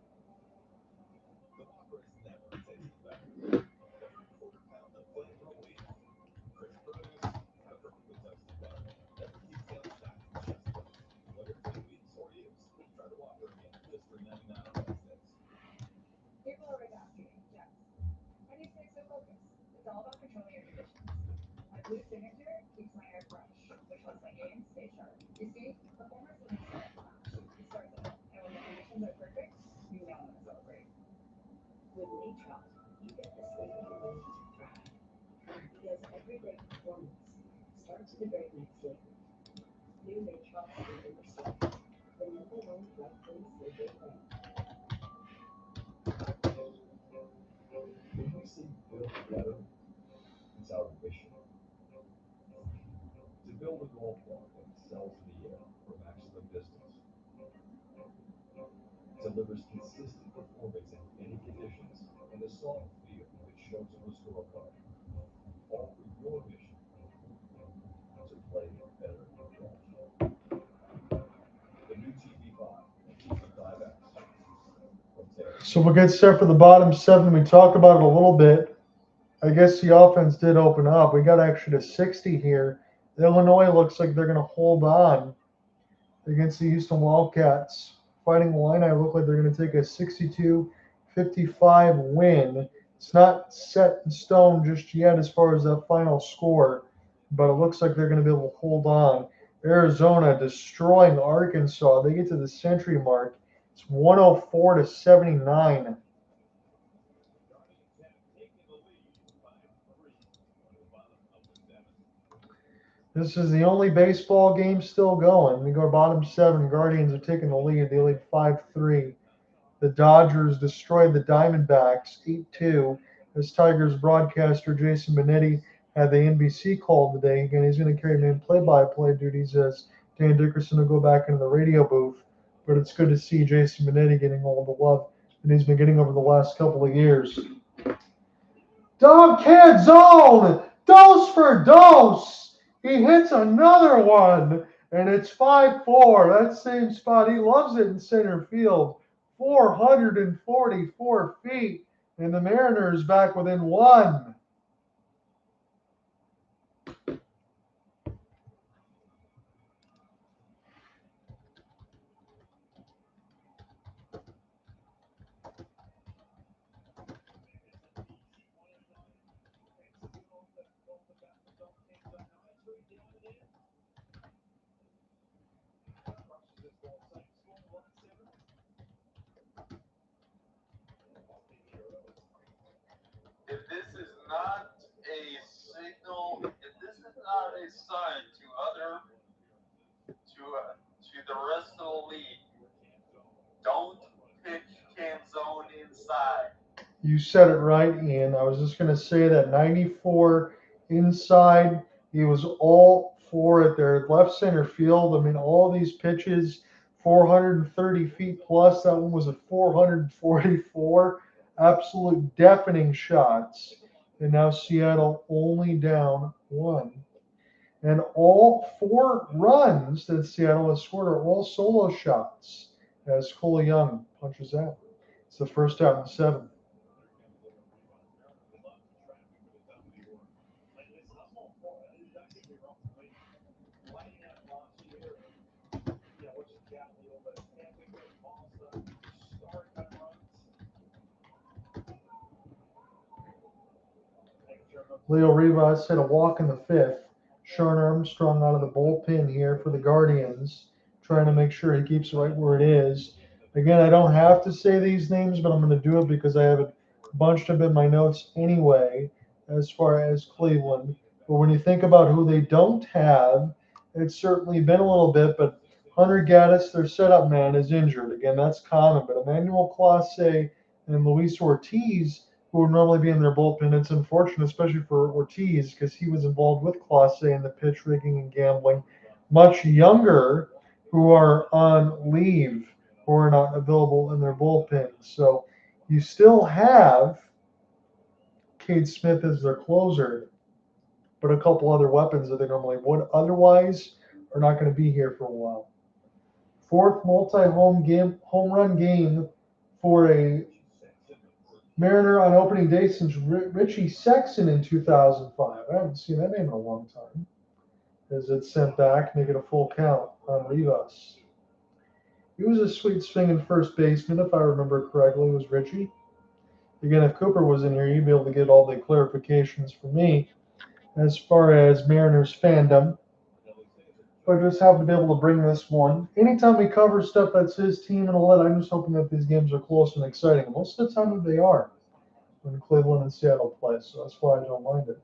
Blue signature keeps my hair fresh, which helps my game stay sharp. You see, performers when they start flash. It starts at home, and when the conditions are perfect, you know I'm gonna celebrate. With Natrol, you get the sleeping relief to thrive. Because everyday performance starts with a great night's sleep. New Natrol sleeping for sleep. The number one drug-free sleeping brand.
When we say build better, it's our mission. To build a golf ball that excels in the air for maximum distance. Delivers consistent performance in any conditions and a soft feel that shows on the scorecard. All for your mission to play better golf. The new TV5 and TV5X.
So we'll get set for the bottom 7. We talked about it a little bit. I guess the offense did open up. We got actually to 60 here. Illinois looks like they're going to hold on against the Houston Wildcats. Fighting Illini look like they're going to take a 62-55 win. It's not set in stone just yet as far as that final score, but it looks like they're going to be able to hold on. Arizona destroying Arkansas. They get to the century mark. It's 104-79. This is the only baseball game still going. We go bottom 7. Guardians are taking the lead. They lead 5-3. The Dodgers destroyed the Diamondbacks 8-2. As Tigers broadcaster Jason Benetti had the NBC call today. Again, he's going to carry main play-by-play duties as Dan Dickerson will go back into the radio booth. But it's good to see Jason Benetti getting all the love that he's been getting over the last couple of years. Dom Canzone, dose for dose. He hits another one, and it's 5-4. That same spot, he loves it in center field. 444 feet, and the Mariners back within 1.
If this is not a signal, if this is not a sign to the rest of the league, don't pitch Canzone inside.
You said it right, Ian. I was just going to say that 94 inside, he was all for it there. Left center field, I mean, all these pitches, 430 feet plus. That one was a 444. Absolute deafening shots. And now Seattle only down 1. And all 4 runs that Seattle has scored are all solo shots as Cole Young punches out. It's the first out in 7. Leo Rivas hit a walk in the 5th. Sean Armstrong out of the bullpen here for the Guardians, trying to make sure he keeps it right where it is. Again, I don't have to say these names, but I'm going to do it because I have it bunched up in my notes anyway as far as Cleveland. But when you think about who they don't have, it's certainly been a little bit, but Hunter Gaddis, their setup man, is injured. Again, that's common. But Emmanuel Clase and Luis Ortiz, who would normally be in their bullpen. It's unfortunate, especially for Ortiz, because he was involved with Clase in the pitch rigging and gambling. Much younger, who are on leave, who are not available in their bullpen. So you still have Cade Smith as their closer, but a couple other weapons that they normally would otherwise are not going to be here for a while. 4th home run game for a Mariner on opening day since Richie Sexton in 2005. I haven't seen that name in a long time. As it's sent back, make it a full count on Rivas. He was a sweet swinging first baseman, if I remember correctly, was Richie. Again, if Cooper was in here, you'd be able to get all the clarifications for me as far as Mariners fandom. But I just happen to be able to bring this one. Anytime we cover stuff that's his team and all that, I'm just hoping that these games are close and exciting. Most of the time they are when Cleveland and Seattle play, so that's why I don't mind it.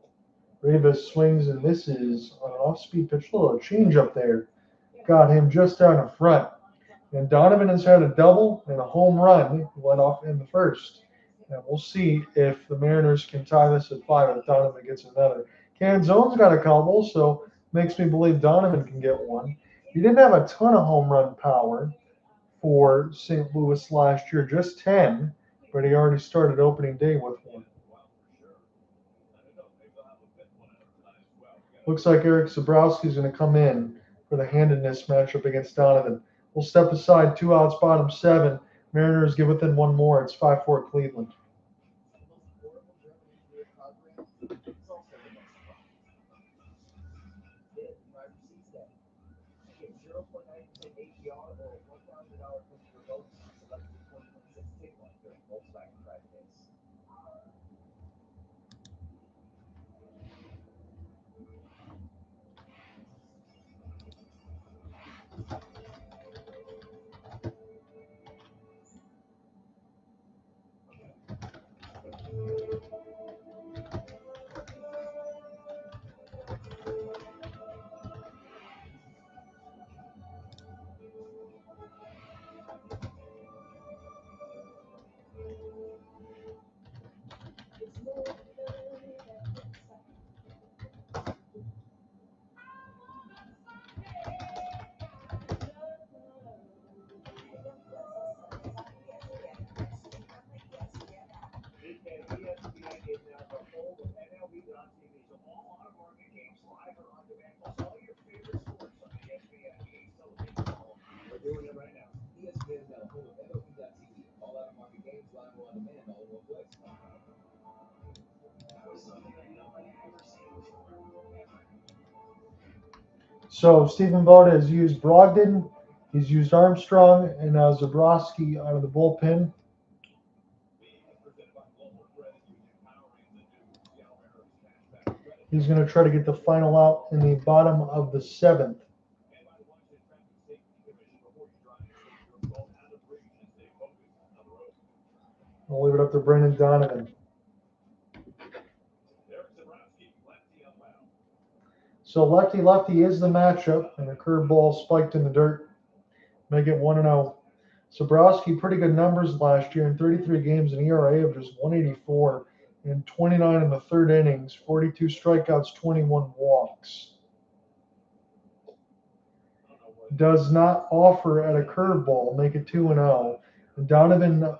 Rivas swings and misses on an off-speed pitch. A little change up there. Got him just out in front. And Donovan has had a double and a home run led off in the first. And we'll see if the Mariners can tie this at 5 if Donovan gets another. Canzone's got a couple, so makes me believe Donovan can get one. He didn't have a ton of home run power for St. Louis last year, just 10, but he already started opening day with one. Looks like Eric Zabrowski is going to come in for the handedness matchup against Donovan. We'll step aside, 2 outs, bottom 7. Mariners get within 1 more. It's 5-4 Cleveland. So Stephen Vogt has used Brogdon, he's used Armstrong, and now Zabrowski out of the bullpen. He's going to try to get the final out in the bottom of the seventh. I'll leave it up to Brendan Donovan. So lefty-lefty is the matchup, and a curveball spiked in the dirt. Make it 1-0. Zabrowski, pretty good numbers last year in 33 games, an ERA of just 184 and 29 in the third innings, 42 strikeouts, 21 walks. Does not offer at a curveball, make it 2-0. And Donovan,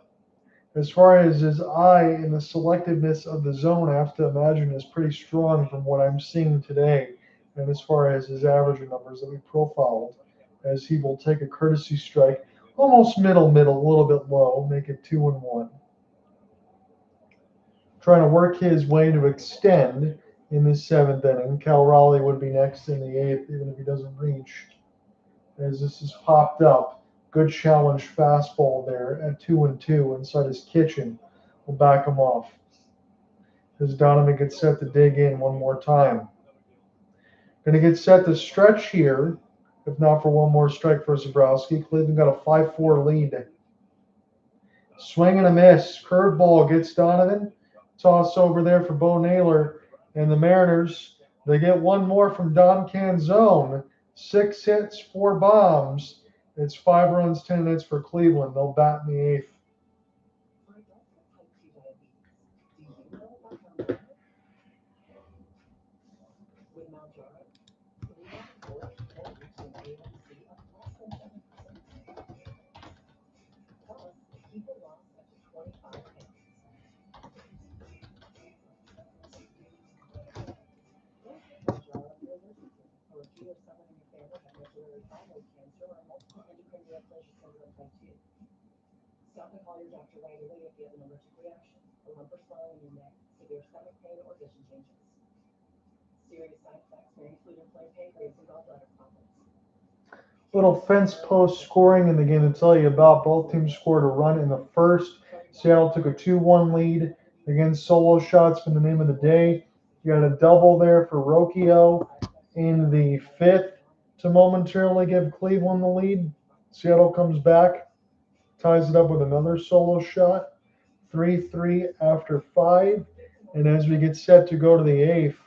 as far as his eye and the selectiveness of the zone, I have to imagine is pretty strong from what I'm seeing today. And as far as his averaging numbers that we profiled, as he will take a courtesy strike, almost middle, a little bit low, make it 2-1. Trying to work his way to extend in the seventh inning. Cal Raleigh would be next in the eighth, even if he doesn't reach. As this is popped up, good challenge fastball there at 2-2 inside his kitchen. Will back him off. As Donovan gets set to dig in one more time. Going to get set to stretch here, if not for one more strike for Zabrowski. Cleveland got a 5-4 lead. Swing and a miss. Curveball gets Donovan. Toss over there for Bo Naylor. And the Mariners, they get one more from Don Canzone. 6 hits, 4 bombs. It's 5 runs, 10 hits for Cleveland. They'll bat in the eighth.
With Manzardo, 3-4 potency of less than 7%. Plus, people lost up to 25 pounds. Manzardo, if you're allergic to, or if you or someone in your family have medullary thyroid cancer or multiple endocrine neoplasia syndrome type 2. Stop and call your doctor right away if you have an allergic reaction, a lump or swelling in your neck, severe stomach pain, or vision changes. Serious side effects may include inflamed pancreas and gallbladder problems.
Little fence post scoring in the game to tell you about. Both teams scored a run in the first. Seattle took a 2-1 lead. Again, solo shots from the name of the day. You got a double there for Rocchio in the fifth to momentarily give Cleveland the lead. Seattle comes back, ties it up with another solo shot. 3-3 after 5. And as we get set to go to the eighth,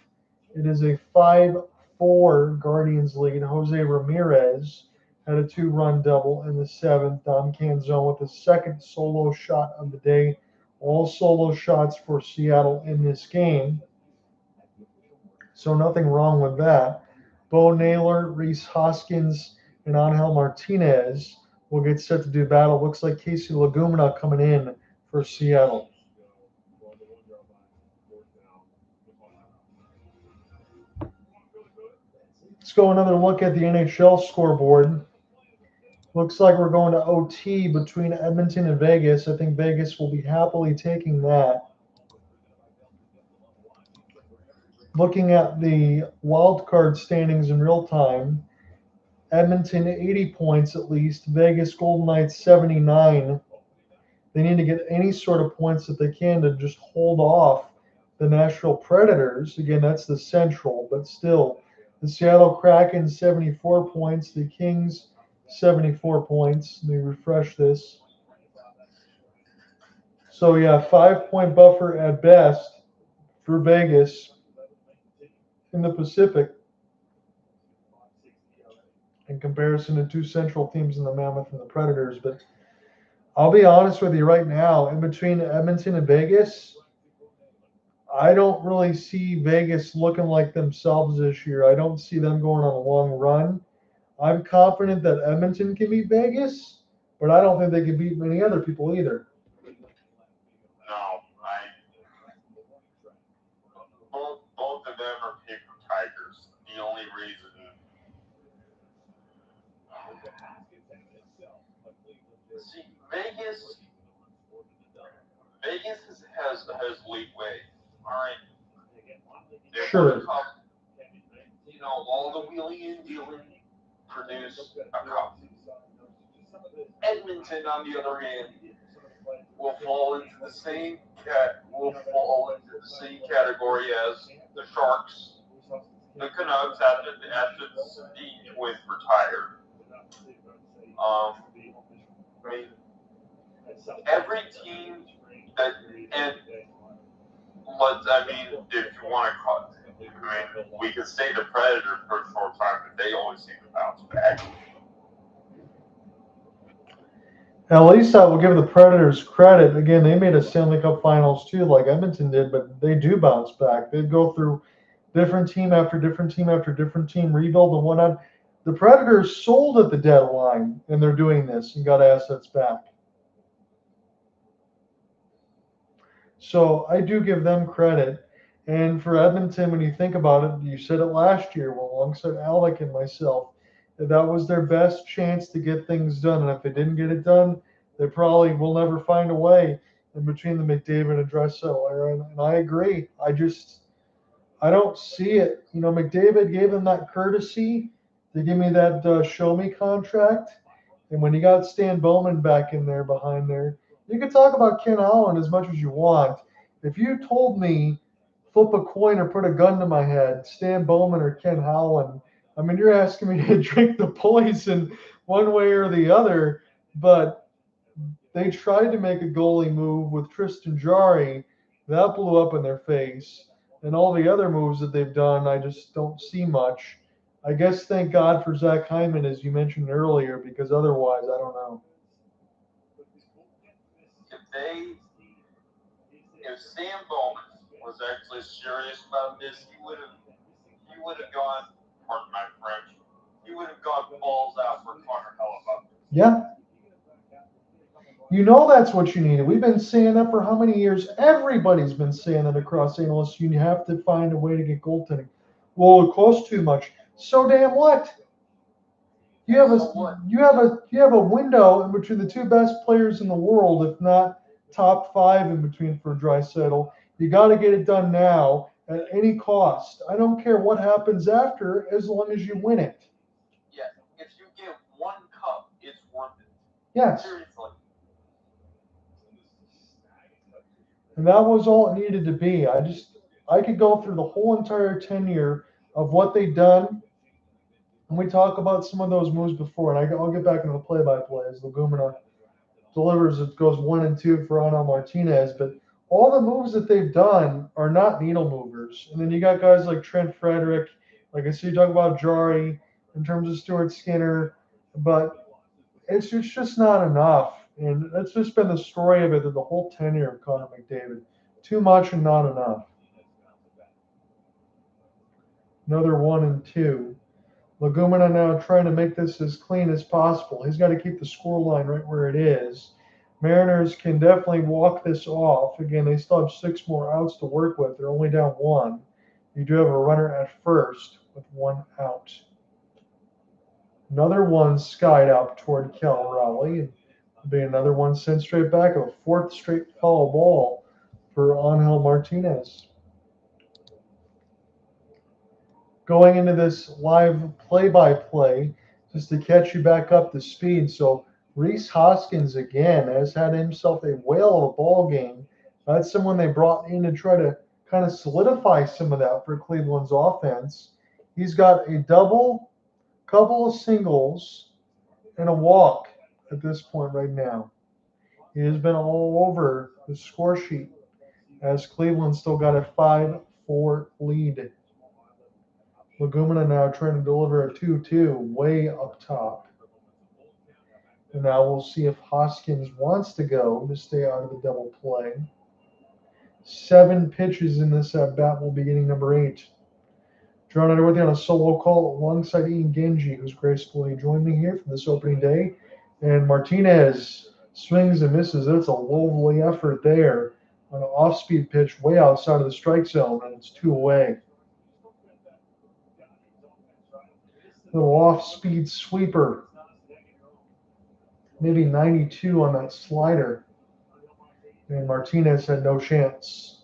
it is a 5-4 Guardians lead. Jose Ramirez had a 2-run double in the seventh. Don Canzone with the second solo shot of the day. All solo shots for Seattle in this game. So nothing wrong with that. Bo Naylor, Rhys Hoskins, and Angel Martinez will get set to do battle. Looks like Casey Lagumina coming in for Seattle. Let's go another look at the NHL scoreboard. Looks like we're going to OT between Edmonton and Vegas. I think Vegas will be happily taking that. Looking at the wild card standings in real time, Edmonton 80 points at least, Vegas Golden Knights 79. They need to get any sort of points that they can to just hold off the Nashville Predators. Again, that's the Central, but still, the Seattle Kraken 74 points, the Kings 74 points. Let me refresh this. So yeah, 5-point buffer at best for Vegas in the Pacific in comparison to two Central teams in the Mammoth and the Predators. But I'll be honest with you right now, in between Edmonton and Vegas, I don't really see Vegas looking like themselves this year. I don't see them going on a long run. I'm confident that Edmonton can beat Vegas, but I don't think they can beat many other people either.
No, both of them are paper tigers. The only reason see Vegas has leeway. All right.
Sure.
all the wheeling and dealing produce a cup. Edmonton, on the other hand, will fall into the same category as the Sharks, the Canucks after the Twins retired. I mean, every team that if you want to call it, we could say the Predators for a short time, but they always seem to bounce back.
At least I will give the Predators credit. Again, they made a Stanley Cup Finals too, like Edmonton did, but they do bounce back. They go through different team after different team after different team, rebuild and whatnot. The Predators sold at the deadline, and they're doing this and got assets back. So I do give them credit. And for Edmonton, when you think about it, you said it last year, well, alongside Alec and myself, that was their best chance to get things done. And if they didn't get it done, they probably will never find a way in between the McDavid and Draisaitl era. And I agree. I don't see it. McDavid gave him that courtesy to give me that show me contract. And when you got Stan Bowman back in there behind there, you can talk about Ken Holland as much as you want. If you told me flip a coin or put a gun to my head, Stan Bowman or Ken Holland, I mean, you're asking me to drink the poison one way or the other. But they tried to make a goalie move with Tristan Jarry. That blew up in their face. And all the other moves that they've done, I just don't see much. I guess thank God for Zach Hyman, as you mentioned earlier, because otherwise, I don't know.
If Sam Bowman was actually serious about this, he would have gone, pardon my French, he would have gone balls out for Connor Hellebuck.
Yeah. That's what you needed. We've been saying that for how many years? Everybody's been saying that across analysts. You have to find a way to get goaltending. Well, it costs too much. So damn what? You have a window in between the two best players in the world, if not top 5 in between for Draisaitl. You got to get it done now at any cost. I don't care what happens after, as long as you win it.
Yeah, if you get one cup, it's worth it.
Yes.
Seriously.
And that was all it needed to be. I could go through the whole entire tenure of what they've done. And we talk about some of those moves before, and I'll get back into the play-by-play as Lagumina delivers. It goes 1 and 2 for Angel Martinez, but all the moves that they've done are not needle movers. And then you got guys like Trent Frederick, like I see you talk about Jarry in terms of Stuart Skinner, but it's just not enough. And that's just been the story of it the whole tenure of Connor McDavid. Too much and not enough. Another 1 and 2. Lagumina now trying to make this as clean as possible. He's got to keep the score line right where it is. Mariners can definitely walk this off. Again, they still have 6 more outs to work with. They're only down 1. You do have a runner at first with 1 out. Another one skied out toward Cal Raleigh. And be another one sent straight back. A 4th straight foul ball for Angel Martinez. Going into this live play-by-play, just to catch you back up to speed. So Rhys Hoskins again has had himself a whale of a ball game. That's someone they brought in to try to kind of solidify some of that for Cleveland's offense. He's got a double, couple of singles, and a walk at this point right now. He has been all over the score sheet as Cleveland still got a 5-4 lead. Lagumina now trying to deliver a 2-2 way up top. And now we'll see if Hoskins wants to go to stay out of the double play. 7 pitches in this at-bat will be getting number 8. Drawn Edwardi on a solo call alongside Ian Genji, who's gracefully joined me here for this opening day. And Martinez swings and misses. That's a lovely effort there on an off-speed pitch way outside of the strike zone, and it's 2 away. Little off-speed sweeper. Maybe 92 on that slider. And Martinez had no chance.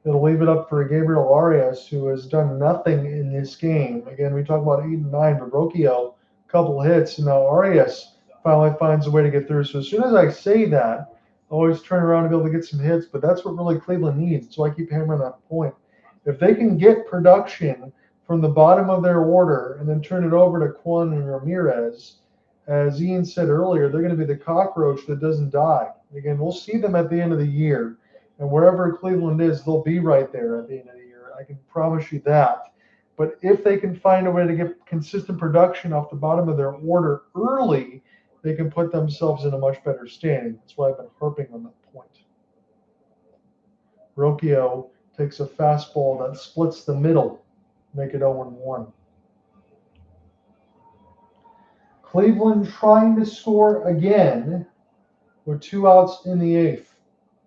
It'll leave it up for Gabriel Arias, who has done nothing in this game. Again, we talk about 8 and 9, but Rocchio, a couple hits, and now Arias finally finds a way to get through. So as soon as I say that, I always turn around and be able to get some hits, but that's what really Cleveland needs. So I keep hammering that point. If they can get production from the bottom of their order and then turn it over to Kwan and Ramirez, as Ian said earlier, they're going to be the cockroach that doesn't die. Again, we'll see them at the end of the year. And wherever Cleveland is, they'll be right there at the end of the year. I can promise you that. But if they can find a way to get consistent production off the bottom of their order early, they can put themselves in a much better standing. That's why I've been harping on that point. Rocchio takes a fastball that splits the middle, make it 0-1. Cleveland trying to score again with 2 outs in the 8th.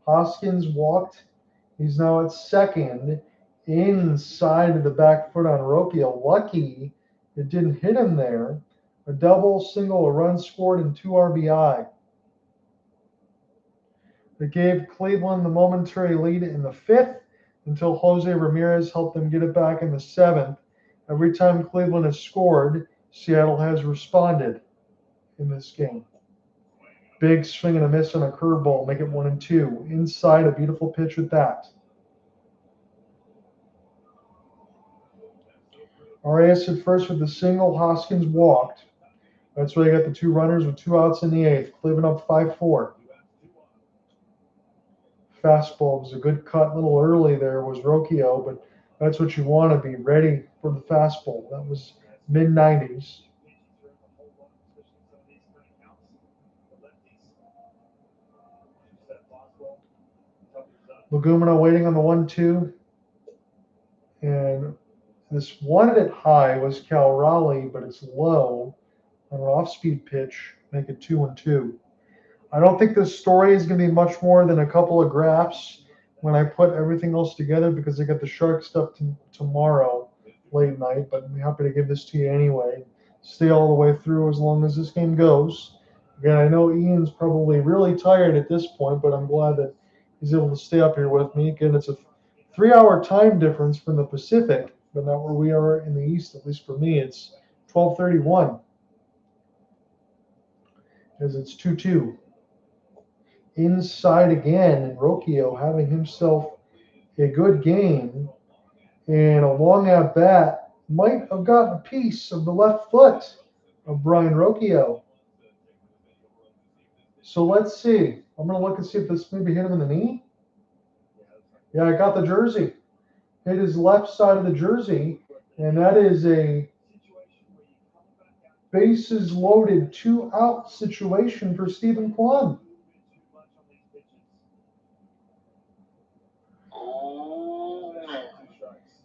Hoskins walked. He's now at second, inside of the back foot on Rocchio. Lucky it didn't hit him there. A double, single, a run scored, and 2 RBI. It gave Cleveland the momentary lead in the 5th until Jose Ramirez helped them get it back in the 7th. Every time Cleveland has scored, Seattle has responded in this game. Big swing and a miss on a curveball, make it 1-2. Inside, a beautiful pitch at that. Arias at first with the single. Hoskins walked. That's where they got the 2 runners with 2 outs in the 8th. Cleveland up 5-4. Fastball was a good cut a little early there, was Rocchio, but that's what you want to be ready for the fastball. That was mid-90s. Lagumina waiting on the 1-2. And this wanted it high was Cal Raleigh, but it's low on an off-speed pitch, make it 2-2. I don't think this story is going to be much more than a couple of graphs when I put everything else together, because I got the Shark stuff tomorrow late night, but I'm happy to give this to you anyway. Stay all the way through as long as this game goes. Again, I know Ian's probably really tired at this point, but I'm glad that he's able to stay up here with me. Again, it's a 3-hour time difference from the Pacific, but not where we are in the East, at least for me. It's 12:31, as it's 2-2. Inside again, and Rocchio having himself a good game, and a long at bat might have gotten a piece of the left foot of Brian Rocchio. So let's see. I'm going to look and see if this maybe hit him in the knee. Yeah, I got the jersey. Hit his left side of the jersey, and that is a bases loaded 2-out situation for Stephen Kwan.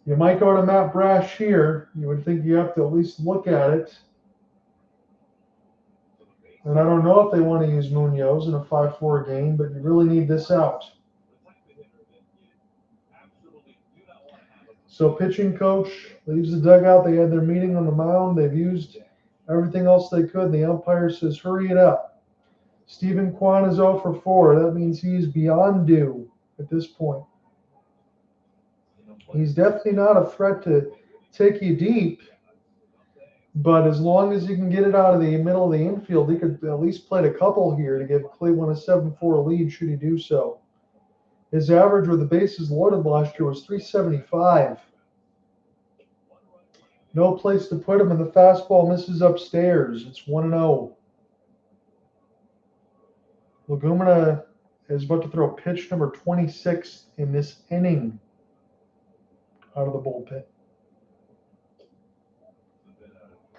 You might go to Matt Brash here. You would think you have to at least look at it. And I don't know if they want to use Munoz in a 5-4 game, but you really need this out. So pitching coach leaves the dugout. They had their meeting on the mound. They've used everything else they could. The umpire says, hurry it up. Stephen Kwan is 0 for 4. That means he's beyond due at this point. He's definitely not a threat to take you deep, but as long as you can get it out of the middle of the infield, he could at least play a couple here to give Cleveland a 7-4 lead should he do so. His average with the bases loaded last year was 375. No place to put him, and the fastball misses upstairs. It's 1-0. Lagumina is about to throw pitch number 26 in this inning out of the bullpen.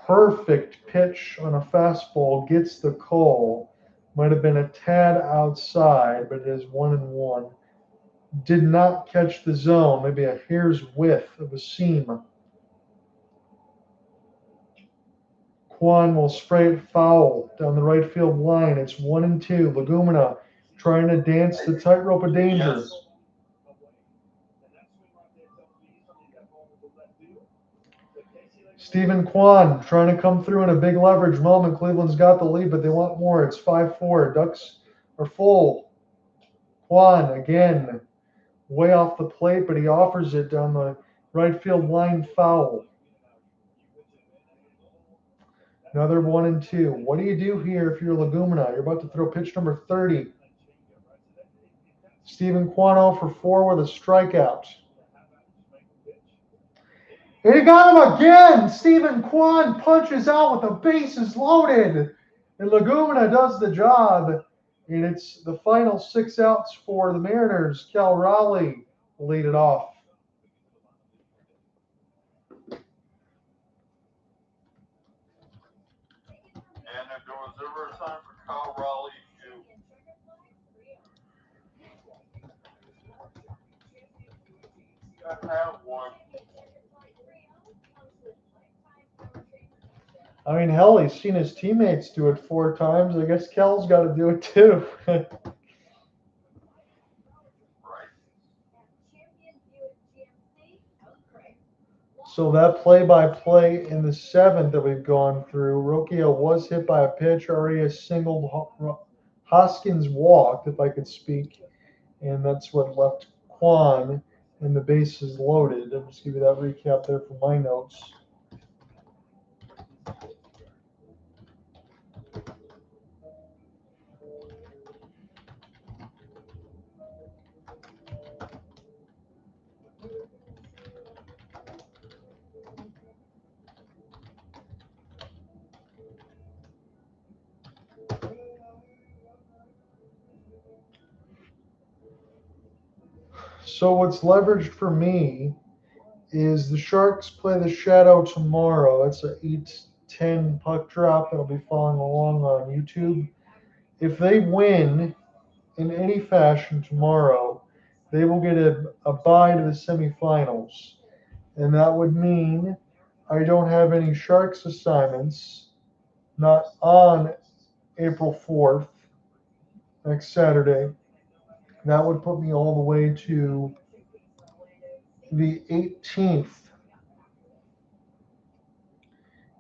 Perfect pitch on a fastball, gets the call. Might have been a tad outside, but it is 1-1. Did not catch the zone, maybe a hair's width of a seam. Kwan will spray it foul down the right field line. It's 1-2. Lagumina trying to dance the tightrope of danger.
Yes.
Stephen Kwan trying to come through in a big leverage moment. Cleveland's got the lead, but they want more. It's 5-4. Ducks are full. Kwan again way off the plate, but he offers it down the right field line foul. Another 1-2. What do you do here if you're Lagumina? You're about to throw pitch number 30. Stephen Kwan for 4 with a strikeout. And he got him again! Stephen Kwan punches out with the bases loaded. And Lagumina does the job. And it's the final 6 outs for the Mariners. Cal Raleigh will lead it off.
And if there was ever a time for Kyle Raleigh to have one,
I mean, hell, he's seen his teammates do it 4 times. I guess Kel's got to do it too.
right?
So that play-by-play in the 7th that we've gone through, Rocchio was hit by a pitch. Arias singled. Hoskins walked, if I could speak. And that's what left Kwan and the bases loaded. I'll just give you that recap there from my notes. So what's leveraged for me is the Sharks play the Shadow tomorrow. That's an 8-10 puck drop that'll be following along on YouTube. If they win in any fashion tomorrow, they will get a bye to the semifinals. And that would mean I don't have any Sharks assignments, not on April 4th, next Saturday. That would put me all the way to the 18th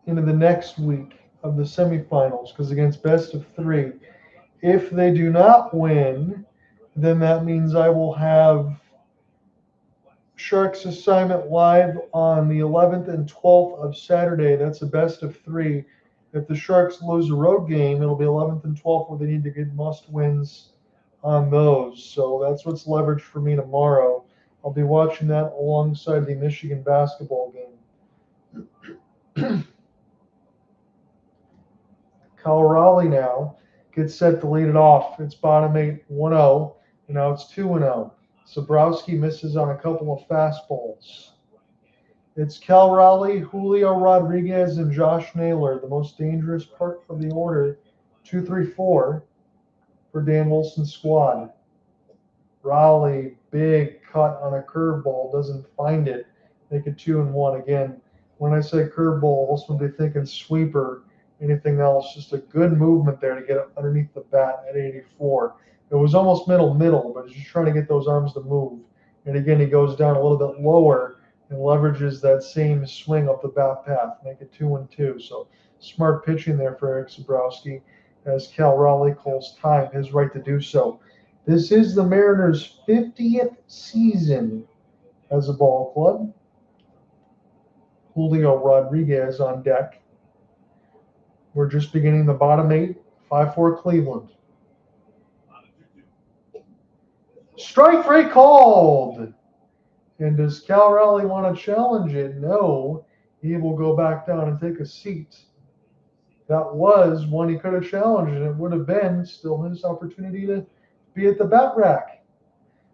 into the next week of the semifinals, because against best of 3. If they do not win, then that means I will have Sharks assignment live on the 11th and 12th of Saturday. That's a best of 3. If the Sharks lose a road game, it'll be 11th and 12th where they need to get must wins on those. So that's what's leveraged for me tomorrow. I'll be watching that alongside the Michigan basketball game. Cal Raleigh now gets set to lead it off. It's bottom 8, 1-0, and now it's 2-0. Zabrowski misses on a couple of fastballs. It's Cal Raleigh, Julio Rodriguez, and Josh Naylor, the most dangerous part of the order, 2, 3, 4 for Dan Wilson's squad. Raleigh, big cut on a curveball, doesn't find it. Make it 2-1 again. When I say curveball, also be thinking sweeper, anything else. Just a good movement there to get it underneath the bat at 84. It was almost middle, but he's just trying to get those arms to move. And again, he goes down a little bit lower and leverages that same swing up the bat path, make it 2-2. So smart pitching there for Eric Zabrowski as Cal Raleigh calls time, his right to do so. This is the Mariners' 50th season as a ball club. Julio Rodriguez on deck. We're just beginning the bottom 8, 5-4 Cleveland. Strike 3 called. And does Cal Raleigh want to challenge it? No. He will go back down and take a seat. That was one he could have challenged, and it would have been still his opportunity to be at the bat rack.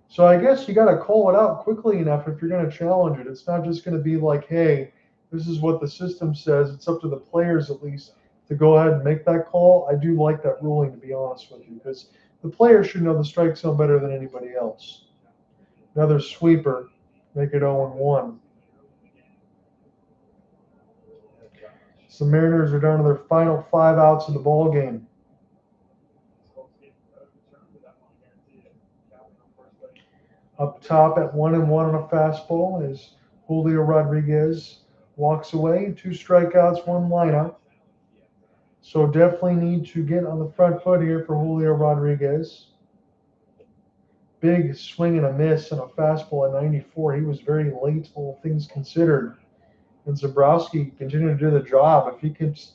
So I guess you got to call it out quickly enough if you're going to challenge it. It's not just going to be like, hey, this is what the system says. It's up to the players at least to go ahead and make that call. I do like that ruling, to be honest with you, because the players should know the strike zone better than anybody else. Another sweeper, make it 0-1. So the Mariners are down to their final 5 outs of the ball game. Up top at 1-1 on a fastball is Julio Rodriguez. Walks away, 2 strikeouts, 1 lineup. So definitely need to get on the front foot here for Julio Rodriguez. big swing and a miss and a fastball at 94. He was very late, all things considered. And Zabrowski continued to do the job. If he keeps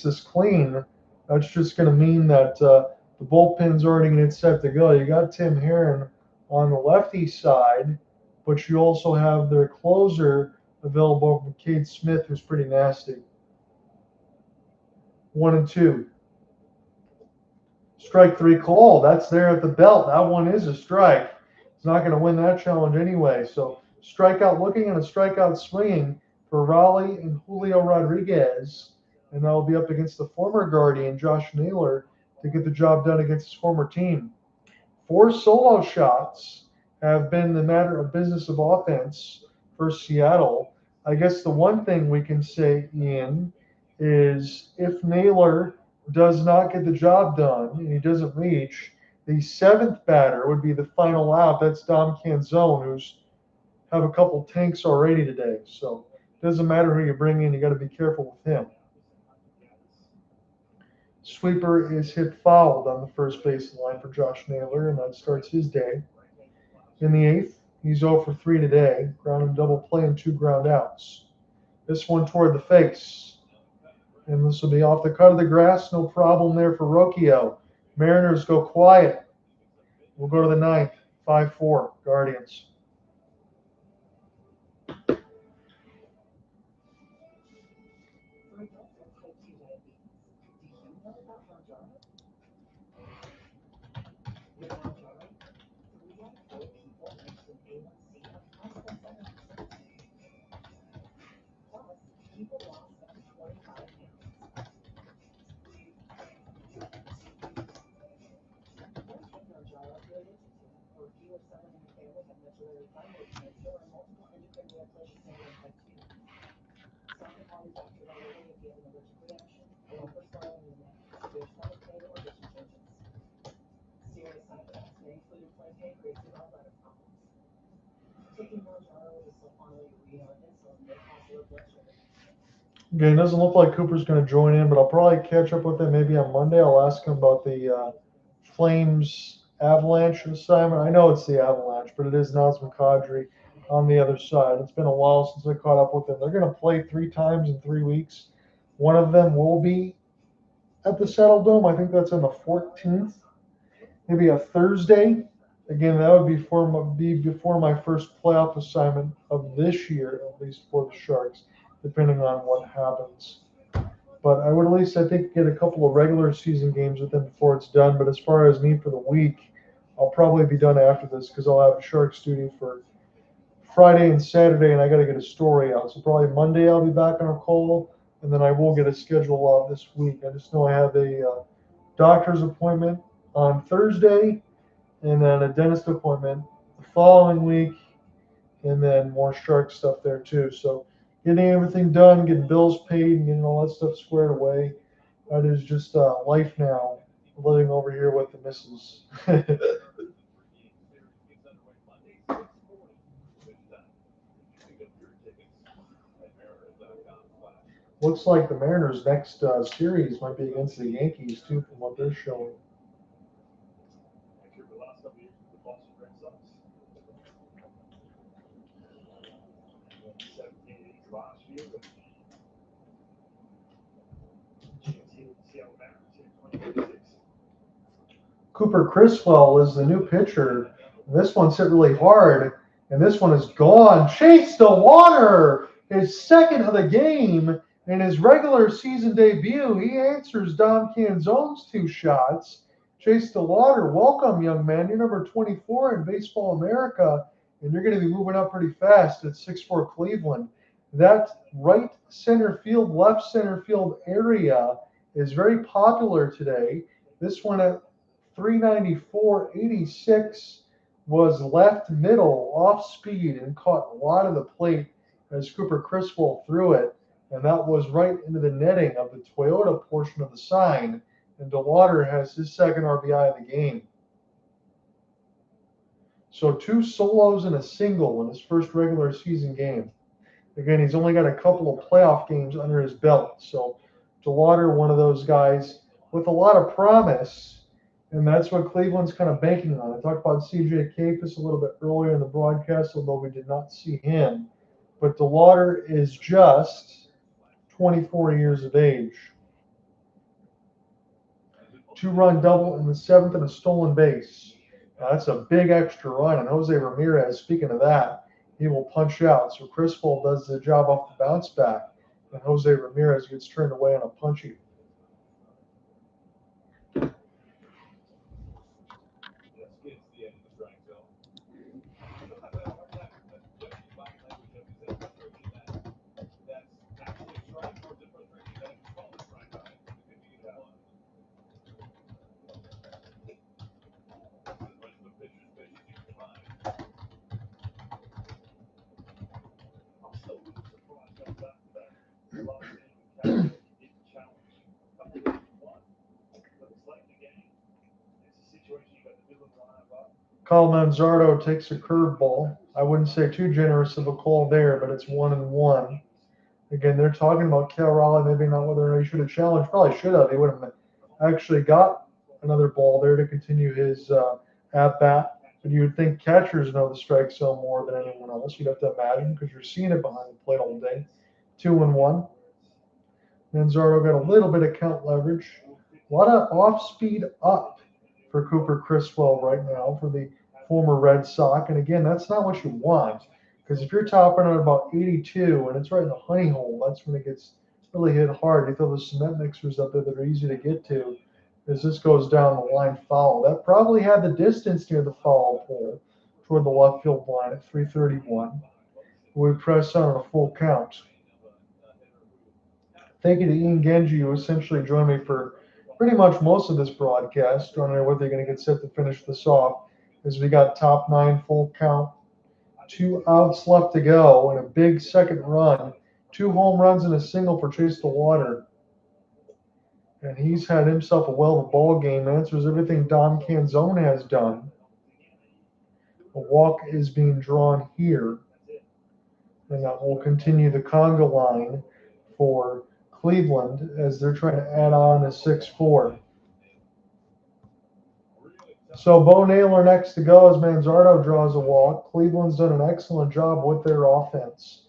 this clean, that's just going to mean that the bullpen's already going to get set to go. You got Tim Herron on the lefty side, but you also have their closer available from Cade Smith, who's pretty nasty. 1-2. Strike 3 call. That's there at the belt. That one is a strike. He's not going to win that challenge anyway. So strikeout looking and a strikeout swinging for Raleigh and Julio Rodriguez. And that'll be up against the former Guardian, Josh Naylor, to get the job done against his former team. 4 solo shots have been the matter of business of offense for Seattle. I guess the one thing we can say, Ian, is if Naylor does not get the job done and he doesn't reach, the 7th batter would be the final out. That's Dom Canzone, who's have a couple tanks already today. So it doesn't matter who you bring in, you got to be careful with him. Sweeper is hit fouled on the first base line for Josh Naylor, and that starts his day. In the 8th, he's 0 for 3 today, ground and double play and 2 ground outs. This one toward the face. And this will be off the cut of the grass, no problem there for Rocchio. Mariners go quiet. We'll go to the 9th, 5-4, Guardians. Okay, it doesn't look like Cooper's going to join in, but I'll probably catch up with him maybe on Monday. I'll ask him about the Flames Avalanche assignment. I know it's the Avalanche, but it is Nazem Kadri on the other side. It's been a while since I caught up with them. They're going to play 3 times in 3 weeks. One of them will be at the Saddle Dome. I think that's on the 14th, maybe a Thursday. Again, that would be before my first playoff assignment of this year, at least for the Sharks, depending on what happens. But I would at least, I think, get a couple of regular season games with them before it's done. But as far as me for the week, I'll probably be done after this because I'll have Sharks duty for Friday and Saturday, and I got to get a story out. So probably Monday I'll be back on a call, and then I will get a schedule out this week. I just know I have a doctor's appointment on Thursday, and then a dentist appointment the following week, and then more Shark stuff there too. So getting everything done, getting bills paid, and getting all that stuff squared away. That is just life now, living over here with the missus. Looks like the Mariners' next series might be against the Yankees too, from what they're showing. Cooper Criswell is the new pitcher. This one's hit really hard, and this one is gone. Chase DeLauter, his second of the game in his regular season debut. He answers Dom Canzone's 2 shots. Chase DeLauter, welcome, young man. You're number 24 in Baseball America, and you're going to be moving up pretty fast at 6'4" Cleveland. That right center field, left center field area is very popular today. This one at 394.86 was left middle off speed and caught a lot of the plate as Cooper Criswell threw it, and that was right into the netting of the Toyota portion of the sign, and DeLauter has his second RBI of the game. So 2 solos and a single in his first regular season game. Again, he's only got a couple of playoff games under his belt, so DeLauter, one of those guys with a lot of promise. And that's what Cleveland's kind of banking on. I talked about CJ Capus a little bit earlier in the broadcast, although we did not see him. But DeLauter is just 24 years of age. 2-run double in the 7th and a stolen base. Now, that's a big extra run. And Jose Ramirez, speaking of that, he will punch out. So Criswell does the job off the bounce back. And Jose Ramirez gets turned away on a punchy. Call Manzardo takes a curveball. I wouldn't say too generous of a call there, but it's 1-1. Again, they're talking about Cal Raleigh maybe not whether he should have challenged. Probably should have. He would have actually got another ball there to continue his at bat. But you would think catchers know the strike zone more than anyone else. You'd have to imagine because you're seeing it behind the plate all day. 2-1. Manzardo got a little bit of count leverage. A lot of off speed up for Cooper Criswell right now for the former Red Sox. And again, that's not what you want. Because if you're topping at about 82 and it's right in the honey hole, that's when it gets really hit hard. You throw the cement mixers up there that are easy to get to as this goes down the line foul. That probably had the distance near the foul pole toward the left field line at 331. We press on a full count. Thank you to Ian Genji, who essentially joined me for pretty much most of this broadcast. Wondering what they're going to get set to finish this off as we got top 9 full count. 2 outs left to go and a big second run. 2 home runs and a single for Chase DeLauter. And he's had himself a well of a ball game. Answers everything Don Canzone has done. A walk is being drawn here. And that will continue the conga line for Cleveland as they're trying to add on a 6-4. So Bo Naylor next to go as Manzardo draws a walk. Cleveland's done an excellent job with their offense.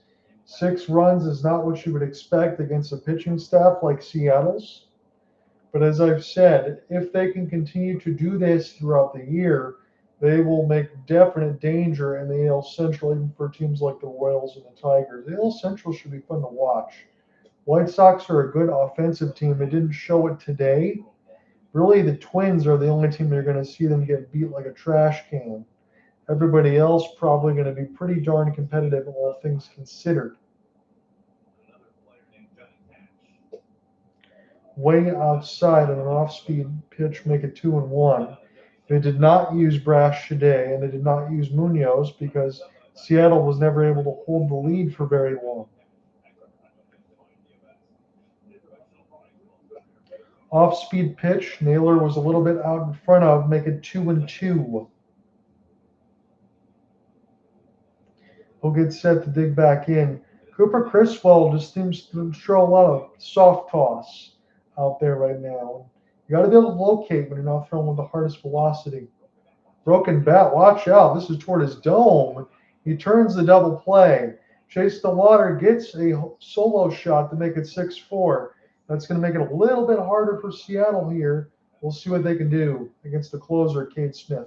6 runs is not what you would expect against a pitching staff like Seattle's. But as I've said, if they can continue to do this throughout the year, they will make definite danger in the AL Central, even for teams like the Royals and the Tigers. The AL Central should be fun to watch. White Sox are a good offensive team. They didn't show it today. Really, the Twins are the only team you're going to see them get beat like a trash can. Everybody else probably going to be pretty darn competitive, all things considered. Way outside on an off-speed pitch, make it 2-1. They did not use Brash today, and they did not use Munoz because Seattle was never able to hold the lead for very long. Off-speed pitch, Naylor was a little bit out in front of, make it 2-2. He'll get set to dig back in. Cooper Criswell just seems to show a lot of soft toss out there right now. You got to be able to locate when you're not throwing with the hardest velocity. Broken bat, watch out. This is toward his dome. He turns the double play. Chase DeLauter gets a solo shot to make it 6-4. That's going to make it a little bit harder for Seattle here. We'll see what they can do against the closer, Cade Smith.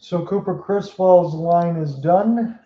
So Cooper Criswell's line is done.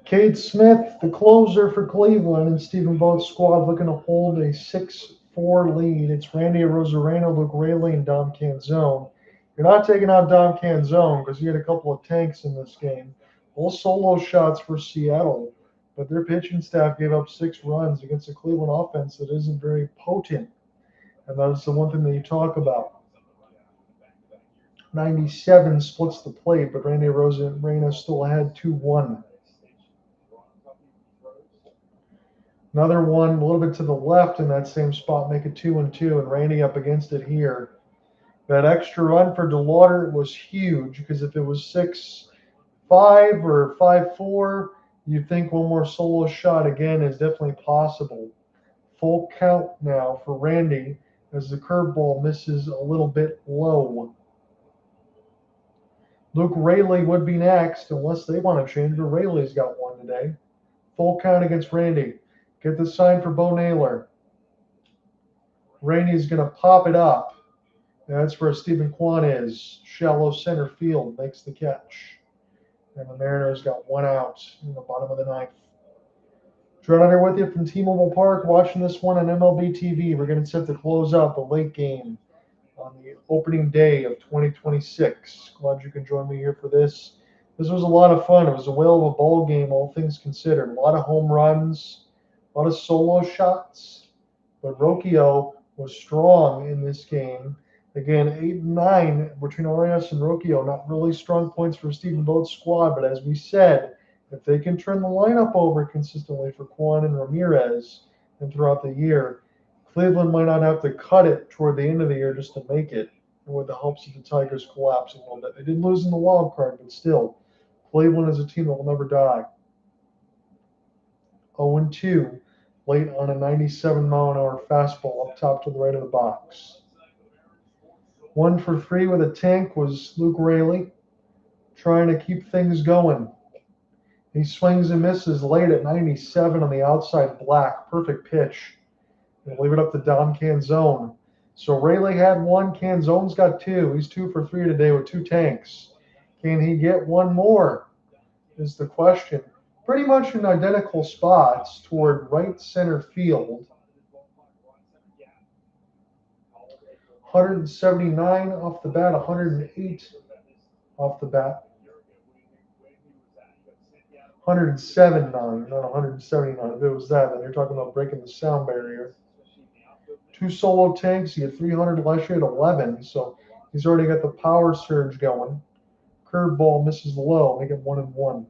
Cade Smith, the closer for Cleveland, and Stephen Vogt's squad looking to hold a 6-4 lead. It's Randy Arozarena, Luke Raley, and Dom Canzone. You're not taking out Dom Canzone because he had a couple of tanks in this game. All solo shots for Seattle, but their pitching staff gave up 6 runs against a Cleveland offense that isn't very potent. And that's the one thing that you talk about. 97 splits the plate, but Randy Arozarena still had 2-1. Another one a little bit to the left in that same spot, make it 2-2, and Randy up against it here. That extra run for DeLauter was huge because if it was 6-5 or 5-4, you'd think one more solo shot again is definitely possible. Full count now for Randy as the curveball misses a little bit low. Luke Raley would be next unless they want to change, but Raley's got one today. Full count against Randy. Get the sign for Bo Naylor. Randy's going to pop it up. That's where Stephen Kwan is. Shallow center field makes the catch. And the Mariners got 1 out in the bottom of the 9th. Jordan here with you from T-Mobile Park, watching this one on MLB TV. We're going to set to close out the late game on the opening day of 2026. Glad you can join me here for this. This was a lot of fun. It was a whale of a ball game, all things considered. A lot of home runs. A lot of solo shots, but Rocchio was strong in this game. Again, 8-9 between Arias and Rocchio. Not really strong points for Stephen Vogt's squad, but as we said, if they can turn the lineup over consistently for Kwan and Ramirez and throughout the year, Cleveland might not have to cut it toward the end of the year just to make it, and with the hopes that the Tigers collapse a little bit. They did lose in the wild card, but still, Cleveland is a team that will never die. 0-2, late on a 97-mile-an-hour fastball up top to the right of the box. 1 for 3 with a tank was Luke Raley, trying to keep things going. He swings and misses late at 97 on the outside black. Perfect pitch. We'll leave it up to Dom Canzone. So Raley had 1, Canzone's got 2. He's 2 for 3 today with 2 tanks. Can he get 1 more is the question. Pretty much in identical spots toward right center field. 179 off the bat, 108 off the bat. 107.9, not 179. If it was that, then you're talking about breaking the sound barrier. 2 solo tanks, he had 300 last year at 11, so he's already got the power surge going. Curveball misses low, make it 1-1.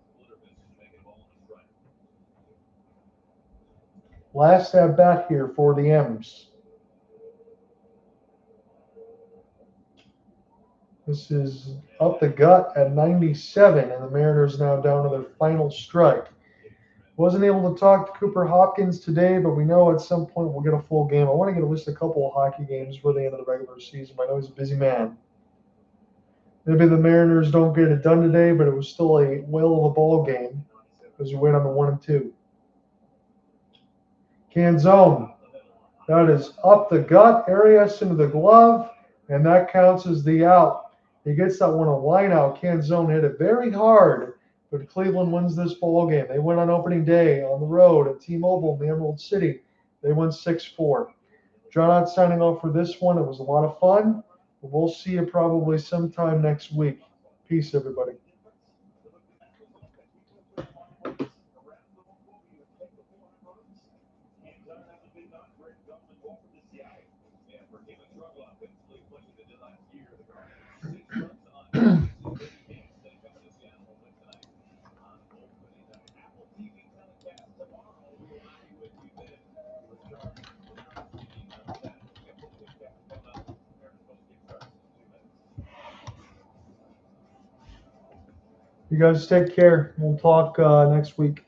Last at bat here for the M's. This is up the gut at 97, and the Mariners now down to their final strike. Wasn't able to talk to Cooper Hopkins today, but we know at some point we'll get a full game. I want to get at least a couple of hockey games for the end of the regular season, but I know he's a busy man. Maybe the Mariners don't get it done today, but it was still a whale of a ball game as we wait on the 1 and 2. Canzone. That is up the gut, Arias into the glove, and that counts as the out. He gets that one a line out. Canzone hit it very hard, but Cleveland wins this ball game. They win on opening day on the road at T-Mobile in the Emerald City. They won 6-4. John Ott signing off for this one. It was a lot of fun. We'll see you probably sometime next week. Peace, everybody. You guys take care. We'll talk next week.